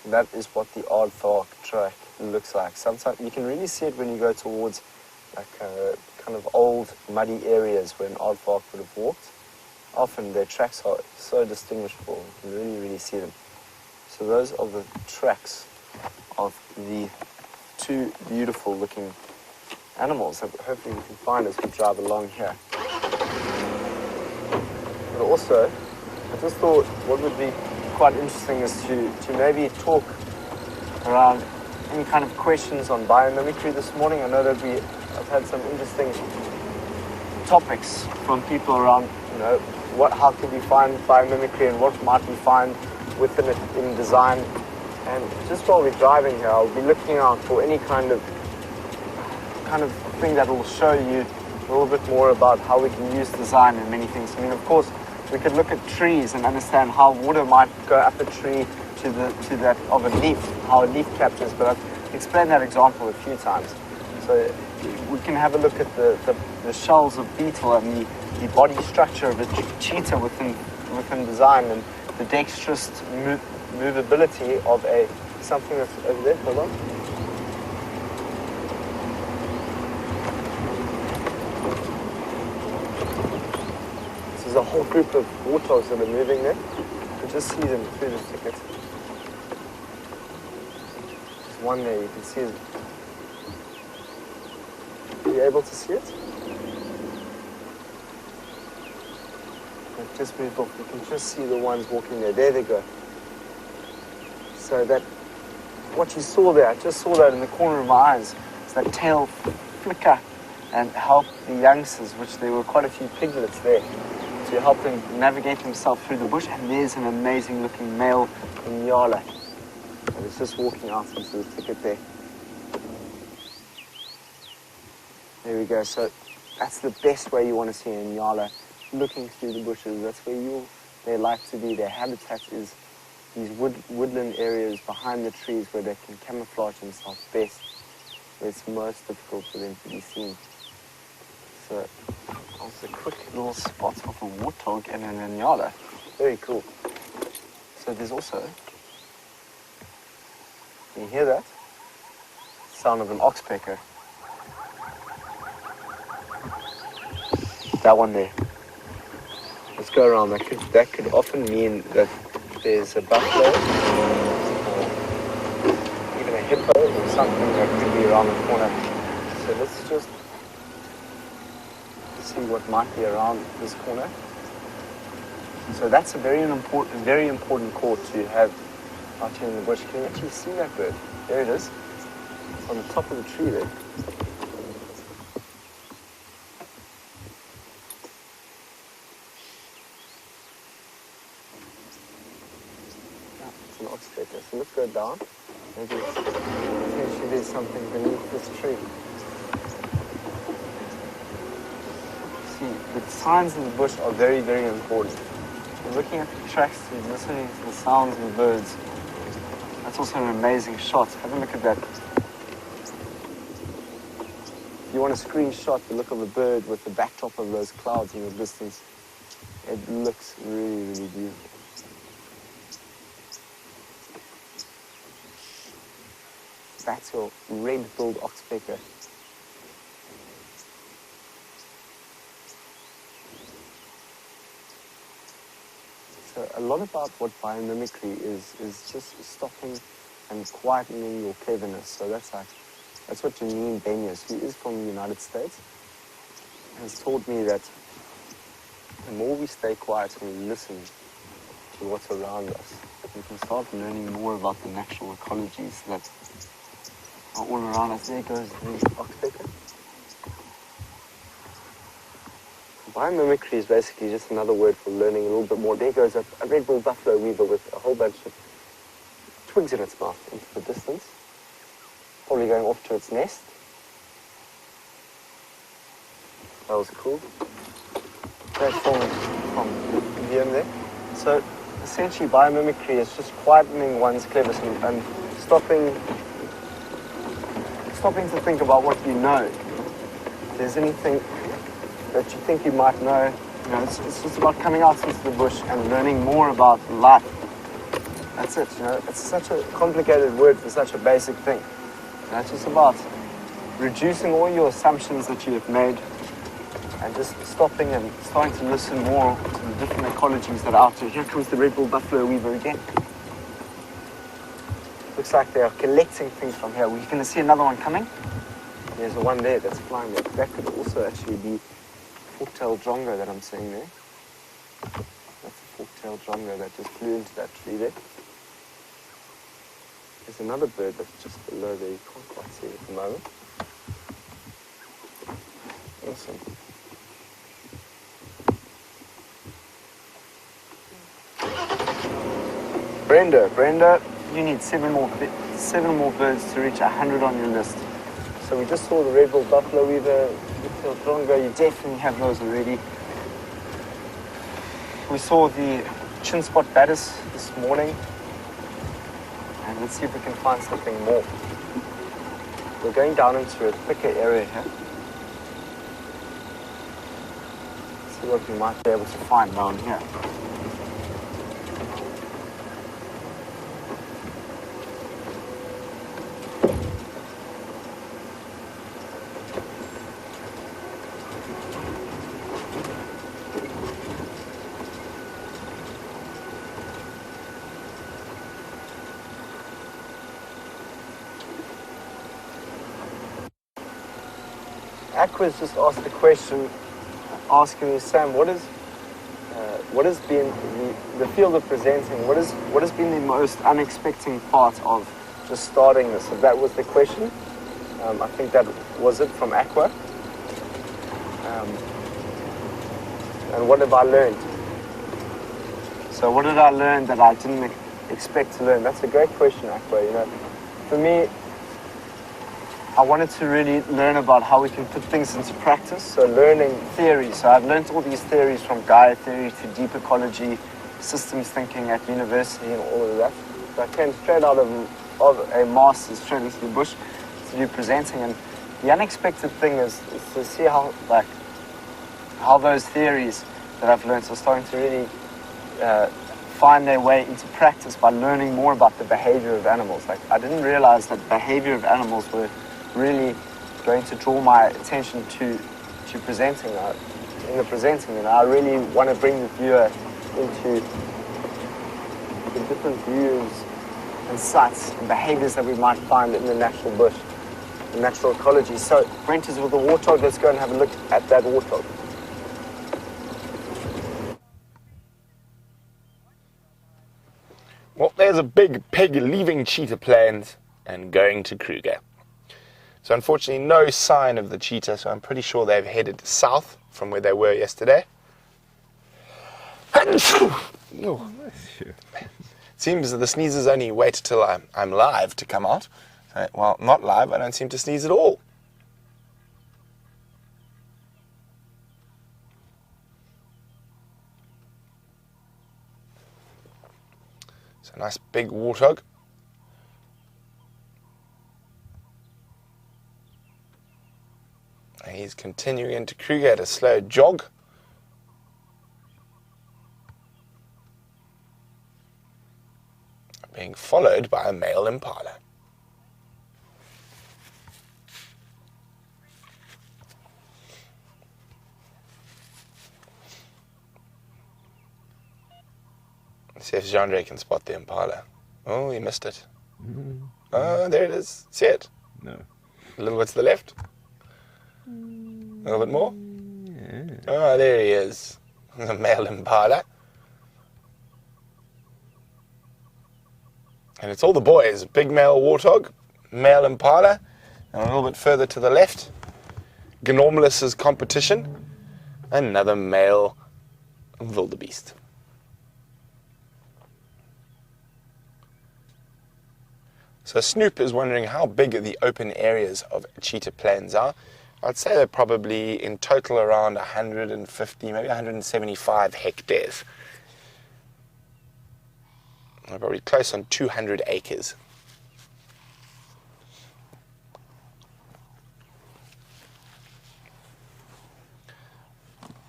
And that is what the aardvark track looks like. Sometimes you can really see it when you go towards like kind of old muddy areas where an aardvark would have walked. Often their tracks are so distinguishable. You can really see them. So those are the tracks of the two beautiful looking animals that hopefully we can find as we drive along here. But also, I just thought what would be quite interesting is to maybe talk around any kind of questions on biomimicry this morning. I know that I've had some interesting topics from people around, how could we find biomimicry and what might we find within it in design. And just while we're driving here, I'll be looking out for any kind of thing that will show you a little bit more about how we can use design in many things. I mean, of course, we could look at trees and understand how water might go up a tree to that of a leaf, how a leaf captures, but I've explained that example a few times. So we can have a look at the shells of beetle and the body structure of a cheetah within design, and the dexterous movability of something that's over there. Hold on. There's a whole group of warthogs that are moving there. You can just see them through the thicket. There's one there, you can see it. Are you able to see it? It just moved off. You can just see the ones walking there. There they go. So that, what you saw there, I just saw that in the corner of my eyes, is that tail flicker and help the youngsters, which there were quite a few piglets there, to help them navigate themselves through the bush. And there's an amazing looking male Jeandre. And it's just walking out into the thicket there. There we go. So that's the best way you want to see a Jeandre, looking through the bushes. That's where they like to be. Their habitat is these woodland areas behind the trees where they can camouflage themselves best, where it's most difficult for them to be seen. So that's a quick little spot of a warthog and an Jeandre. Very cool. So there's also, can you hear that? Sound of an oxpecker. That one there. Let's go around. That could often mean that there's a buffalo, or even a hippo, or something that could be around the corner. So let's just see what might be around this corner. So that's a very important call to have out here in the bush. Can you actually see that bird? There it is. It's on the top of the tree there. So let's go down. Maybe potentially there's something beneath this tree. See, the signs in the bush are very, very important. You're looking at the tracks, you're listening to the sounds of the birds. That's also an amazing shot. Have a look at that. If you want to screenshot the look of a bird with the backdrop of those clouds in the distance, it looks really, really beautiful. That's your red-billed oxpecker. So a lot about what biomimicry is just stopping and quietening your cleverness. So that's what Jeandre, who is from the United States, has told me that the more we stay quiet and we listen to what's around us, we can start learning more about the natural ecologies that are all around us. There goes the oxpecker. Biomimicry is basically just another word for learning a little bit more. There goes a red-billed buffalo weaver with a whole bunch of twigs in its mouth into the distance, probably going off to its nest. That was cool. Great film from Wium there. So essentially biomimicry is just quietening one's cleverness and stopping to think about what you know. If there's anything that you think you might know, it's just about coming out into the bush and learning more about life. That's it, It's such a complicated word for such a basic thing. It's just about reducing all your assumptions that you have made and just stopping and starting to listen more to the different ecologies that are out there. Here comes the red-billed buffalo weaver again. Looks like they are collecting things from here. We're going to see another one coming. There's the one there that's flying there. That could also actually be fork-tailed Jeandre that I'm seeing there. That's a fork-tailed Jeandre that just flew into that tree there. There's another bird that's just below there. You can't quite see it at the moment. Awesome. Brenda, you need seven more birds to reach 100 on your list. So we just saw the red-billed buffalo weaver, you definitely have those already. We saw the chin spot baddis this morning, and let's see if we can find something more. We're going down into a thicker area here. See what we might be able to find down here. Aqua's just asked the question, asking me, Sam, what has been the field of presenting? What has been the most unexpected part of just starting this? If that was the question, I think that was it from Aqua. And what have I learned? So what did I learn that I didn't expect to learn? That's a great question, Aqua. You know, for me, I wanted to really learn about how we can put things into practice, so learning theory. So I've learned all these theories from Gaia theory to deep ecology, systems thinking at university and all of that. So I came straight out of a master's straight into the bush to do presenting, and the unexpected thing is to see how those theories that I've learned are starting to really find their way into practice by learning more about the behavior of animals. Like, I didn't realize that behavior of animals were really going to draw my attention to presenting. In the presenting, and I really want to bring the viewer into the different views and sights and behaviors that we might find in the natural bush, the natural ecology. So Brent is with the warthog. Let's go and have a look at that warthog. Well, there's a big pig leaving Cheetah Plains and going to Kruger. So unfortunately, no sign of the cheetah, so I'm pretty sure they've headed south from where they were yesterday. Seems that the sneezes only wait till I'm live to come out. Well, not live, I don't seem to sneeze at all. So nice big warthog. And he's continuing into Kruger at a slow jog. Being followed by a male impala. Let's see if Jeandre can spot the impala. Oh, he missed it. Oh, there it is. See it? No. A little bit to the left. A little bit more. Yeah. Oh, there he is. The male impala. And it's all the boys. Big male warthog, male impala, and a little bit further to the left, Gnormlus's competition, another male wildebeest. So Snoop is wondering how big the open areas of Cheetah Plains are. I'd say they're probably in total around 150, maybe 175 hectares. They're probably close on 200 acres.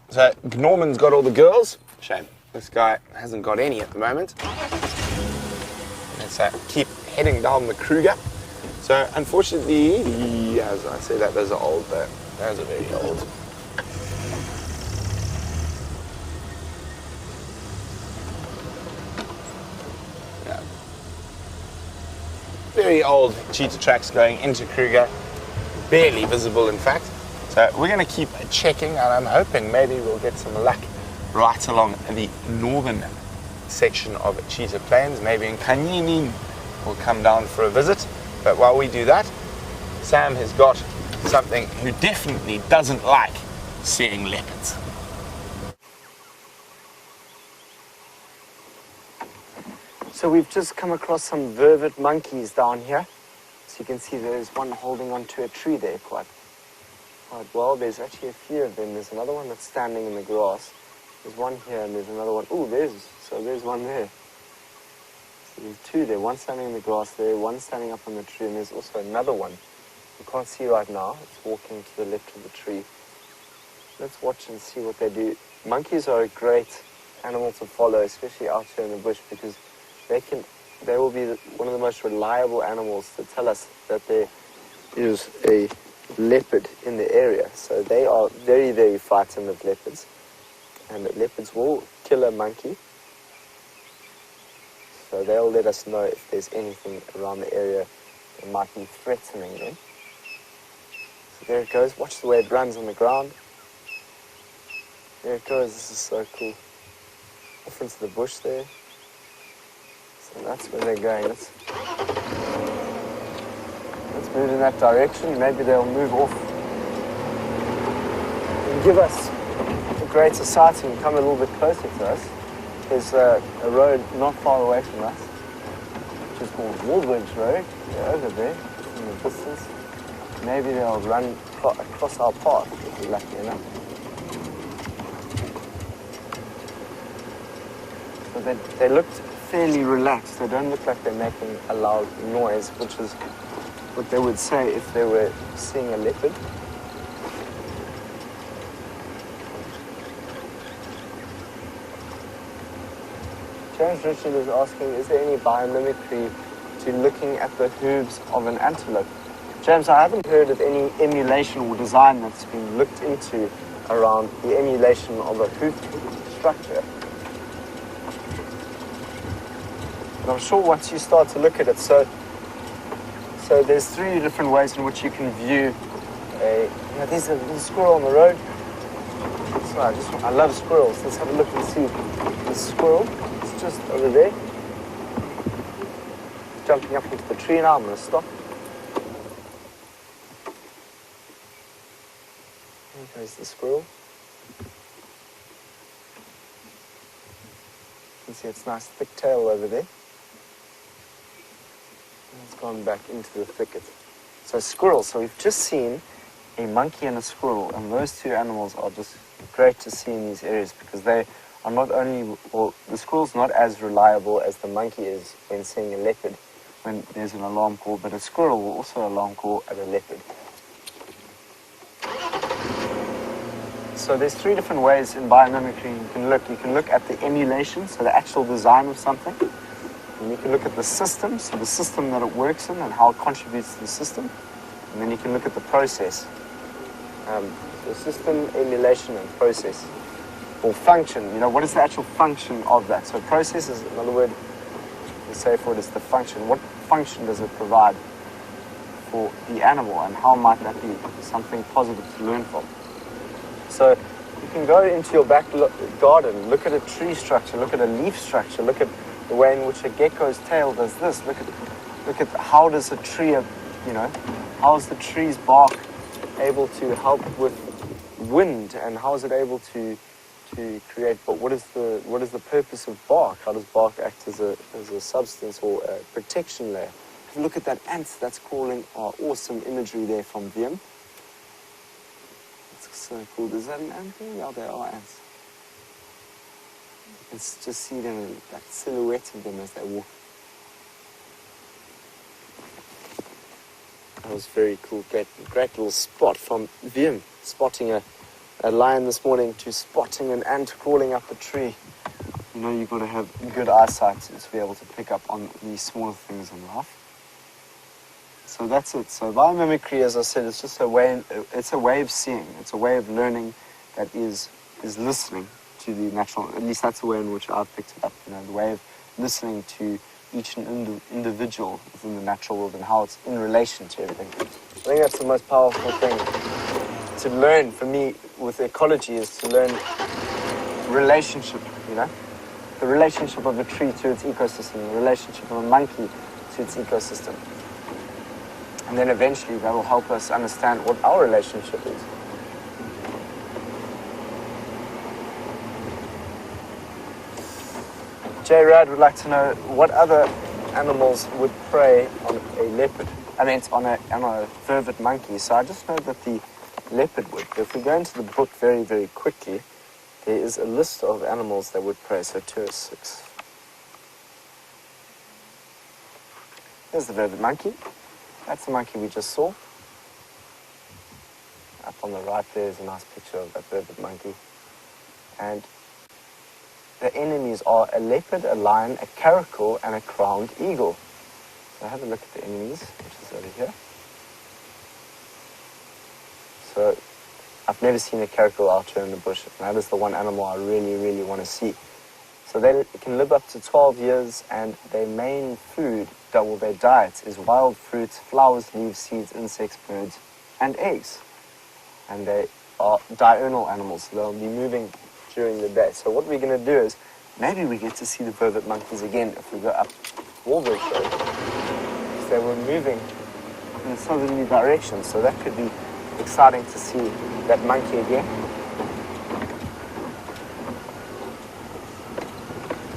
So Norman's got all the girls. Shame, this guy hasn't got any at the moment. Let's keep heading down the Kruger. So unfortunately, as I say that, those are old, but those are very old. Yeah. Very old cheetah tracks going into Kruger, barely visible in fact. So we're going to keep checking, and I'm hoping maybe we'll get some luck right along the northern section of Cheetah Plains. Maybe in Kanyini we'll come down for a visit. But while we do that, Sam has got something who definitely doesn't like seeing leopards. So we've just come across some vervet monkeys down here. So you can see there's one holding onto a tree there quite well. There's actually a few of them. There's another one that's standing in the grass. There's one here and there's another one. Oh, there's one there. So there's two there. One standing in the grass there, one standing up on the tree, and there's also another one. You can't see right now. It's walking to the left of the tree. Let's watch and see what they do. Monkeys are a great animal to follow, especially out here in the bush, because they will be one of the most reliable animals to tell us that there is a leopard in the area. So they are very, very frightened of leopards. And leopards will kill a monkey. So they'll let us know if there's anything around the area that might be threatening them. So there it goes. Watch the way it runs on the ground. There it goes. This is so cool. Off into the bush there. So that's where they're going. Let's move in that direction. Maybe they'll move off and give us a greater sighting and come a little bit closer to us. There's a road not far away from us, which is called Woolbridge Road. They're over there in the distance. Maybe they'll run across our path if we're lucky enough. So they looked fairly relaxed. They don't look like they're making a loud noise, which is what they would say if they were seeing a leopard. James Richard is asking, is there any biomimicry to looking at the hooves of an antelope? James, I haven't heard of any emulation or design that's been looked into around the emulation of a hoof structure. But I'm sure once you start to look at it, so there's three different ways in which you can view there's a little squirrel on the road. So I love squirrels. Let's have a look and see the squirrel. It's just over there. Jumping up into the tree now. I'm going to stop. There goes the squirrel. You can see its nice thick tail over there. It's gone back into the thicket. So squirrel. So we've just seen a monkey and a squirrel, and those two animals are just great to see in these areas because they are not only, well, the squirrel's not as reliable as the monkey is when seeing a leopard when there's an alarm call, but a squirrel will also alarm call at a leopard. So there's three different ways in biomimicry you can look. You can look at the emulation, so the actual design of something. And you can look at the system, so the system that it works in and how it contributes to the system. And then you can look at the process. The system, emulation, and process. Or function, what is the actual function of that? So process is another word to say for it is the function. What function does it provide for the animal, and how might that be something positive to learn from? So you can go into your back garden, look at a tree structure, look at a leaf structure, look at the way in which a gecko's tail does this. Look at how does a tree, how is the tree's bark able to help with wind, and how is it able to create? But what is the purpose of bark? How does bark act as a substance or a protection layer? Have a look at that ant that's calling our awesome imagery there from Wium. It's so cool. Is that an ant there? Yeah, there are ants. You can just see them, that silhouette of them as they walk. That was very cool. Great little spot from Wium. Spotting a lion this morning to spotting an ant crawling up a tree. You've got to have good eyesight to be able to pick up on these smaller things in life. So that's it. So biomimicry, as I said, is just a way of seeing. It's a way of learning that is listening to the natural. At least that's the way in which I've picked it up. The way of listening to each individual within the natural world and how it's in relation to everything. I think that's the most powerful thing to learn for me with ecology, is to learn relationship, the relationship of a tree to its ecosystem, the relationship of a monkey to its ecosystem. And then eventually that will help us understand what our relationship is. J. Rad would like to know what other animals would prey on a leopard. I mean, on a vervet monkey. So I just know that the leopard would. But if we go into the book very, very quickly, there is a list of animals that would prey. So 206. There's the vervet monkey. That's the monkey we just saw. Up on the right there is a nice picture of that vervet monkey. And the enemies are a leopard, a lion, a caracal, and a crowned eagle. So have a look at the enemies, which is over here. So I've never seen a caracal out here in the bush, and that is the one animal I really, really want to see. So they can live up to 12 years, and their main food, their diet, is wild fruits, flowers, leaves, seeds, insects, birds, and eggs. And they are diurnal animals, so they'll be moving during the day. So what we're going to do is, maybe we get to see the vervet monkeys again if we go up Warthog Road. Because they were moving in a southerly direction, so that could be exciting to see that monkey again.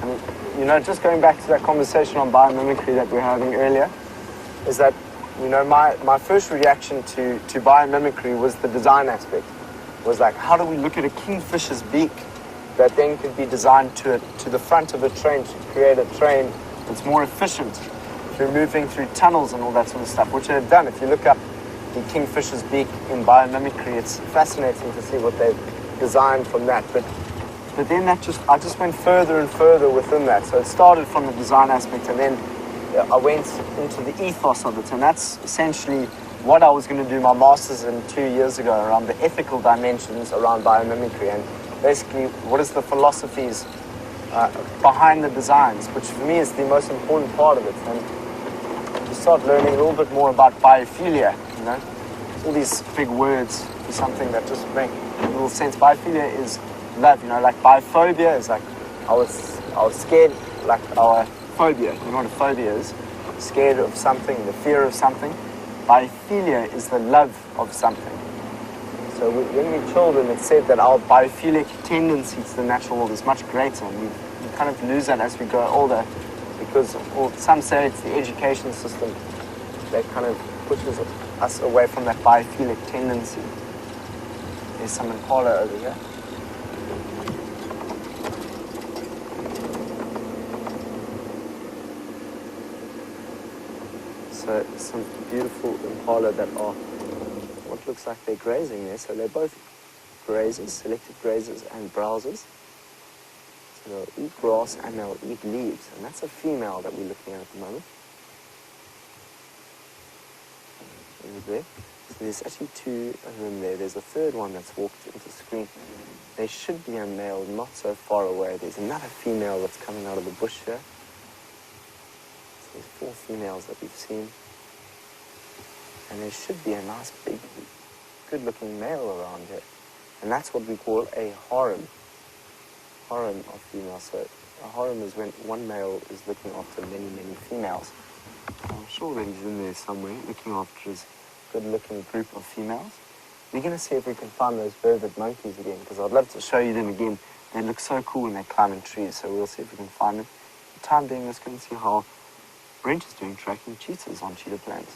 And, you know, just going back to that conversation on biomimicry that we were having earlier, is that, you know, my first reaction to biomimicry was the design aspect. Was like, how do we look at a kingfisher's beak that then could be designed to the front of a train to create a train that's more efficient if you're moving through tunnels and all that sort of stuff, which they've done. If you look up the kingfisher's beak in biomimicry, it's fascinating to see what they've designed from that. But then I just went further and further within that. So it started from the design aspect, and then I went into the ethos of it, and that's essentially what I was going to do my master's in 2 years ago, around the ethical dimensions around biomimicry, and basically what is the philosophies behind the designs, which for me is the most important part of it. And you start learning a little bit more about biophilia, you know, all these big words for something that just make a little sense. Biophilia is love, you know, like biophobia is like I was scared, like our phobia. You know what a phobia is? Scared of something, the fear of something. Biophilia is the love of something. So when we're children, it's said that our biophilic tendency to the natural world is much greater, and we kind of lose that as we grow older, because, or some say it's the education system that kind of pushes us away from that biophilic tendency. There's some impala over here. So some beautiful impala that are what looks like they're grazing there. So they're both grazers, selected grazers and browsers. So they'll eat grass and they'll eat leaves. And that's a female that we're looking at the moment. Over there. So there's actually two of them there. There's a third one that's walked into the screen. There should be a male not so far away. There's another female that's coming out of the bush here. There's 4 females that we've seen. And there should be a nice, big, good-looking male around here. And that's what we call a harem. Harem of females. So a harem is when one male is looking after many, many females. I'm sure that he's in there somewhere, looking after his good-looking group of females. We're going to see if we can find those vervet monkeys again, because I'd love to show you them again. They look so cool when they're climbing trees, so we'll see if we can find them. For the time being, let's go and see how Brent is doing tracking cheetahs on Cheetah Plains.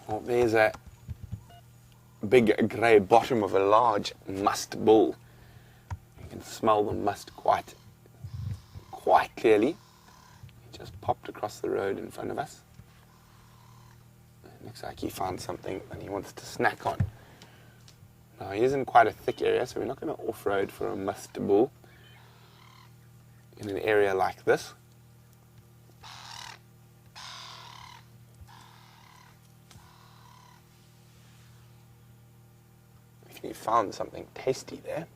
Well, there's a big grey bottom of a large musk bull. You can smell the musk quite clearly. He just popped across the road in front of us. It looks like he found something that he wants to snack on. Now, he is in quite a thick area, so we're not going to off-road for a musk bull in an area like this. If you found something tasty there.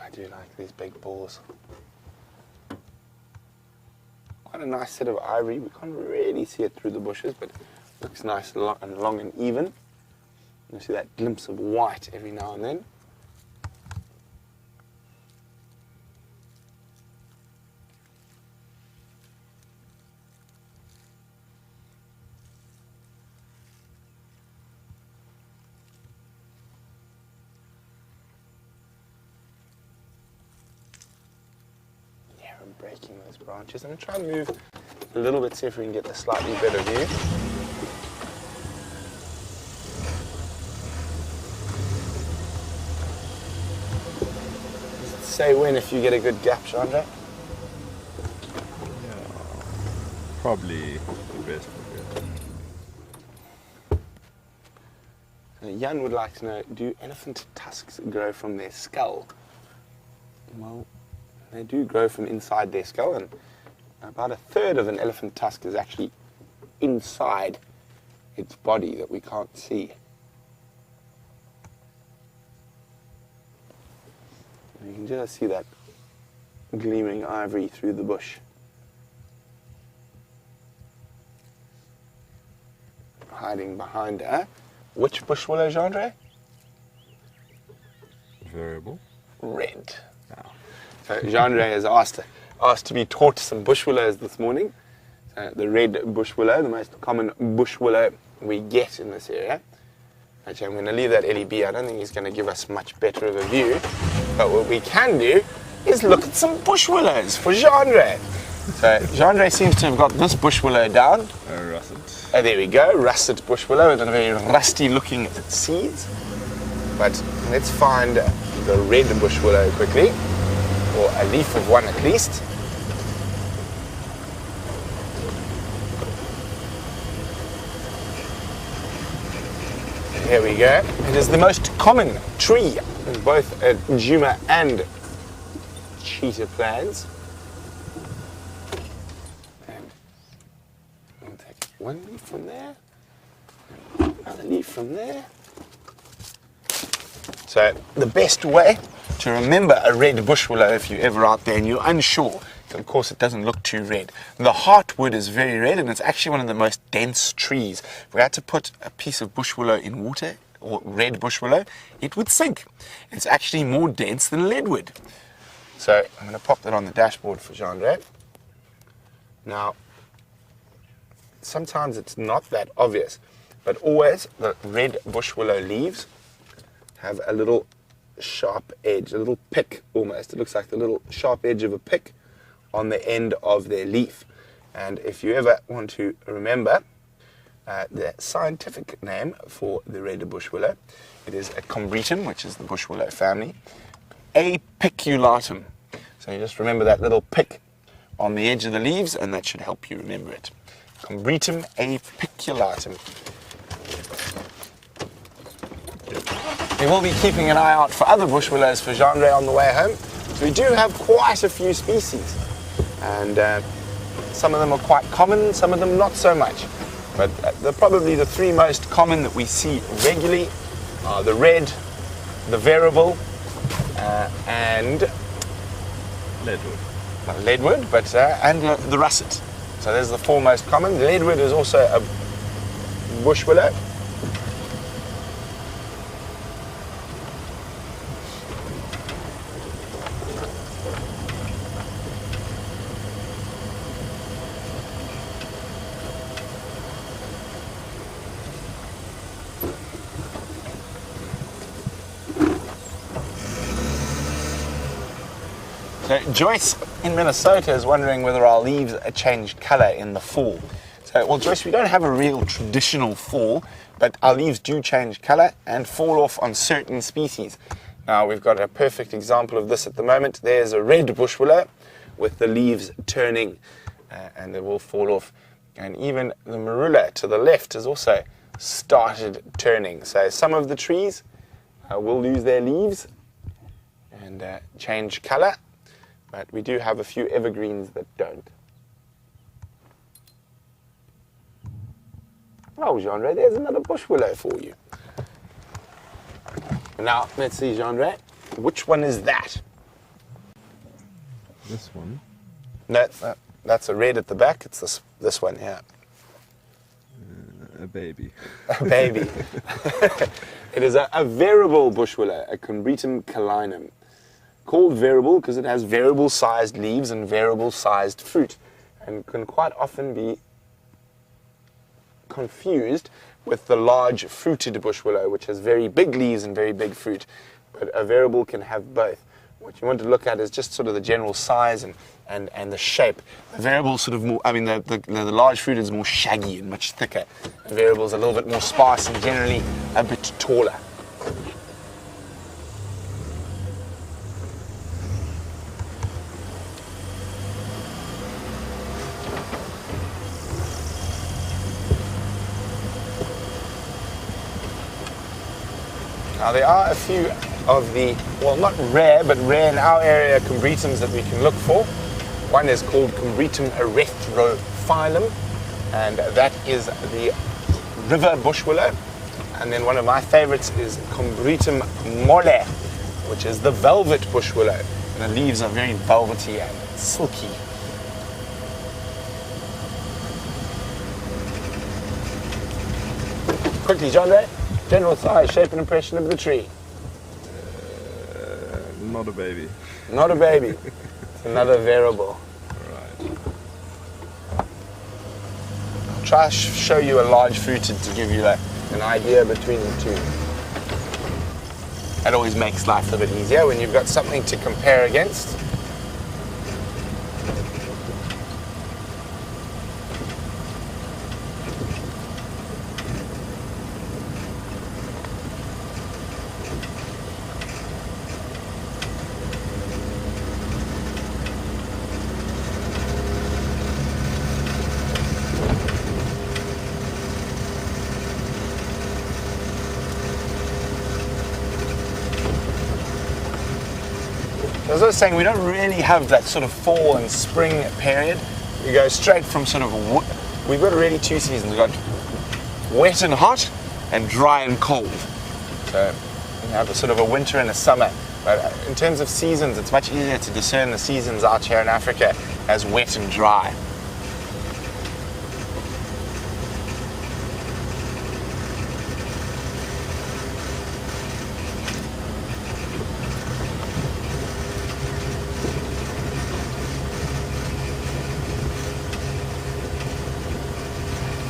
I do like these big balls. Quite a nice set of ivory. We can't really see it through the bushes, but it looks nice and long and even. You see that glimpse of white every now and then. I'm breaking those branches. I'm going to try and move a little bit, see if we can get a slightly better view. Just say when if you get a good gap, Jeandre. Yeah, probably the best for you. Jan would like to know, do elephant tusks grow from their skull? Well, they do grow from inside their skull, and about a third of an elephant tusk is actually inside its body that we can't see. And you can just see that gleaming ivory through the bush. Hiding behind her. Which bush willow, Jeandre? Variable. Red. Now, So Jeandre has asked to be taught some bush willows this morning. The red bush willow, the most common bush willow we get in this area. Actually, I'm going to leave that Ellie be. I don't think he's going to give us much better of a view. But what we can do is look at some bush willows for Jeandre. So Jeandre seems to have got this bush willow down. russet. There we go, russet bush willow with a very rusty looking seeds. But let's find the red bush willow quickly, or a leaf of one at least. Here we go. It is the most common tree in both Jeandre and Cheetah Plains. And we'll take one leaf from there, another leaf from there. So the best way to remember a red bush willow, if you're ever out there and you're unsure, of course it doesn't look too red. The heartwood is very red, and it's actually one of the most dense trees. If we had to put a piece of bush willow in water, or red bush willow, it would sink. It's actually more dense than leadwood. So I'm going to pop that on the dashboard for Jeandre. Now, sometimes it's not that obvious, but always the red bush willow leaves have a little sharp edge, a little pick almost. It looks like the little sharp edge of a pick on the end of their leaf. And if you ever want to remember the scientific name for the red bush willow, it is a combretum, which is the bush willow family, apiculatum. So you just remember that little pick on the edge of the leaves, and that should help you remember it. Combretum apiculatum. We will be keeping an eye out for other bush willows for Jeandre on the way home. So we do have quite a few species, and some of them are quite common, some of them not so much. But probably the three most common that we see regularly are the red, the variable, and Leadwood. leadwood, but and the russet. So there's the four most common. The leadwood is also a bush willow. So Joyce in Minnesota is wondering whether our leaves change colour in the fall. So, well, Joyce, we don't have a real traditional fall, but our leaves do change colour and fall off on certain species. Now, we've got a perfect example of this at the moment. There's a red bush willow with the leaves turning, and they will fall off. And even the marula to the left has also started turning. So some of the trees will lose their leaves and change colour. But we do have a few evergreens that don't. Oh, Jeandre, there's another bush willow for you. Now, let's see, Jeandre, which one is that? This one. No, That's a red at the back. It's this one here. A baby. A baby. It is a variable bush willow, a Combretum calinum. Called variable because it has variable sized leaves and variable sized fruit, and can quite often be confused with the large fruited bush willow, which has very big leaves and very big fruit. But a variable can have both. What you want to look at is just sort of the general size and the shape. The variable sort of more, I mean, the large fruit is more shaggy and much thicker. The variable is a little bit more sparse and generally a bit taller. Now there are a few of the, well, not rare, but rare in our area Combretums that we can look for. One is called Combretum erythrophyllum, and that is the river bush willow. And then one of my favorites is Combretum molle, which is the velvet bush willow. And the leaves are very velvety and silky. Quickly, Jeandre, general size, shape and impression of the tree. Not a baby. Not a baby. It's another variable. Right. I'll try to show you a large fruited to give you an idea between the two. That always makes life a bit easier when you've got something to compare against. As I was saying, we don't really have that sort of fall and spring period. We go straight from sort of, we've got really two seasons. We've got wet and hot and dry and cold. So we have a sort of a winter and a summer. But in terms of seasons, it's much easier to discern the seasons out here in Africa as wet and dry.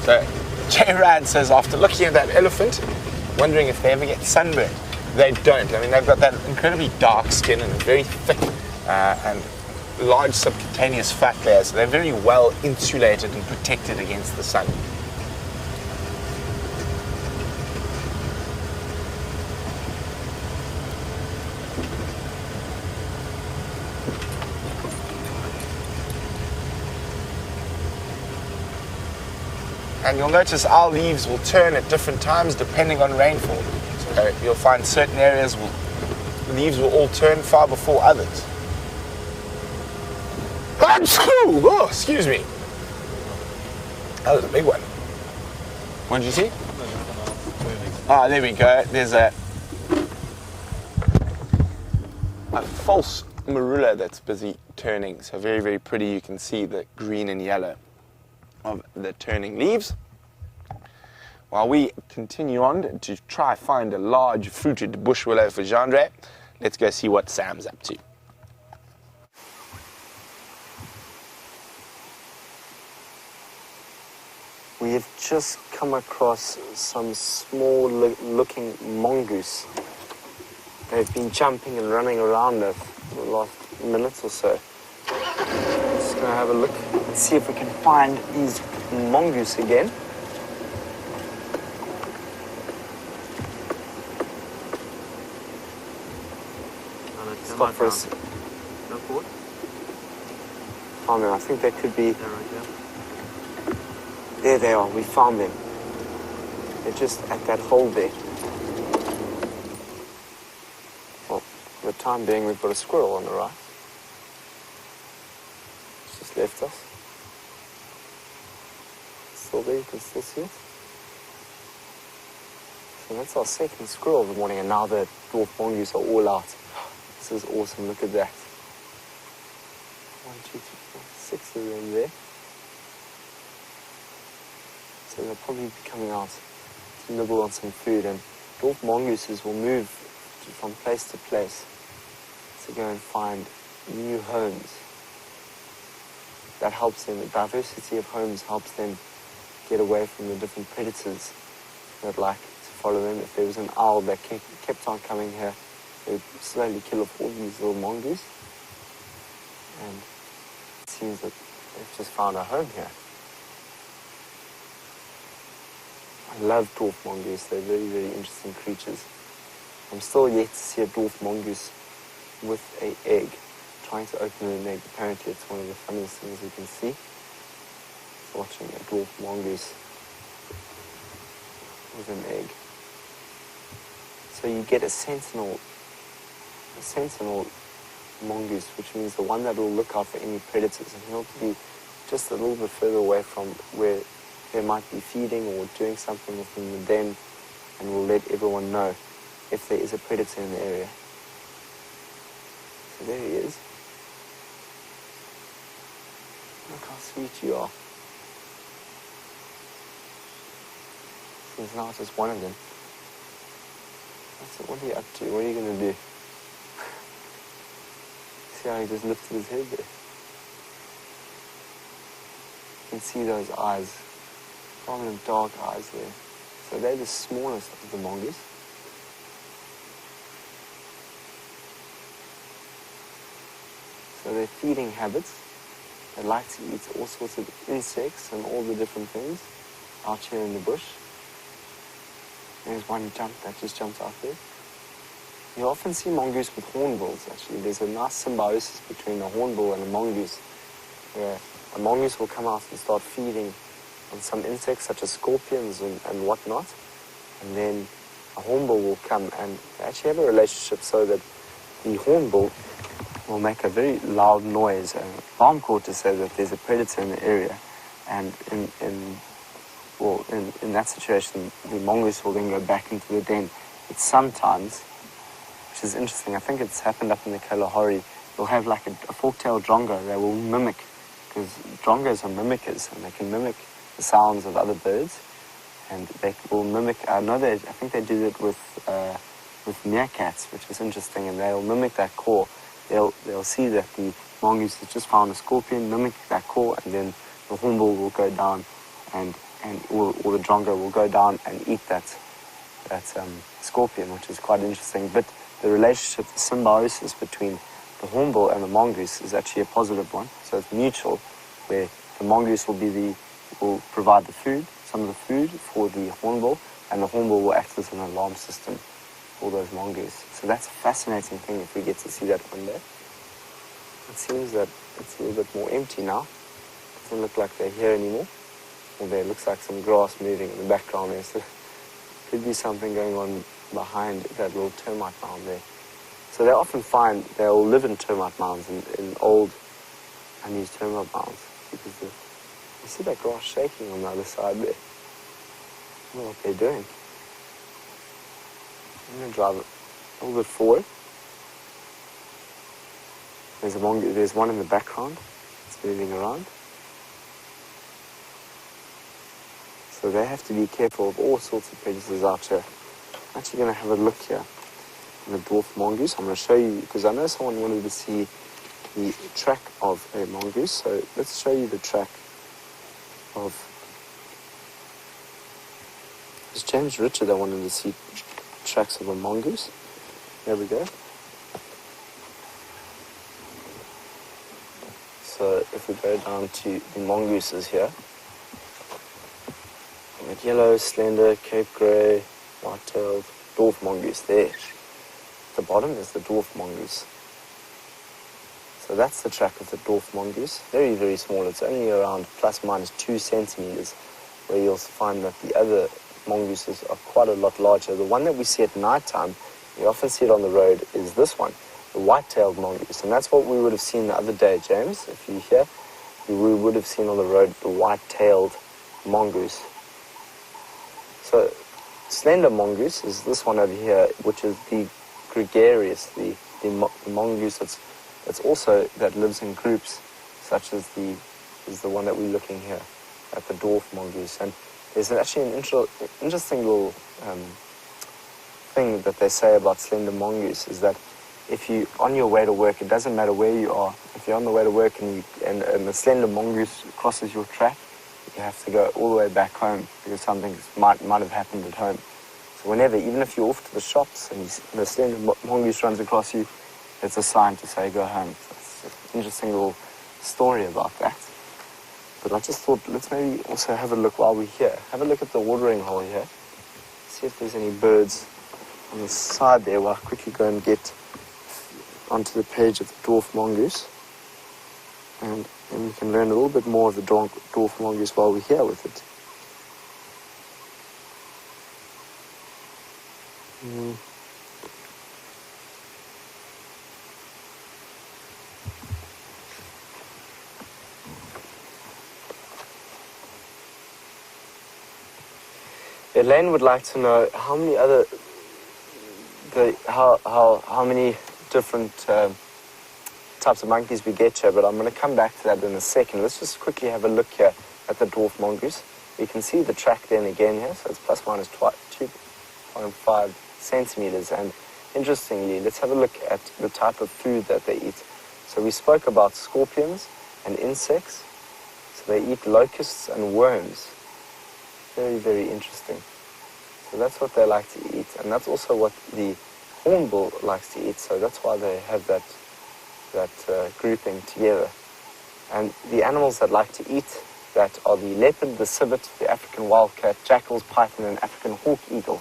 So Jeandre says, after looking at that elephant, wondering if they ever get sunburned. They don't. I mean, they've got that incredibly dark skin and very thick and large subcutaneous fat layers, so they're very well insulated and protected against the sun. And you'll notice our leaves will turn at different times depending on rainfall. So you'll find certain areas the leaves will all turn far before others. Oh, excuse me. That was a big one. What did you see? Ah, there we go. There's a false marula that's busy turning. So very, very pretty. You can see the green and yellow of the turning leaves. While we continue on to try find a large fruited bush willow for Jeandre, let's go see what Sam's up to. We have just come across some small looking mongoose. They've been jumping and running around it for the last minute or so. Just gonna have a look and see if we can find these mongoose again. Stop for us. No forward. Found them. I think they could be. They're right there. There they are. We found them. They're just at that hole there. Well, for the time being, we've got a squirrel on the right. It's just left us. Still there. You can still see it. So that's our second squirrel of the morning, and now the dwarf mongoose are all out. This is awesome, look at that. 1, 2, 3, 4, 6 of them there. So they'll probably be coming out to nibble on some food, and dwarf mongooses will move from place to place to go and find new homes. That helps them. The diversity of homes helps them get away from the different predators that like to follow them. If there was an owl that kept on coming here, they would slowly kill off all these little mongoose. And it seems that they've just found a home here. I love dwarf mongoose. They're very, very interesting creatures. I'm still yet to see a dwarf mongoose with an egg, trying to open an egg. Apparently it's one of the funniest things you can see. It's watching a dwarf mongoose with an egg. So you get a sentinel mongoose, which means the one that will look out for any predators, and he'll be just a little bit further away from where they might be feeding or doing something within the den, and will let everyone know if there is a predator in the area. So there he is. Look how sweet you are. There's now just one of them. What are you up to? What are you going to do? See how he just lifted his head there? You can see those eyes, prominent dark eyes there. So they're the smallest of the mongoose. So their feeding habits, they like to eat all sorts of insects and all the different things out here in the bush. There's one that just jumped out there. You often see mongoose with hornbills, actually. There's a nice symbiosis between a hornbill and a mongoose, where a mongoose will come out and start feeding on some insects such as scorpions and whatnot, and then a hornbill will come, and they actually have a relationship so that the hornbill will make a very loud noise, an alarm call to say that there's a predator in the area, and in that situation, the mongoose will then go back into the den. But sometimes, which is interesting, I think it's happened up in the Kalahari, you'll have like a fork-tailed drongo. They will mimic, because drongos are mimickers, and they can mimic the sounds of other birds, and they will mimic. I think they do it with meerkats, which is interesting, and they'll mimic that call. They'll see that the mongoose has just found a scorpion, mimic that call, and then the hornbill will go down, or the drongo will go down and eat that scorpion, which is quite interesting. But the relationship, the symbiosis between the hornbill and the mongoose is actually a positive one. So it's mutual, where the mongoose will provide the food, some of the food for the hornbill, and the hornbill will act as an alarm system for those mongoose. So that's a fascinating thing if we get to see that one day. It seems that it's a little bit more empty now. It doesn't look like they're here anymore. Well, there looks like some grass moving in the background there, so could be something going on behind that little termite mound there. So they'll live in termite mounds, in old unused termite mounds, because you see that grass shaking on the other side there. I don't know what they're doing. I'm going to drive it a little bit forward. There's one in the background. It's moving around. So they have to be careful of all sorts of predators out here. I'm actually going to have a look here in the dwarf mongoose. I'm going to show you, because I know someone wanted to see the track of a mongoose. So let's show you the track of... It was James Richard that wanted to see tracks of a mongoose. There we go. So if we go down to the mongooses here, yellow, slender, Cape Grey, white-tailed, dwarf mongoose there. At the bottom is the dwarf mongoose. So that's the track of the dwarf mongoose. Very, very small. It's only around plus minus 2 centimeters, where you'll find that the other mongooses are quite a lot larger. The one that we see at night time, we often see it on the road, is this one, the white-tailed mongoose. And that's what we would have seen the other day, James. If you're here, we would have seen on the road the white-tailed mongoose. So, slender mongoose is this one over here, which is the gregarious, the mongoose that lives in groups such as the one that we're looking here at the dwarf mongoose. And there's actually an interesting little thing that they say about slender mongoose is that if you on your way to work, it doesn't matter where you are. If you're on the way to work and the slender mongoose crosses your track, you have to go all the way back home because something might have happened at home. So whenever, even if you're off to the shops and the slender mongoose runs across you, it's a sign to say go home. So it's an interesting little story about that. But I just thought, let's maybe also have a look while we're here. Have a look at the watering hole here. See if there's any birds on the side there while I quickly go and get onto the page of the dwarf mongoose. And then we can learn a little bit more of the dwarf mongoose while we're here with it. Elaine would like to know how many other how many different types of monkeys we get here, but I'm going to come back to that in a second. Let's just quickly have a look here at the dwarf mongoose. You can see the track then again here, so it's plus minus 2.5 centimeters. And interestingly, let's have a look at the type of food that they eat. So we spoke about scorpions and insects. So they eat locusts and worms. Very, very interesting. So that's what they like to eat, and that's also what the hornbill likes to eat. So that's why they have that grouping together. And the animals that like to eat that are the leopard, the civet, the African wildcat, jackals, python, and African hawk eagle.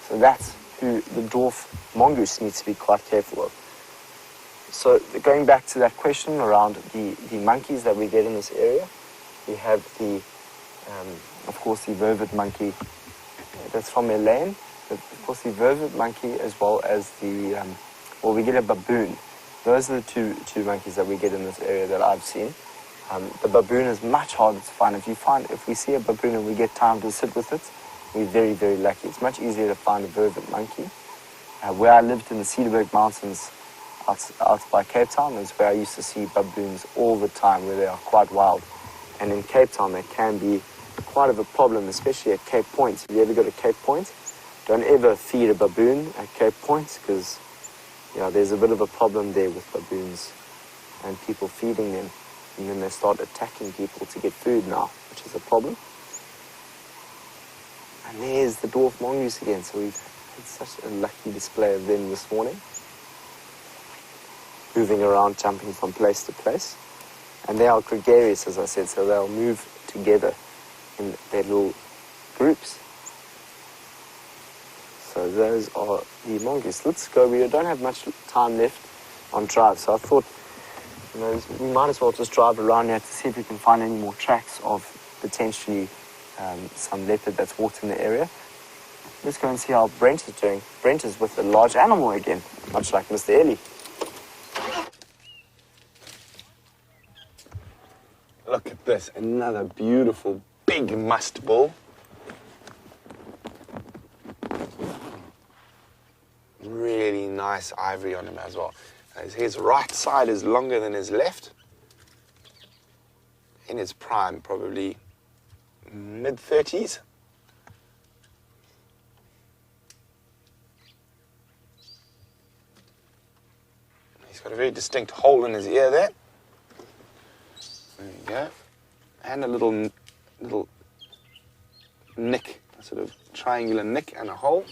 So that's who the dwarf mongoose needs to be quite careful of. So going back to that question around the monkeys that we get in this area, we have the, of course, the vervet monkey. That's from Elaine. But of course, the vervet monkey as well as the, we get a baboon. Those are the two monkeys that we get in this area that I've seen. The baboon is much harder to find. If we see a baboon and we get time to sit with it, we're very, very lucky. It's much easier to find a vervet monkey. Where I lived in the Cedarburg Mountains out by Cape Town is where I used to see baboons all the time, where they are quite wild. And in Cape Town, they can be quite of a problem, especially at Cape Point. If you ever go to Cape Point, don't ever feed a baboon at Cape Point because there's a bit of a problem there with baboons and people feeding them. And then they start attacking people to get food now, which is a problem. And there's the dwarf mongoose again. So we've had such a lucky display of them this morning. Moving around, jumping from place to place. And they are gregarious, as I said, so they'll move together in their little groups. So those are the mongoose. Let's go. We don't have much time left on drive, so I thought we might as well just drive around here to see if we can find any more tracks of potentially some leopard that's walked in the area. Let's go and see how Brent is doing. Brent is with a large animal again, much like Mr. Ellie. Look at this, another beautiful big musk bull. Really nice ivory on him as well. His right side is longer than his left. In his prime, probably mid-30s. He's got a very distinct hole in his ear there. There you go. And a little nick, a sort of triangular nick and a hole.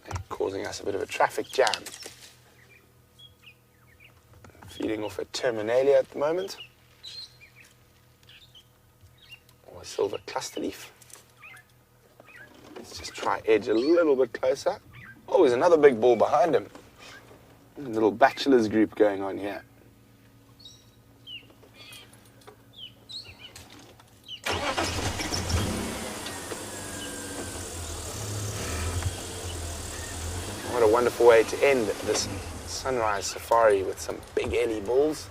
And causing us a bit of a traffic jam. Feeding off a terminalia at the moment. Or a silver cluster leaf. Let's just try edge a little bit closer. Oh, there's another big bull behind him. A little bachelor's group going on here. What a wonderful way to end this sunrise safari with some big ellie bulls.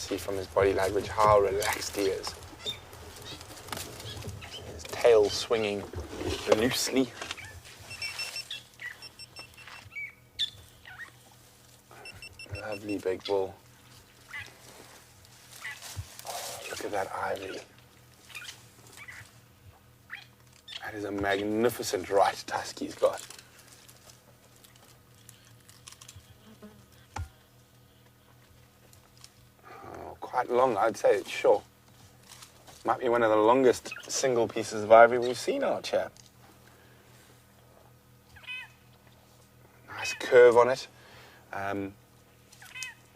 see from his body language how relaxed he is. His tail swinging loosely. Lovely big bull. Oh, look at that ivory. That is a magnificent right tusk he's got. Oh, quite long, I'd say, sure. Might be one of the longest single pieces of ivory we've seen out here. Nice curve on it.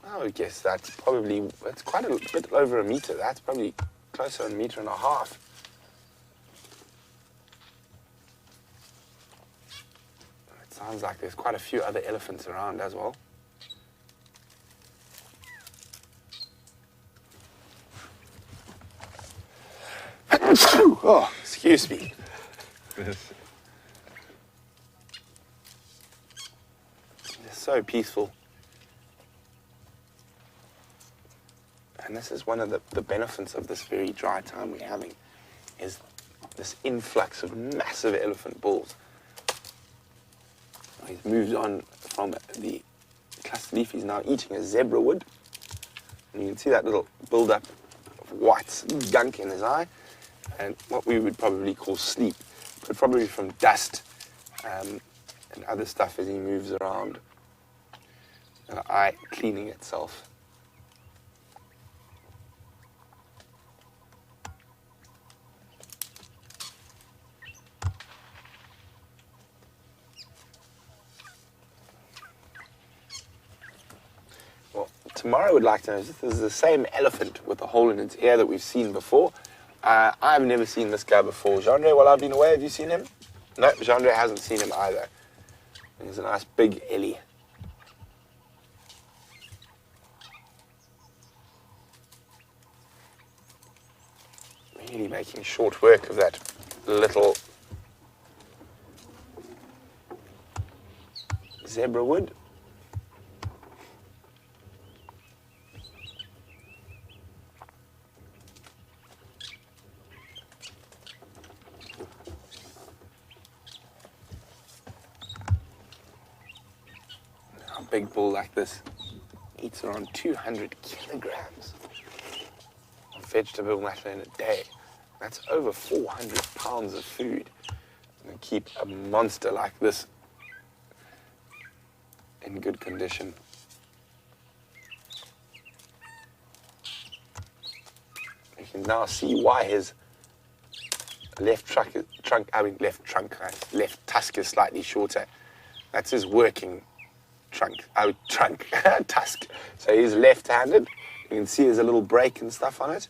I would guess that's probably, it's quite a bit over a meter. That's probably close to 1.5 meters. It sounds like there's quite a few other elephants around as well. Oh, excuse me. It's so peaceful. And this is one of the benefits of this very dry time we're having, is this influx of massive elephant bulls. He's moved on from the cluster leaf. He's now eating a zebra wood. And you can see that little build-up of white gunk in his eye, and what we would probably call sleep, but probably from dust and other stuff as he moves around. And the eye cleaning itself. Tomorrow would like to know if this is the same elephant with a hole in its ear that we've seen before. I've never seen this guy before. Jeandre, while I've been away, have you seen him? No, Jeandre hasn't seen him either. And he's a nice big ellie. Really making short work of that little zebra wood. Big bull like this eats around 200 kilograms of vegetable matter in a day. That's over 400 pounds of food. And keep a monster like this in good condition. You can now see why his left tusk is slightly shorter. That's his working tusk. So he's left-handed. You can see there's a little break and stuff on it.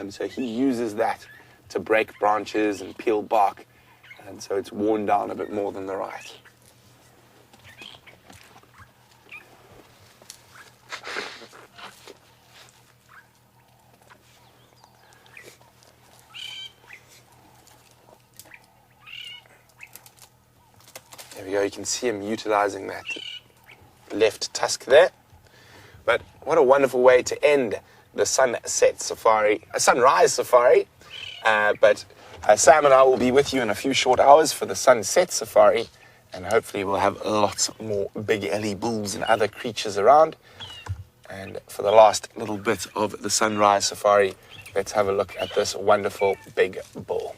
So he uses that to break branches and peel bark. And so it's worn down a bit more than the right. There we go. You can see him utilizing that left tusk there. But what a wonderful way to end the sunrise safari. But Sam and I will be with you in a few short hours for the sunset safari, and hopefully we'll have lots more big ellie bulls and other creatures around. And for the last little bit of the sunrise safari, let's have a look at this wonderful big bull.